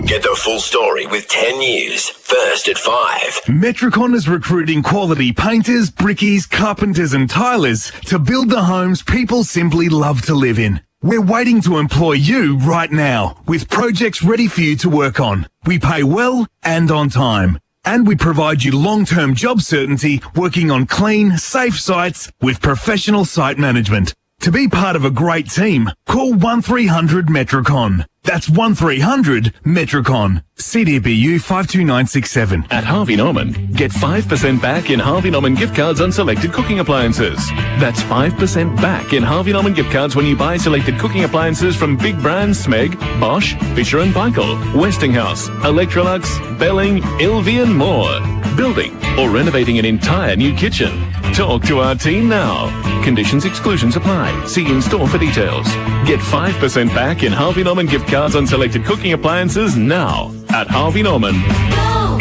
Get the full story with 10 news. First at 5. Metricon is recruiting quality painters, brickies, carpenters and tilers to build the homes people simply love to live in. We're waiting to employ you right now with projects ready for you to work on. We pay well and on time. And we provide you long-term job certainty working on clean, safe sites with professional site management. To be part of a great team, call 1300 Metricon. That's 1300 Metricon. CDBU 52967. At Harvey Norman, get 5% back in Harvey Norman gift cards on selected cooking appliances. That's 5% back in Harvey Norman gift cards when you buy selected cooking appliances from big brands Smeg, Bosch, Fisher & Paykel, Westinghouse, Electrolux, Belling, Ilvi and more. Building or renovating an entire new kitchen. Talk to our team now. Conditions, exclusions apply. See in-store for details. Get 5% back in Harvey Norman gift cards on selected cooking appliances now at Harvey Norman.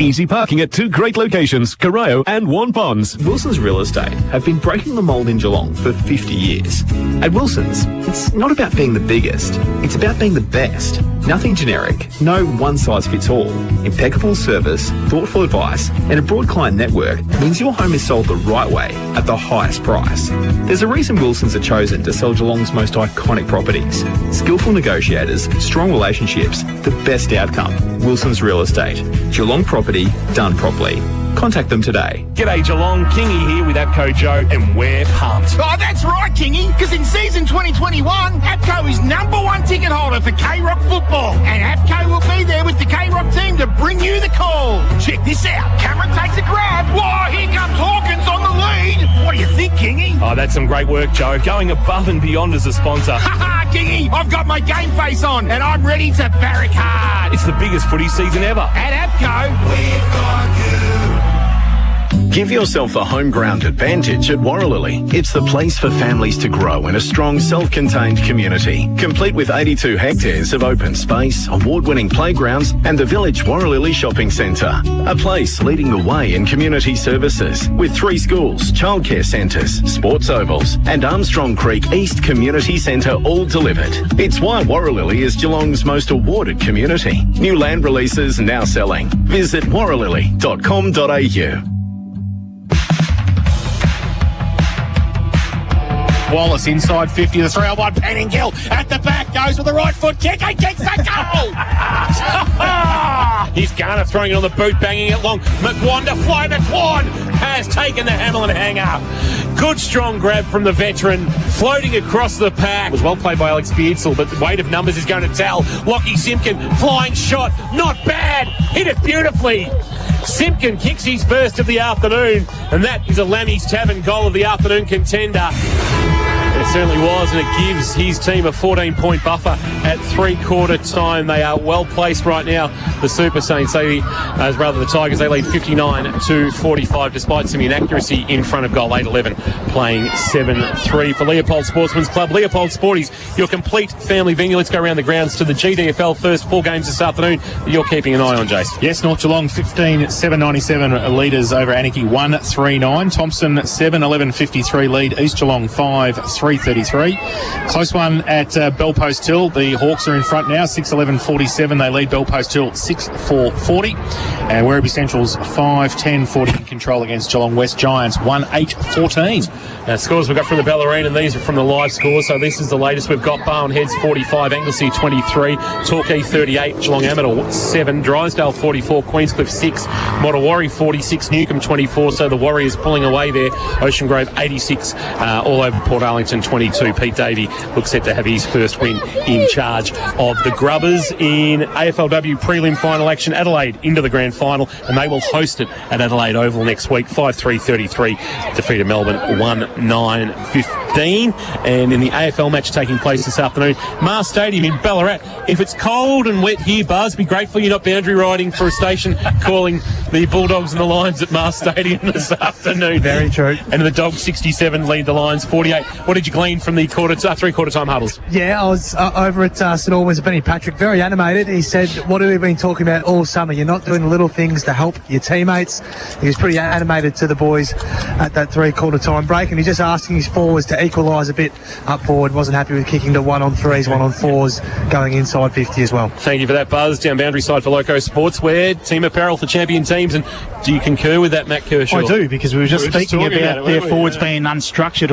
Easy parking at two great locations, Corio and Warn Ponds. Wilson's Real Estate have been breaking the mould in Geelong for 50 years. At Wilson's, it's not about being the biggest, it's about being the best. Nothing generic, no one-size-fits-all. Impeccable service, thoughtful advice, and a broad client network means your home is sold the right way at the highest price. There's a reason Wilson's are chosen to sell Geelong's most iconic properties. Skillful negotiators, strong relationships, the best outcome. Wilson's Real Estate. Geelong property done properly. Contact them today. G'day Geelong, Kingy here with APCO Joe, and we're pumped. Oh, that's right, Kingy, because in season 2021, APCO is #1 ticket holder for K-Rock football, and APCO will be there with the K-Rock team to bring you the call. Check this out. Cameron takes a grab. Whoa, here comes Hawkins on the lead. What do you think, Kingy? Oh, that's some great work, Joe. Going above and beyond as a sponsor. Ha Kingy, I've got my game face on, and I'm ready to barricade. It's the biggest footy season ever. At APCO, we've got you. Give yourself a home ground advantage at Warralilly. It's the place for families to grow in a strong, self-contained community, complete with 82 hectares of open space, award-winning playgrounds, and the Village Warralilly Shopping Centre. A place leading the way in community services, with 3 schools, childcare centres, sports ovals, and Armstrong Creek East Community Centre all delivered. It's why Warralilly is Geelong's most awarded community. New land releases now selling. Visit warralilly.com.au. Wallace inside 50, the 3-on-1, Penninghill at the back, goes with the right foot kick, and kicks the goal! He's Garner throwing it on the boot, banging it long. McWan to fly. McWan has taken the Hamlin hanger. Good strong grab from the veteran, floating across the pack. It was well played by Alex Beardsall, but the weight of numbers is going to tell. Lockie Simpkin, flying shot, not bad, hit it beautifully. Simpkin kicks his first of the afternoon, and that is a Lammy's Tavern goal of the afternoon contender. It certainly was, and it gives his team a 14-point buffer at three-quarter time. They are well placed right now. The Super Saints, the Tigers, they lead 59-45 despite some inaccuracy in front of goal. 8-11 playing 7-3 for Leopold Sportsman's Club. Leopold Sporties, your complete family venue. Let's go around the grounds to the GDFL first 4 games this afternoon that you're keeping an eye on, Jason. Yes, North Geelong 15-797 leaders over Anarchy 1-3-9. Thompson 7-11-53 lead. East Geelong 5-3-33. Close one at Bellpost Hill. The Hawks are in front now 6-11-47. They lead Bellpost Hill 6-4-40. And Werribee Central's 5-10-40 in control against Geelong West Giants 1-8-14. Scores we've got from the Bellarine, and these are from the live scores. So this is the latest. We've got Barwon Heads 45, Anglesey 23, Torquay 38, Geelong Amador 7, Drysdale 44, Queenscliff 6, Mottawarri 46, Newcombe 24. So the Warriors pulling away there. Ocean Grove 86, all over Port Arlington 22. Pete Davey looks set to have his first win in charge of the Grubbers in AFLW prelim final action. Adelaide into the grand final, and they will host it at Adelaide Oval next week. 5-3-33 defeated Melbourne 1-9-15. And in the AFL match taking place this afternoon, Mars Stadium in Ballarat. If it's cold and wet here, Buzz, be grateful you're not boundary riding for a station calling the Bulldogs and the Lions at Mars Stadium this afternoon. Very true. And the Dogs 67 lead the Lions 48. What did you glean from the three-quarter time huddles? Yeah, I was over at St Albans, Benny Patrick, very animated. He said, what have we been talking about all summer? You're not doing the little things to help your teammates. He was pretty animated to the boys at that three-quarter time break, and he's just asking his forwards to equalise a bit up forward. Wasn't happy with kicking to 1-on-3s, 1-on-4s, going inside 50 as well. Thank you for that, Buzz. Down boundary side for Loco Sportswear, team apparel for champion teams. And do you concur with that, Matt Kershaw? I do, because we were just speaking about their forwards being unstructured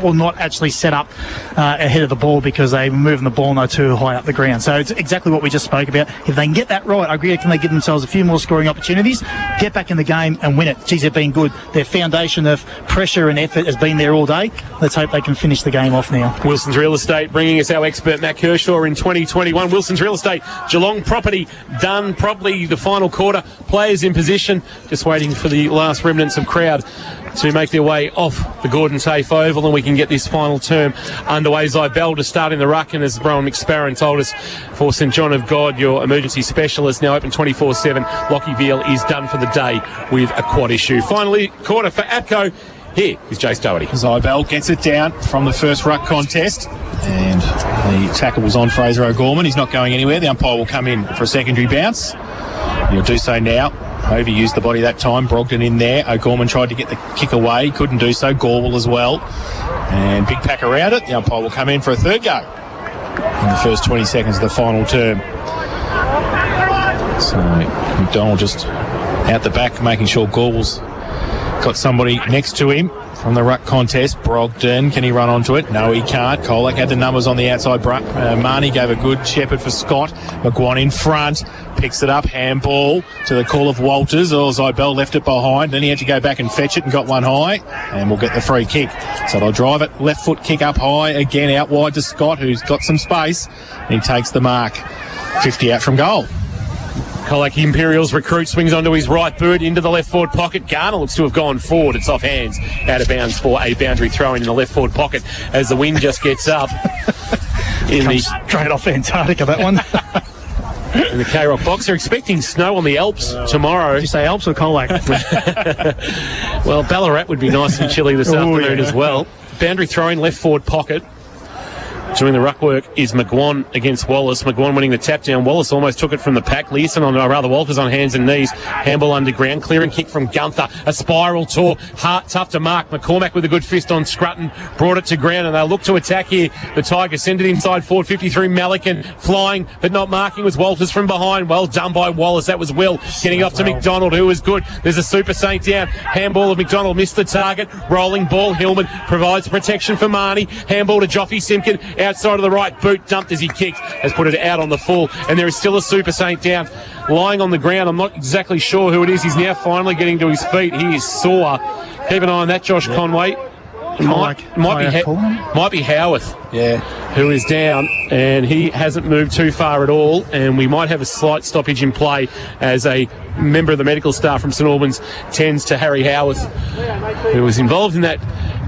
or not actually set up ahead of the ball because they were moving the ball and they're too high up the ground. So it's exactly what we just spoke about. If they can get that right, I agree, can they give themselves a few more scoring opportunities, get back in the game and win it? Geez, they've been good. Their foundation of pressure and effort has been there all day. Let's hope they can finish the game off now. Wilson's Real Estate bringing us our expert Matt Kershaw in 2021. Wilson's Real Estate, Geelong property done, probably the final quarter. Players in position, just waiting for the last remnants of crowd to make their way off the Gordon Tafe Oval, and we can get this final term underway. Zybell to start in the ruck, and as Brian McSparron told us, for St John of God, your emergency specialist, now open 24/7. Lockie Veal is done for the day with a quad issue. Finally, quarter for APCO. Here is Jace Doherty. Zybell gets it down from the first ruck contest, and the tackle was on Fraser O'Gorman. He's not going anywhere. The umpire will come in for a secondary bounce. He'll do so now. Overused the body that time. Brogdon in there. O'Gorman tried to get the kick away. Couldn't do so. Gorwell as well. And big pack around it. The umpire will come in for a third go in the first 20 seconds of the final term. So McDonald just out the back, making sure Gorwell's got somebody next to him from the ruck contest. Brogdon, can he run onto it? No, he can't. Colac had the numbers on the outside. Marnie gave a good shepherd for Scott. McGuan in front, picks it up, handball to the call of Walters. Zybell left it behind, then he had to go back and fetch it and got one high, and we'll get the free kick. So they'll drive it, left foot kick up high, again out wide to Scott, who's got some space, and he takes the mark. 50 out from goal. Colac Imperials recruit, swings onto his right boot into the left forward pocket. Garner looks to have gone forward. It's off hands, out of bounds for a boundary throw in the left forward pocket as the wind just gets up. Straight off Antarctica, that one. In the K-Rock box, they're expecting snow on the Alps tomorrow. Did you say Alps or Colac? Well, Ballarat would be nice and chilly this afternoon as well. Boundary throw in left forward pocket. Doing the ruck work is McGuan against Wallace. McGuan winning the tap down. Wallace almost took it from the pack. Leeson on, or rather Walters on hands and knees. Handball underground. Clearing kick from Gunther. A spiral tour. Hard, tough to mark. McCormack with a good fist on Scrutton. Brought it to ground and they'll look to attack here. The Tigers send it inside forward 53. Malikan flying but not marking was Walters from behind. Well done by Wallace. That was Will getting off to McDonald, who was good. There's a Super Saint down. Handball of McDonald missed the target. Rolling ball. Hillman provides protection for Marnie. Handball to Joffy Simpkin. Outside of the right boot, dumped as he kicked, has put it out on the full, and there is still a Super Saint down, lying on the ground. I'm not exactly sure who it is. He's now finally getting to his feet. He is sore. Keep an eye on that, Josh Conway. Might be Howarth, who is down, and he hasn't moved too far at all, and we might have a slight stoppage in play as a member of the medical staff from St Albans tends to Harry Howarth, who was involved in that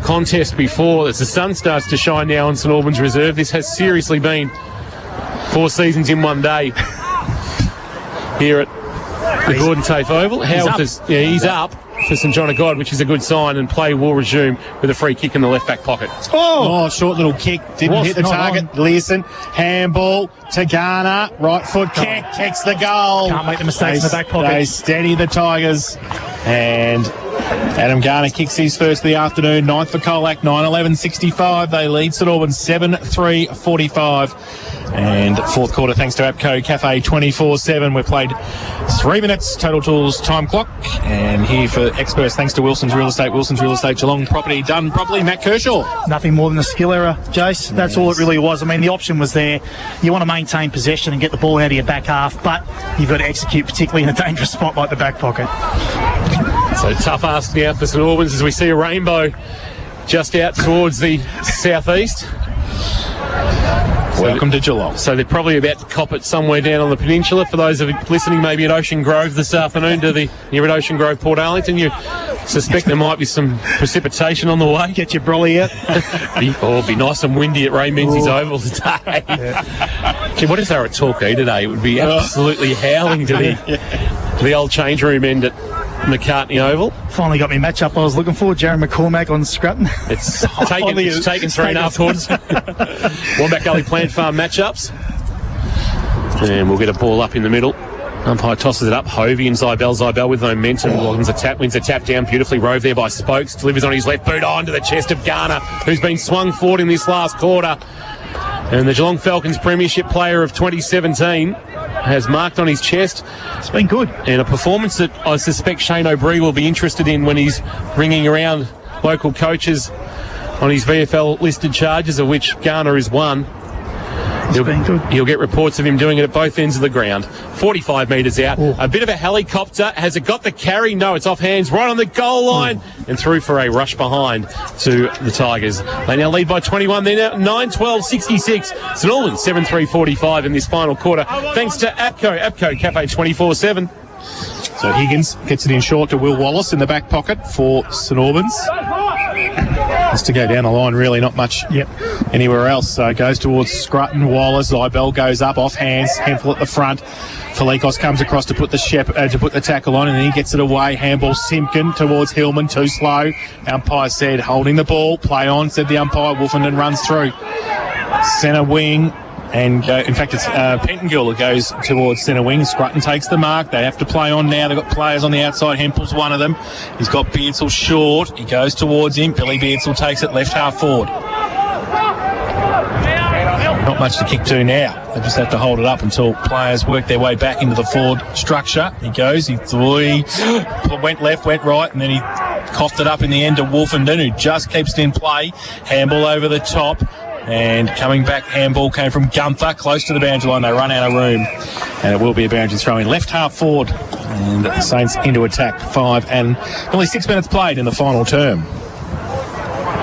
contest before. As the sun starts to shine now on St Albans Reserve, this has seriously been 4 seasons in one day here at the Gordon Tafe Oval. Howarth he's up for St John of God, which is a good sign, and play will resume with a free kick in the left back pocket. Oh, short little kick, didn't hit the target. Leeson, handball to Garner, right foot kick, kicks the goal. Can't make the mistakes in the back pocket. They steady the Tigers, and Adam Garner kicks his first of the afternoon. 9th for Colac, 9-11-65. They lead St Albans 7-3-45. And fourth quarter, thanks to APCO Cafe 24/7. We've played 3 minutes, Total Tools time clock. And here for experts, thanks to Wilson's Real Estate, Geelong property done properly. Matt Kershaw. Nothing more than a skill error, Jace. That's all it really was. I mean, the option was there. You want to maintain possession and get the ball out of your back half, but you've got to execute, particularly in a dangerous spot like the back pocket. So tough ask now for St Albans as we see a rainbow just out towards the southeast. Welcome to Geelong. So they're probably about to cop it somewhere down on the peninsula. For those of you listening, maybe at Ocean Grove this afternoon, you're at Ocean Grove, Port Arlington, you suspect there might be some precipitation on the way. Get your brolly out. It'd be nice and windy at Ray Menzies Oval today. Gee, what if they were at Torquay today? It would be absolutely howling to the old change room end at McCartney Oval. Finally got me match-up I was looking for. Jaron McCormack on Scrutton. It's taken 3.5 quarters. Wombat Gully Plant Farm matchups. And we'll get a ball up in the middle. Umpire tosses it up. Hovey and Zybel. Zybel with momentum. Wins a tap down beautifully. Rove there by Spokes. Delivers on his left boot onto the chest of Garner, who's been swung forward in this last quarter. And the Geelong Falcons Premiership Player of 2017 has marked on his chest. It's been good. And a performance that I suspect Shane O'Brien will be interested in when he's ringing around local coaches on his VFL listed charges, of which Garner is one. He'll get reports of him doing it at both ends of the ground. 45 metres out. Ooh. A bit of a helicopter. Has it got the carry? No, it's off hands. Right on the goal line. And through for a rush behind to the Tigers. They now lead by 21. They're now 9-12-66. St Albans 7-3-45 in this final quarter. Thanks to APCO Cafe 24/7. So Higgins gets it in short to Will Wallace in the back pocket for St Albans. Just to go down the line, really not much anywhere else. So it goes towards Scrutton, Wallace, Zybel goes up, off hands, Hempel at the front. Felikos comes across to put the tackle on, and then he gets it away. Handball Simpkin towards Hillman, too slow. Umpire said holding the ball, play on, said the umpire. Wolfenden runs through. Centre wing. And in fact, it's Pentongill that goes towards centre wing. Scrutton takes the mark. They have to play on now. They've got players on the outside. Hempel's one of them. He's got Beardsall short. He goes towards him. Billy Beardsall takes it left half forward. Not much to kick to now. They just have to hold it up until players work their way back into the forward structure. He goes. He went left, went right, and then he coughed it up in the end to Wolfenden, who just keeps it in play. Handball over the top. And coming back, handball came from Gunther, close to the boundary line. They run out of room. And it will be a boundary throw in. Left half forward. And the Saints into attack. 5 and only 6 minutes played in the final term.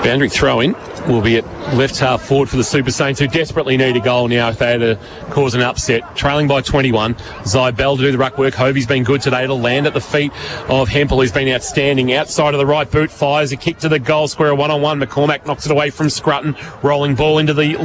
Boundary throw in will be at left half forward for the Super Saints, who desperately need a goal now if they had to cause an upset. Trailing by 21. Zybel to do the ruck work. Hovey's been good today. It'll land at the feet of Hempel, who's been outstanding. Outside of the right boot, fires a kick to the goal square, one-on-one. McCormack knocks it away from Scrutton. Rolling ball into the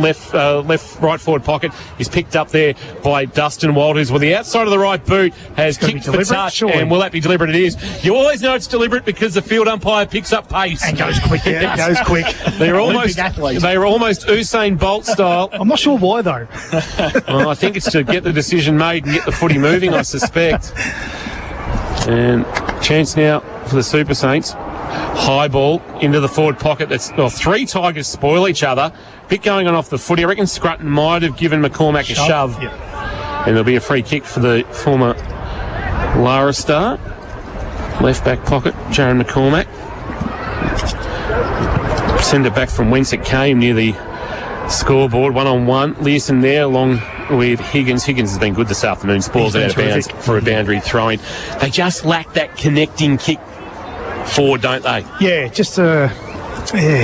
right forward pocket. Is picked up there by Dustin Walters. Well, the outside of the right boot has kicked for touch. Surely. And will that be deliberate? It is. You always know it's deliberate because the field umpire picks up pace. And goes quick. Yeah, it goes quick. They're almost Usain Bolt style. I'm not sure why, though. Well, I think it's to get the decision made and get the footy moving, I suspect. And chance now for the Super Saints. High ball into the forward pocket. Three Tigers spoil each other. Bit going on off the footy. I reckon Scrutton might have given McCormack a shove. Yep. And there'll be a free kick for the former Lara star. Left back pocket, Jaron McCormack. Send it back from whence it came, near the scoreboard. 1-on-1. Learson there along with Higgins. Higgins has been good this afternoon. Spoils it out of bounds for a boundary throw-in. They just lack that connecting kick forward, don't they? Yeah,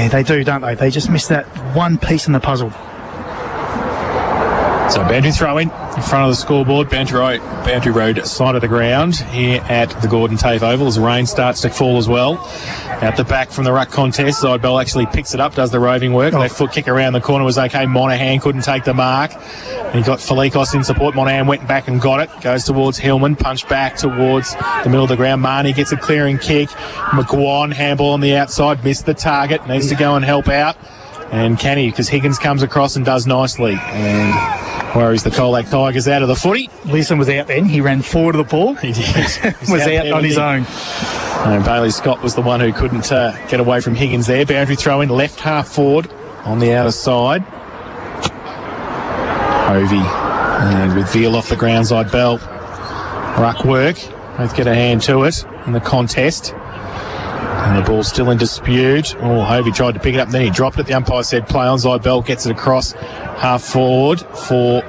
they do, don't they? They just miss that one piece in the puzzle. So boundary throw-in front of the scoreboard, boundary road side of the ground here at the Gordon TAFE Oval as rain starts to fall as well. Out the back from the ruck contest, Zybel actually picks it up, does the roving work. Left foot kick around the corner was okay. Monahan couldn't take the mark. He got Felikos in support. Monahan went back and got it. Goes towards Hillman, punched back towards the middle of the ground. Marnie gets a clearing kick. McGuan, handball on the outside, missed the target, needs to go and help out. And can he? Because Higgins comes across and does nicely. And worries the Colac Tigers out of the footy. Leeson was out then. He ran forward to the ball. He did. was out on his own. And Bailey Scott was the one who couldn't get away from Higgins there. Boundary throw in left half forward on the outer side. Hovey and with Veal off the ground, Zybel. Ruck work. Both get a hand to it in the contest. And the ball's still in dispute. Hovey tried to pick it up, and then he dropped it. The umpire said play on. Zybel gets it across half forward for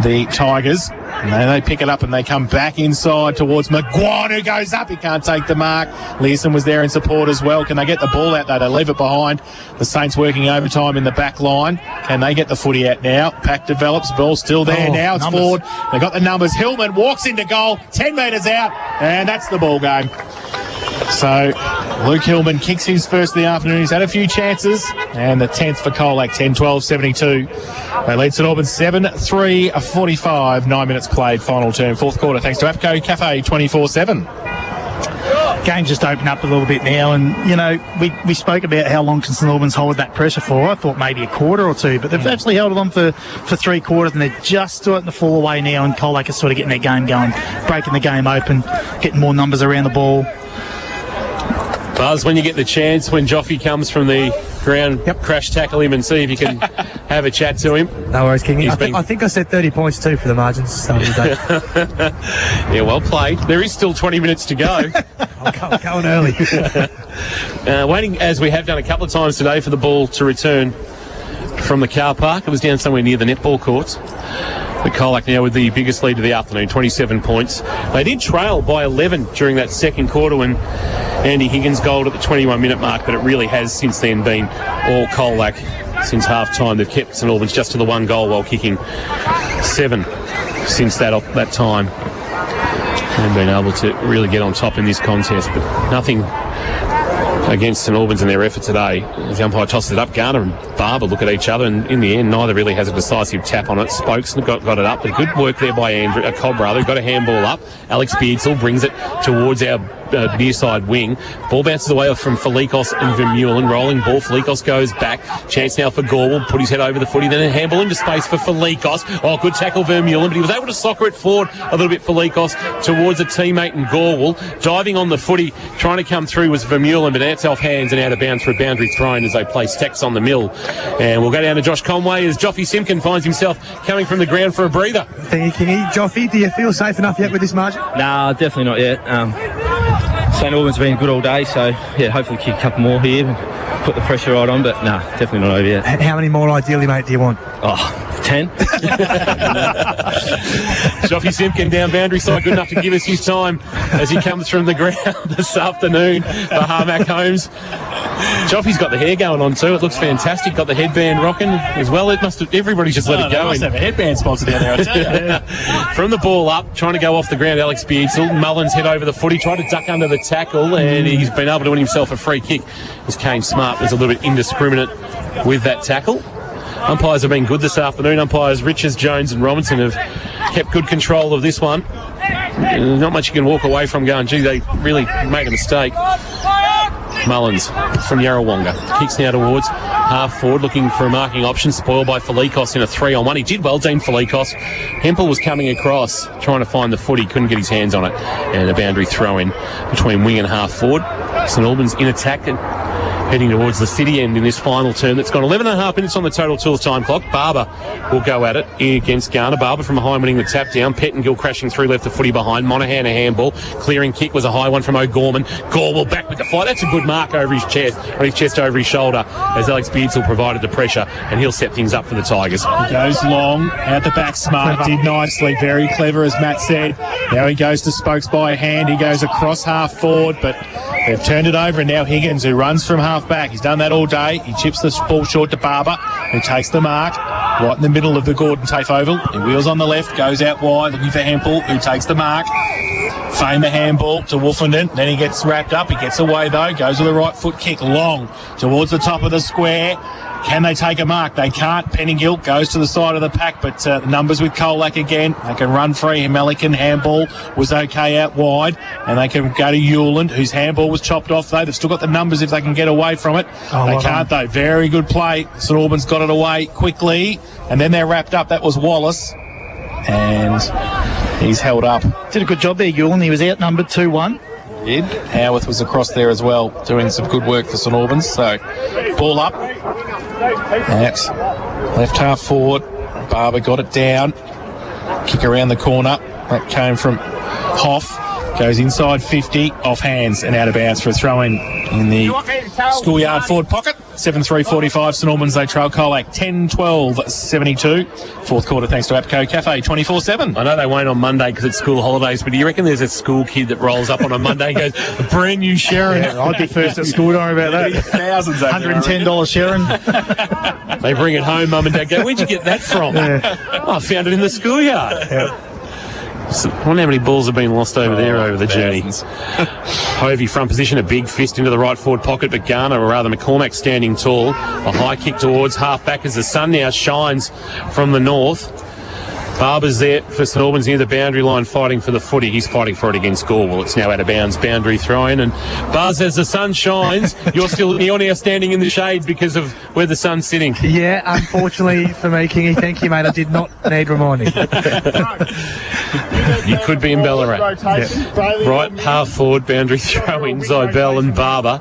the Tigers. And then they pick it up and they come back inside towards McGuan, who goes up. He can't take the mark. Learson was there in support as well. Can they get the ball out, though? They leave it behind. The Saints working overtime in the back line. Can they get the footy out now? Pack develops. Ball still there now. It's forward. They got the numbers. Hillman walks into goal. 10 metres out. And that's the ball game. So Luke Hillman kicks his first of the afternoon. He's had a few chances. And the 10th for Colac, 10-12-72. They lead St Albans 7-3-45. 9 minutes played, final term, fourth quarter. Thanks to APCO Cafe 24/7. game's just opened up a little bit now, and we spoke about how long can St Albans hold that pressure for. I thought maybe a quarter or two, but they've actually held it on for 3 quarters, and they're just starting to fall away now, and Colac is sort of getting their game going, breaking the game open, getting more numbers around the ball. Buzz, when you get the chance, when Joffy comes from the ground, crash tackle him and see if you can have a chat to him. No worries, Kingy. I think I said 30 points too for the margins to start of the day. Yeah, well played. There is still 20 minutes to go. I'm going early. Waiting, as we have done a couple of times today, for the ball to return from the car park. It was down somewhere near the netball courts. But Colac now with the biggest lead of the afternoon, 27 points. They did trail by 11 during that second quarter when Andy Higgins goaled at the 21-minute mark, but it really has since then been all Colac since half-time. They've kept St Albans just to the 1 goal while kicking 7 since that time. And been able to really get on top in this contest, but nothing against St Albans in their effort today. As the umpire tosses it up, Garner and Barber look at each other, and in the end, neither really has a decisive tap on it. Spokes got it up, but good work there by Cobb, who got a handball up. Alex Beardsall brings it towards our near side wing. Ball bounces away from Felikos and Vermeulen. Rolling ball. Felikos goes back. Chance now for Gorwell. Put his head over the footy. Then a handball into space for Felikos. Oh, good tackle Vermeulen, but he was able to soccer it forward a little bit. Felikos towards a teammate in Gorwell. Diving on the footy, trying to come through was Vermeulen, but that's off hands and out of bounds for a boundary thrown as they play Stacks on the mill. And we'll go down to Josh Conway as Joffy Simpkin finds himself coming from the ground for a breather. Thank you, Kingy. Joffy, do you feel safe enough yet with this margin? Nah, definitely not yet. St Albans been good all day, so yeah, hopefully kick a couple more here and put the pressure right on, but nah, definitely not over yet. How many more ideally, mate, do you want? 10. Joffy Simpkin down boundary side, good enough to give us his time as he comes from the ground this afternoon for Harmac Holmes. Joffy's got the hair going on too. It looks fantastic. Got the headband rocking as well. It must have, everybody's just let it go. Must have a headband sponsor down there, I tell you. From the ball up, trying to go off the ground, Alex Beardsall. Mullins head over the footy, tried to duck under the tackle, and he's been able to win himself a free kick. As Kane Smart was a little bit indiscriminate with that tackle. Umpires have been good this afternoon. Umpires Richards, Jones and Robinson have kept good control of this one. Not much you can walk away from going, gee, they really made a mistake. Mullins from Yarrawonga kicks now towards half forward, looking for a marking option, spoiled by Felikos in a 3-on-1. He did well, Dean Felikos. Hempel was coming across, trying to find the footy, couldn't get his hands on it, and a boundary throw in between wing and half forward. St Albans in attack and heading towards the city end in this final term. That's gone 11.5 minutes on the total tools time clock. Barber will go at it against Garner. Barber from behind winning the tap down. Pettingill crashing through, left the footy behind. Monaghan a handball. Clearing kick was a high one from O'Gorman. Gorwell back with the fight. That's a good mark over his chest, over his shoulder, as Alex Beardsall provided the pressure, and he'll set things up for the Tigers. He goes long, out the back, Smart, did nicely, very clever as Matt said. Now he goes to Spokes by a hand, he goes across half forward, but they've turned it over, and now Higgins, who runs from half back, he's done that all day. He chips the ball short to Barber, who takes the mark right in the middle of the Gordon Tafe Oval. He wheels on the left, goes out wide, looking for Hempel, who takes the mark. Famer handball to Wolfenden, then he gets wrapped up, he gets away though, goes with a right foot kick long towards the top of the square. Can they take a mark? They can't. Pettingill goes to the side of the pack, but the numbers with Colac again. They can run free. Melican handball was okay out wide, and they can go to Hewland, whose handball was chopped off though. They've still got the numbers if they can get away from it. They can't though. Very good play. St Albans got it away quickly, and then they're wrapped up. That was Wallace, and he's held up. Did a good job there, Hewland. He was outnumbered 2-1. Did. Howarth was across there as well, doing some good work for St Albans. So, ball up. That's left half forward. Barber got it down. Kick around the corner. That came from Hoff. Goes inside 50, off hands and out of bounds for a throw-in the schoolyard forward pocket. 7:3:45, St Albans, they trail Colac 10-12-72. Fourth quarter thanks to APCO Cafe 24/7. I know they won't on Monday because it's school holidays, but do you reckon there's a school kid that rolls up on a Monday and goes, a brand new Sharon? Yeah, I'd be first at school, don't worry about that. Thousands $110 Sharon. They bring it home, Mum and Dad go, where'd you get that from? Yeah. Oh, I found it in the schoolyard. Yeah. So, I wonder how many balls have been lost over there over the journey. Hovey front position, a big fist into the right forward pocket, but Garner, or rather McCormack, standing tall. A high kick towards half back as the sun now shines from the north. Barber's there for St Albans near the boundary line fighting for the footy. He's fighting for it against Gorwell. It's now out of bounds, boundary throw-in. And Buzz, as the sun shines, you're now standing in the shade because of where the sun's sitting. Yeah, unfortunately for me, Kingy, thank you, mate. I did not need reminding. You could be in Ballarat. Yeah. Right, half forward, boundary throw-in, Zybel and Barber.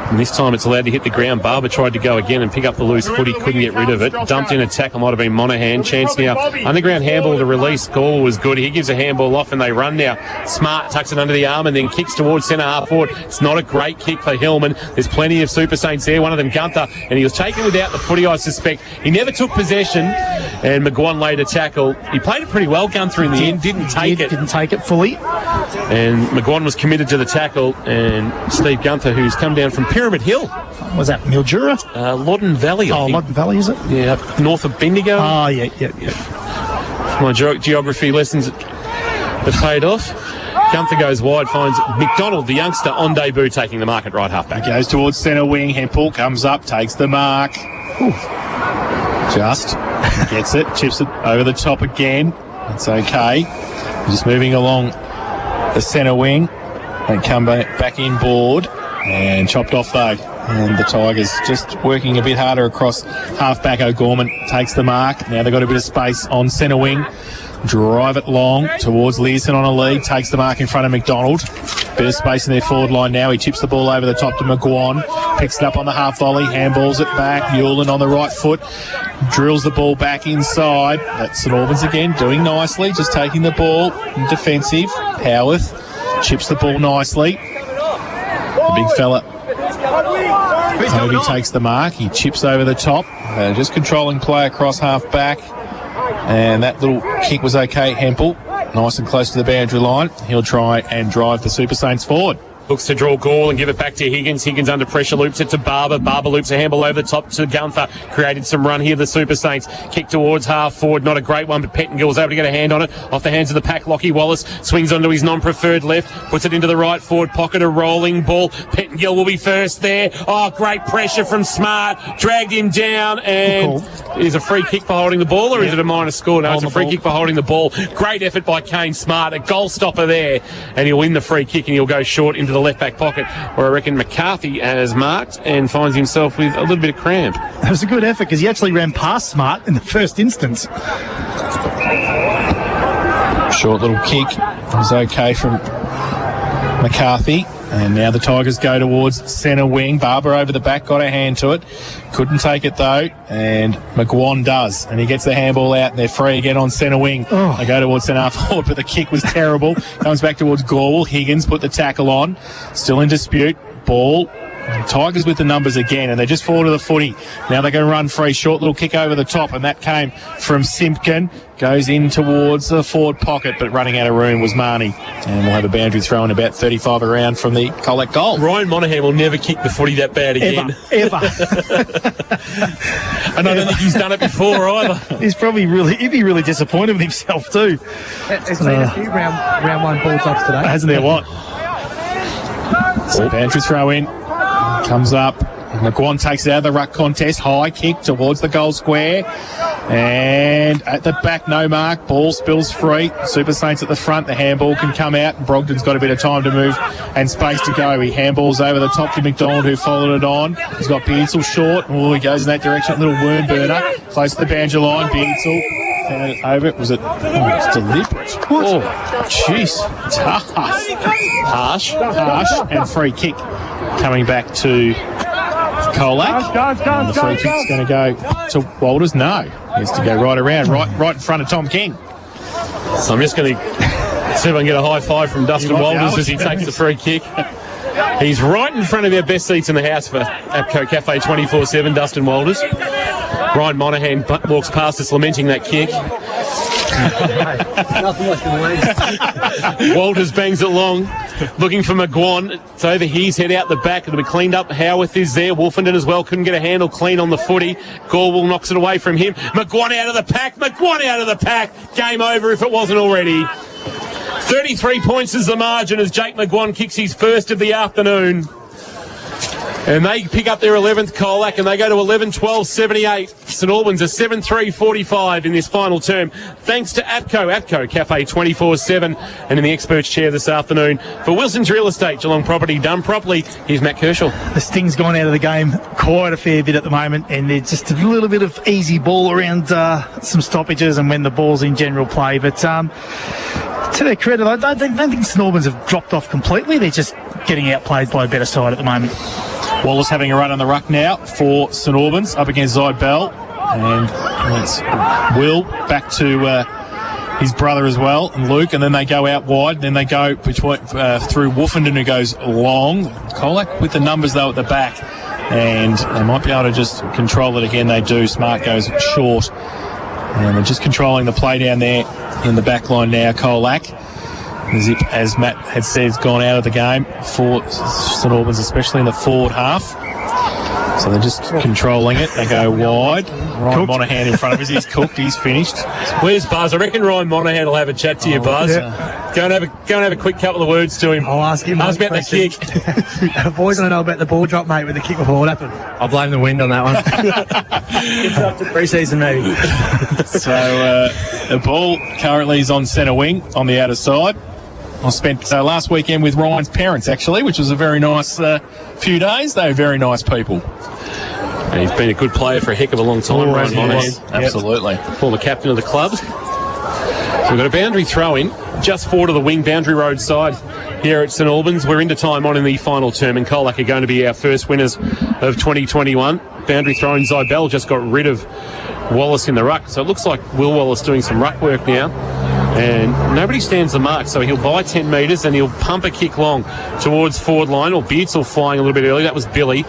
And this time it's allowed to hit the ground. Barber tried to go again and pick up the loose footy, couldn't get rid of it. Dumped in a tackle, might have been Monaghan. Chance now, underground handball to release. Gorwell was good. He gives a handball off and they run now. Smart tucks it under the arm and then kicks towards centre half forward. It's not a great kick for Hillman. There's plenty of Super Saints there. One of them, Gunther, and he was taken without the footy, I suspect. He never took possession, and McGuan laid a tackle. He played it pretty well, Gunther, in the end. Didn't take it fully. And McGuan was committed to the tackle, and Steve Gunther, who's come down from Pyramid Hill. Was that Mildura? Loddon Valley, I think. Loddon Valley, is it? Yeah, up north of Bendigo. Oh, yeah. My geography lessons have paid off. Gunther goes wide, finds McDonald, the youngster, on debut, taking the mark at right half-back. Goes towards centre wing. Hempel comes up, takes the mark. Just gets it, chips it over the top again. That's okay. Just moving along the centre wing. They come back inboard and chopped off though. And the Tigers just working a bit harder across half-back. O'Gorman takes the mark. Now they've got a bit of space on centre wing. Drive it long towards Learson on a lead. Takes the mark in front of McDonald. Bit of space in their forward line now. He chips the ball over the top to McGuan. Picks it up on the half volley. Handballs it back. Newland on the right foot. Drills the ball back inside. That's St Albans again doing nicely. Just taking the ball defensive. Howarth chips the ball nicely. The big fella Toby takes the mark. He chips over the top. Just controlling play across half back. And that little kick was okay. Hempel, nice and close to the boundary line. He'll try and drive the Super Saints forward. Looks to draw Gall and give it back to Higgins. Higgins under pressure, loops it to Barber. Barber loops a handball over the top to Gunther. Created some run here, the Super Saints. Kick towards half forward. Not a great one, but Pettingill was able to get a hand on it. Off the hands of the pack, Lockie Wallace swings onto his non-preferred left. Puts it into the right forward pocket, a rolling ball. Pettingill will be first there. Oh, great pressure from Smart. Dragged him down, and is a free kick for holding the ball, or is it a minor score? No, it's a free kick for holding the ball. Great effort by Kane Smart. A goal stopper there, and he'll win the free kick, and he'll go short into the left-back pocket, where I reckon McCarthy has marked and finds himself with a little bit of cramp. That was a good effort because he actually ran past Smart in the first instance. Short little kick was okay from McCarthy. And now the Tigers go towards centre wing. Barber over the back, got a hand to it. Couldn't take it though, and McGuan does. And he gets the handball out, and they're free again on centre wing. They go towards centre half forward, but the kick was terrible. Comes back towards Gorwell. Higgins put the tackle on. Still in dispute. Ball. Tigers with the numbers again, and they just fall to the footy. Now they're going to run free. Short little kick over the top, and that came from Simpkin. Goes in towards the forward pocket, but running out of room was Marnie. And we'll have a boundary throw in about 35 around from the Colac goal. Ryan Monaghan will never kick the footy that bad again. Ever. And I don't think he's done it before either. He'd be really disappointed with himself too. There's been a few round one ball drops today. Hasn't there, what? So boundary throw in. Comes up. McGuan takes it out of the ruck contest. High kick towards the goal square. And at the back, no mark. Ball spills free. Super Saints at the front. The handball can come out. And Brogden's got a bit of time to move and space to go. He handballs over the top to McDonald, who followed it on. He's got Beansell short. Oh, he goes in that direction. Little worm burner. Close to the boundary line. Beansell found it over it. Was it? Oh, it's deliberate. Oh, jeez. Tough. Harsh. And free kick coming back to Colac. And the free kick's going to go to Walters. No, he has to go right around, right in front of Tom King. So I'm just going to see if I can get a high five from Dustin Walters as he takes the free kick. He's right in front of our best seats in the house for APCO Cafe 24/7, Dustin Walters. Ryan Monaghan walks past us lamenting that kick. Walters bangs it long, looking for McGuan. It's over his head out the back. It'll be cleaned up. Howarth is there. Wolfenden as well. Couldn't get a handle clean on the footy. Gorwell knocks it away from him. McGuan out of the pack. McGuan out of the pack. Game over if it wasn't already. 33 points is the margin as Jake McGuan kicks his first of the afternoon. And they pick up their 11th Colac, and they go to 11-12-78. St Albans are 7-3-45 in this final term, thanks to APCO Cafe 24/7, and in the experts chair this afternoon for Wilson's Real Estate, Geelong Property done properly. Here's Matt Kershaw. The sting's gone out of the game quite a fair bit at the moment, and there's just a little bit of easy ball around some stoppages and when the ball's in general play. But to their credit, I don't think St Albans have dropped off completely. They're just getting outplayed by a better side at the moment. Wallace having a run on the ruck now for St Albans up against Zybell, and that's Will back to his brother as well, and Luke, and then they go out wide, then they go between through Woofenden, who goes long. Colac with the numbers though at the back, and they might be able to just control it again. They do. Smart goes short, and they're just controlling the play down there in the back line now. Colac, Zip, as Matt had said, has gone out of the game for St Albans, especially in the forward half. So they're just controlling it. They go wide. Ryan Monahan in front of us. He's cooked. He's finished. Where's Buzz? I reckon Ryan Monahan will have a chat to you, Buzz. Yeah. Go and have a quick couple of words to him. I'll ask him. Ask about the kick. The boys want to know about the ball drop, mate, with the kick before what happened. I'll blame the wind on that one. Interrupted pre-season, maybe. So the ball currently is on centre wing on the outer side. I spent last weekend with Ryan's parents, actually, which was a very nice few days. They were very nice people. And he's been a good player for a heck of a long time, Ryan Monahan. Absolutely. Former captain of the club. So we've got a boundary throw-in just forward of the wing, Boundary Road side here at St Albans. We're into time on in the final term, and Colac are going to be our first winners of 2021. Boundary throw-in, Zybell just got rid of Wallace in the ruck. So it looks like Will Wallace doing some ruck work now. And nobody stands the mark, so he'll buy 10 metres and he'll pump a kick long towards forward line, or Beardsall flying a little bit early. That was Billy.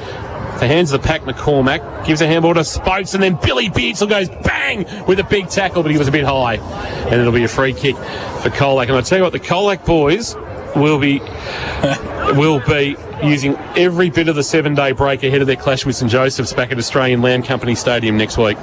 So hands the pack McCormack, gives a handball to Spokes, and then Billy Beardsall goes bang with a big tackle, but he was a bit high. And it'll be a free kick for Colac. And I tell you what, the Colac boys will be using every bit of the 7-day break ahead of their clash with St Joseph's back at Australian Land Company Stadium next week.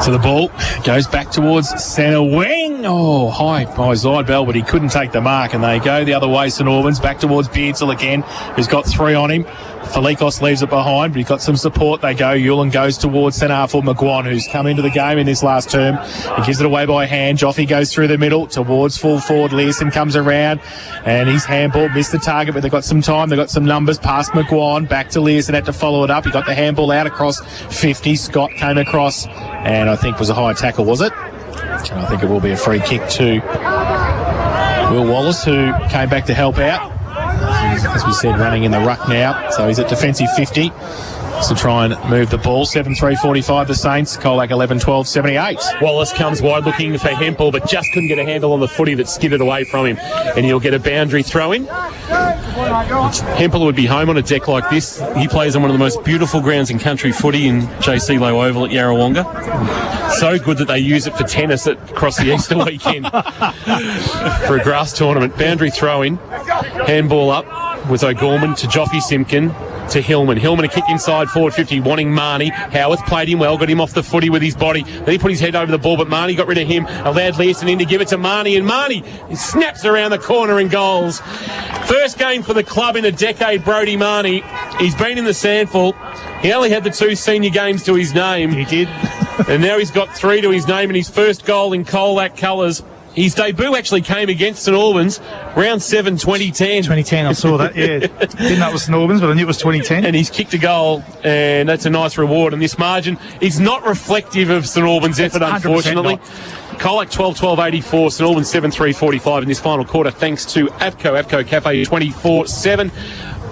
So the ball goes back towards centre wing. Oh, high by Zybell, but he couldn't take the mark. And they go the other way, St Albans, back towards Beardsall again, who's got 3 on him. Felikos leaves it behind, but he's got some support. They go. Yulan goes towards centre half for McGuan, who's come into the game in this last term. He gives it away by hand. Joffe goes through the middle towards full forward. Learson comes around, and his handball missed the target, but they've got some time. They've got some numbers. Past McGuan, back to Learson, had to follow it up. He got the handball out across 50. Scott came across, and I think was a high tackle, was it? And I think it will be a free kick to Will Wallace, who came back to help out. As we said, running in the ruck now. So he's at defensive 50 to try and move the ball. 7-3-45 the Saints. Colac 11-12-78. Wallace comes wide looking for Hempel, but just couldn't get a handle on the footy that skidded away from him. And he'll get a boundary throw in. Hempel would be home on a deck like this. He plays on one of the most beautiful grounds in country footy in JC Low Oval at Yarrawonga. So good that they use it for tennis across the Easter weekend for a grass tournament. Boundary throw in. Handball up was O'Gorman to Joffe Simpkin to Hillman. Hillman a kick inside forward 50, wanting Marnie. Howarth played him well, got him off the footy with his body. Then he put his head over the ball, but Marnie got rid of him. Allowed Learson in to give it to Marnie, and Marnie snaps around the corner and goals. First game for the club in a decade, Brodie Marnie. He's been in the Sandful. He only had the 2 senior games to his name. He did. And now he's got 3 to his name, and his first goal in Colac colours. His debut actually came against St Albans, round 7, 2010. 2010, I saw that, yeah. Didn't know it was St Albans, but I knew it was 2010. And he's kicked a goal, and that's a nice reward. And this margin is not reflective of St Albans' effort, unfortunately. Colac 12-12-84, St Albans 7-3-45 in this final quarter, thanks to APCO Cafe 24/7.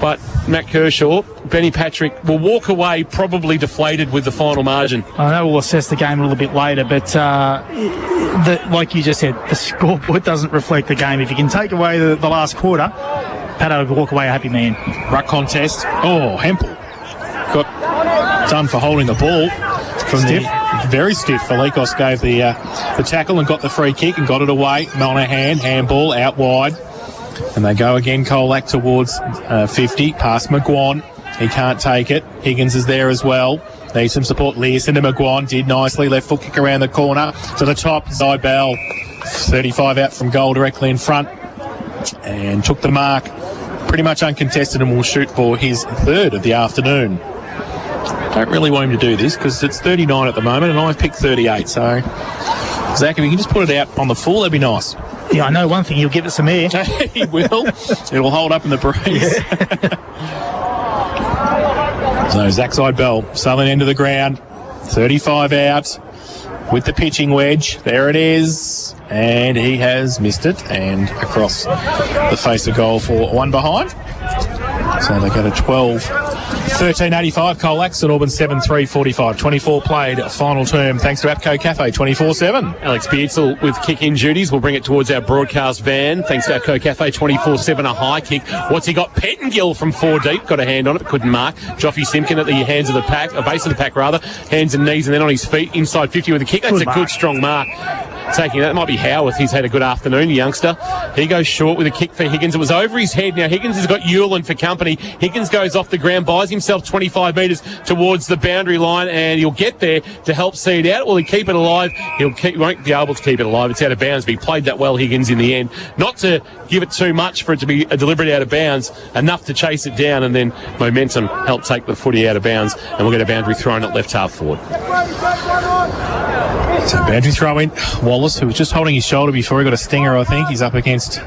But Matt Kershaw, Benny Patrick will walk away probably deflated with the final margin. I know we'll assess the game a little bit later, but like you just said, the scoreboard doesn't reflect the game. If you can take away the last quarter, Pato will walk away a happy man. Ruck contest. Oh, Hempel got done for holding the ball. Stiff. Very stiff. Felikos gave the tackle and got the free kick and got it away. Monahan, handball out wide. And they go again, Colac towards 50, past McGuan. He can't take it. Higgins is there as well. Needs some support. Learson to McGuan. Did nicely. Left foot kick around the corner. To the top, Zybell. 35 out from goal directly in front. And took the mark. Pretty much uncontested and will shoot for his 3rd of the afternoon. Don't really want him to do this because it's 39 at the moment and I've picked 38. So, Zach, if you can just put it out on the full, that'd be nice. Yeah, I know one thing. He'll give it some air. He will. It'll hold up in the breeze. So, Zach Seibel, southern end of the ground, 35 out with the pitching wedge. There it is. And he has missed it and across the face of goal for one behind. So they go to 12-13.85. Colac, St Albans 7-3-45. 24 played, final term thanks to APCO Cafe 24/7. Alex Beardsall with kick-in duties. We'll bring it towards our broadcast van. Thanks to APCO Cafe 24/7, a high kick. What's he got? Pettengill from 4 deep. Got a hand on it, couldn't mark. Joffrey Simpkin at the hands of the pack, base of the pack rather. Hands and knees and then on his feet. Inside 50 with a kick. That's a good strong mark. Taking that might be Howarth. He's had a good afternoon, the youngster. He goes short with a kick for Higgins. It was over his head. Now Higgins has got Hewlin for company. Higgins goes off the ground, buys himself 25 metres towards the boundary line, and he'll get there to help see it out. Will he keep it alive? He won't be able to keep it alive. It's out of bounds, but he played that well, Higgins, in the end. Not to give it too much for it to be a deliberate out of bounds, enough to chase it down, and then momentum helped take the footy out of bounds, and we'll get a boundary thrown at left half forward. So boundary throw in. Wallace, who was just holding his shoulder before he got a stinger, I think. He's up against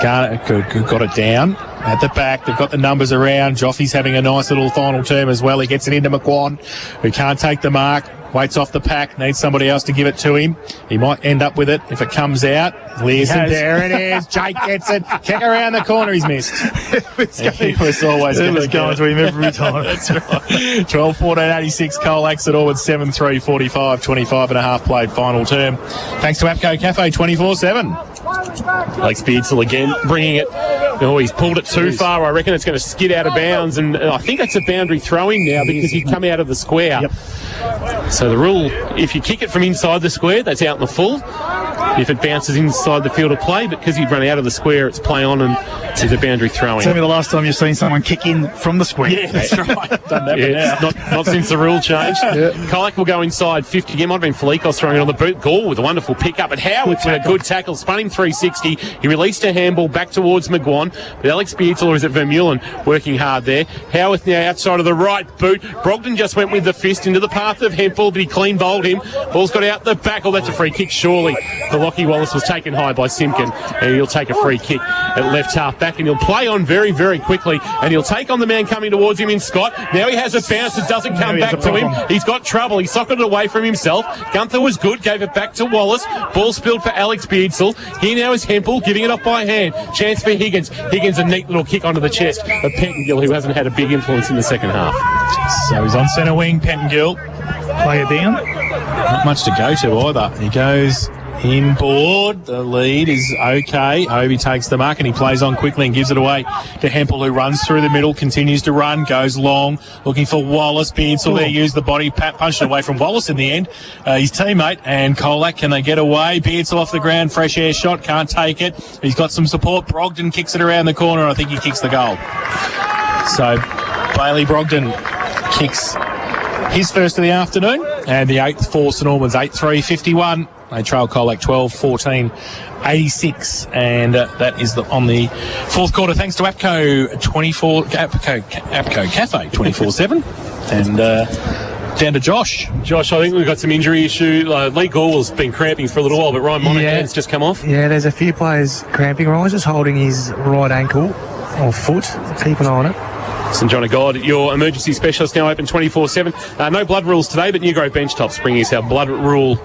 Garner, who got it down. At the back, they've got the numbers around. Joffy's having a nice little final term as well. He gets it into McQuan, who can't take the mark. Waits off the pack, needs somebody else to give it to him. He might end up with it if it comes out. Learson, there it is. Jake gets it. Kick around the corner, he's missed. He was always going to him every time. That's right. 12-14-86, Colac St Albans 7-3-45, 25 and a half played final term. Thanks to APCO Cafe 24/7. Alex Beardsall again, bringing it. Oh, he's pulled it too far. I reckon it's going to skid out of bounds, and I think that's a boundary throw-in now because he'd come out of the square. Yep. So the rule, if you kick it from inside the square, that's out in the full. If it bounces inside the field of play, but because he'd run out of the square, it's play on and it's a boundary throw-in. Tell me the last time you've seen someone kick in from the square. Yeah, that's right. Done that not since the rule changed. Colac will go inside 50 again. Might have been Felikos throwing it on the boot. Gall with a wonderful pick-up. But Howard with a good tackle, spun him 360. He released a handball back towards McGuan. But Alex Beardsall, or is it Vermeulen, working hard there. Howarth now outside of the right boot. Brogdon just went with the fist into the path of Hempel, but he clean bowled him. Ball's got out the back. Oh, that's a free kick, surely. The Lockie Wallace was taken high by Simpkin, and he'll take a free kick at left half back, and he'll play on very, very quickly, and he'll take on the man coming towards him in Scott. Now he has a bounce that doesn't come back to him. He's got trouble. He socketed it away from himself. Gunther was good, gave it back to Wallace. Ball spilled for Alex Beardsall. Here now is Hempel, giving it off by hand. Chance for Higgins. Higgins, a neat little kick onto the chest of Pettengill, who hasn't had a big influence in the second half. So he's on centre wing, Pettengill. Play it down. Not much to go to either. He goes inboard. The lead is okay. Hobie takes the mark and he plays on quickly and gives it away to Hempel, who runs through the middle, continues to run, goes long, looking for Wallace. Beardsall there, used the body, punched it away from Wallace in the end. His teammate and Colac, can they get away? Beardsall off the ground, fresh air shot, can't take it. He's got some support. Brogdon kicks it around the corner, and I think he kicks the goal. So Bailey Brogdon kicks his first of the afternoon, and the 8th for St Albans, 8-3-51. They trail Colac 12-14-86, and that is on the fourth quarter. Thanks to APCO Cafe 24/7, and down to Josh. Josh, I think we've got some injury issue. Lee Gorwell's been cramping for a little while, but Ryan Monaghan's just come off. Yeah, there's a few players cramping. Ryan's just holding his right ankle or foot. Keep an eye on it. St John of God, your emergency specialist, now open 24/7. No blood rules today, but New Grove Benchtops bringing us our blood rule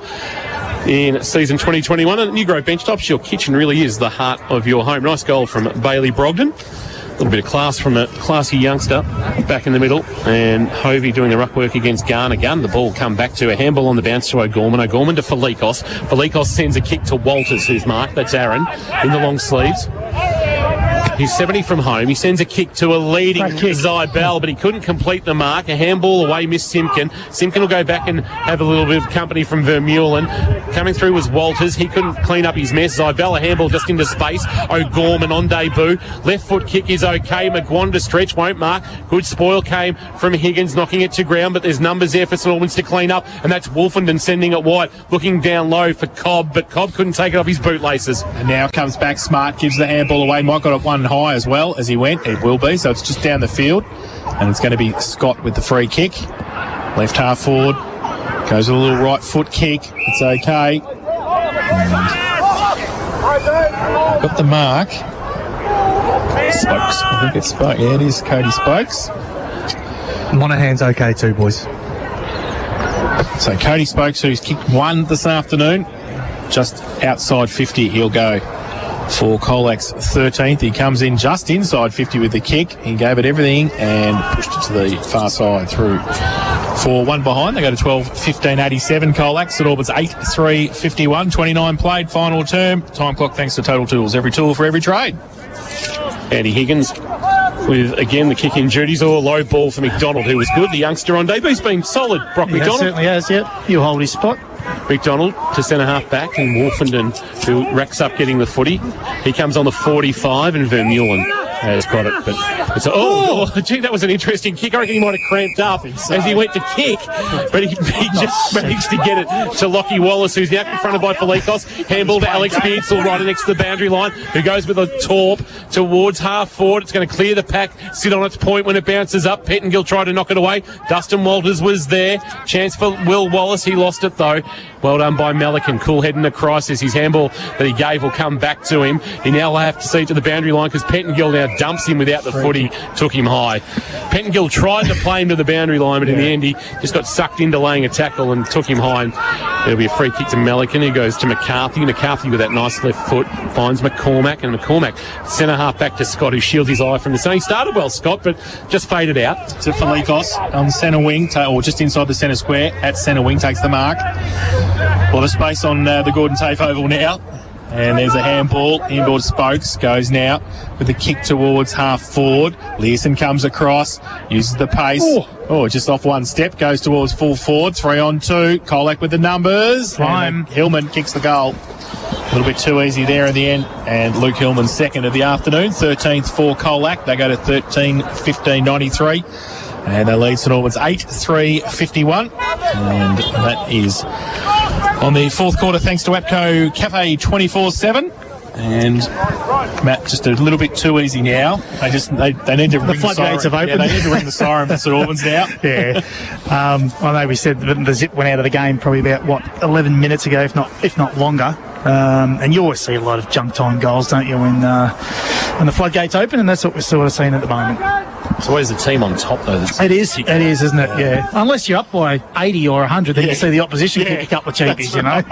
in season 2021. And New Grove Benchtops, your kitchen really is the heart of your home. Nice goal from Bailey Brogdon. A little bit of class from a classy youngster back in the middle. And Hovey doing the ruck work against Garner. The ball come back to a handball on the bounce to O'Gorman. O'Gorman to Felikos. Felikos sends a kick to Walters, who's marked. That's Aaron in the long sleeves. He's 70 from home. He sends a kick to a leading Zybel, but he couldn't complete the mark. A handball away, missed Simpkin. Simpkin will go back and have a little bit of company from Vermeulen. Coming through was Walters. He couldn't clean up his mess. Zybel, a handball just into space. O'Gorman on debut. Left foot kick is okay. McGuan to stretch, won't mark. Good spoil came from Higgins, knocking it to ground, but there's numbers there for St Albans to clean up, and that's Wolfenden sending it wide. Looking down low for Cobb, but Cobb couldn't take it off his bootlaces. And now comes back Smart, gives the handball away. Mike got it one high as well as he went. It will be, so it's just down the field, and it's going to be Scott with the free kick. Left half forward. Goes with a little right foot kick. It's okay. Got the mark. Spokes. I think it's Spokes. Yeah, it is Cody Spokes. Monahan's okay too, boys. So Cody Spokes, who's kicked one this afternoon, just outside 50, he'll go for Colac's 13th. He comes in just inside 50 with the kick. He gave it everything and pushed it to the far side through. For one behind, they go to 12:15.87. Colac, St Albans 8-3-51, 29 played, final term. Time clock thanks to Total Tools. Every tool for every trade. Andy Higgins with, again, the kick-in duties, or a low ball for McDonald, who was good. The youngster on debut's been solid. Brock McDonald. Certainly has, yep. He'll hold his spot. McDonald to centre-half back, and Wolfenden, who racks up getting the footy. He comes on the 45, and Vermeulen has got it. But it's gee, that was an interesting kick. I reckon he might have cramped up as he went to kick, but he just managed to get it to Lockie Wallace, who's now confronted by Felikos. Handball to Alex Beardsall right next to the boundary line, who goes with a torp towards half forward. It's going to clear the pack, sit on its point when it bounces up. Pettingill tried to knock it away. Dustin Walters was there. Chance for Will Wallace. He lost it though. Well done by Melican. Cool head in the crisis. His handball that he gave will come back to him. He now will have to see it to the boundary line because Pettingill now dumps him without the footy. Took him high. Pettingill tried to play him to the boundary line, but in the end he just got sucked into laying a tackle and took him high. And it'll be a free kick to Melican. He goes to McCarthy. McCarthy with that nice left foot finds McCormack, and McCormack centre half back to Scott, who shields his eye from the sun. He started well, Scott, but just faded out. To Felikos on the centre wing, or just inside the centre square at centre wing, takes the mark. A lot of space on the Gordon Tafe oval now. And there's a handball. Inboard Spokes goes now with a kick towards half forward. Learson comes across, uses the pace. Just off one step, goes towards full forward. 3-on-2. Colac with the numbers. And Hillman kicks the goal. A little bit too easy there in the end. And Luke Hillman second of the afternoon. 13th for Colac. They go to 13-15-93. And they lead St Albans 8-3-51. And that is on the fourth quarter, thanks to APCO Cafe 24/7. And Matt, just a little bit too easy now. They need to ring the floodgates siren. have opened. Yeah, they need to ring the siren for St Albans now. Yeah. I know we said the zip went out of the game probably about 11 minutes ago, if not longer. And you always see a lot of junk time goals, don't you, when the floodgates open, and that's what we're sort of seeing at the moment. It's always the team on top, though. It is, isn't it? Yeah. Unless you're up by 80 or 100, then you see the opposition kick a couple of cheapies, you know.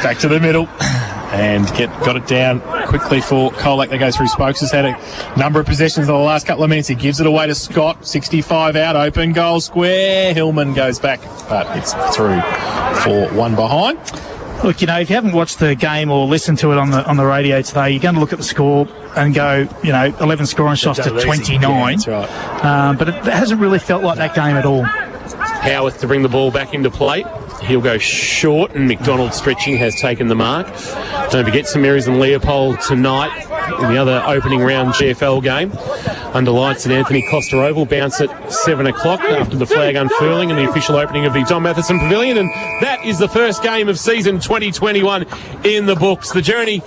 Back to the middle. And got it down quickly for Colac. They go through. Spokes has had a number of possessions in the last couple of minutes. He gives it away to Scott. 65 out, open goal square. Hillman goes back, but it's through for one behind. Look, you know, if you haven't watched the game or listened to it on the radio today, you're going to look at the score and go, 11 scoring shots to 29. Yeah, that's right. But it hasn't really felt like that game at all. Howarth to bring the ball back into play. He'll go short, and McDonald stretching has taken the mark. Don't forget St Mary's and Leopold tonight in the other opening round GFL game. Under lights at Anthony Costa Oval, bounce at 7 o'clock after the flag unfurling and the official opening of the Don Matheson Pavilion. And that is the first game of season 2021 in the books. The journey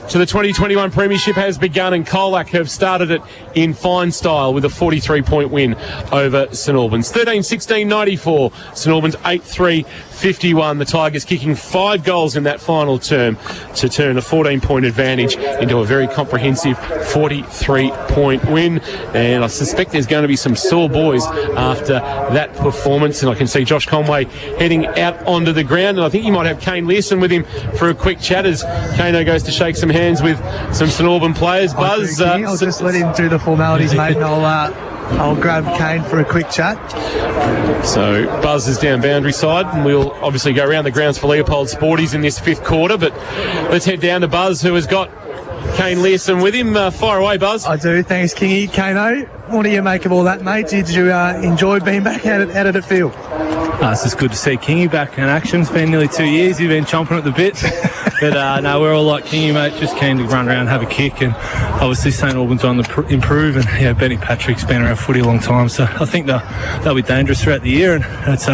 to the 2021 Premiership has begun, and Colac have started it in fine style with a 43-point win over St Albans. 13-16-94, St Albans 8-3-51. The Tigers kicking 5 goals in that final term to turn a 14-point advantage into a very comprehensive 43-point win. And I suspect there's going to be some sore boys after that performance. And I can see Josh Conway heading out onto the ground. And I think he might have Kane Learson with him for a quick chat as Kano goes to shake some hands with some St Albans players. Buzz, I'll just let him do the formalities, mate, and I'll grab Kane for a quick chat. So Buzz is down boundary side, and we'll obviously go around the grounds for Leopold Sporties in this fifth quarter. But let's head down to Buzz, who has got Kane Learson with him. Fire away, Buzz. I do. Thanks, Kingy. Kano, what do you make of all that, mate? Did you enjoy being back? How did it feel? It's just good to see Kingy back in action. It's been nearly 2 years. You've been chomping at the bit. But no, we're all like Kingy, mate. Just keen to run around and have a kick. And obviously St Albans on the improve. And Benny Patrick's been around footy a long time. So I think they'll be dangerous throughout the year. And it's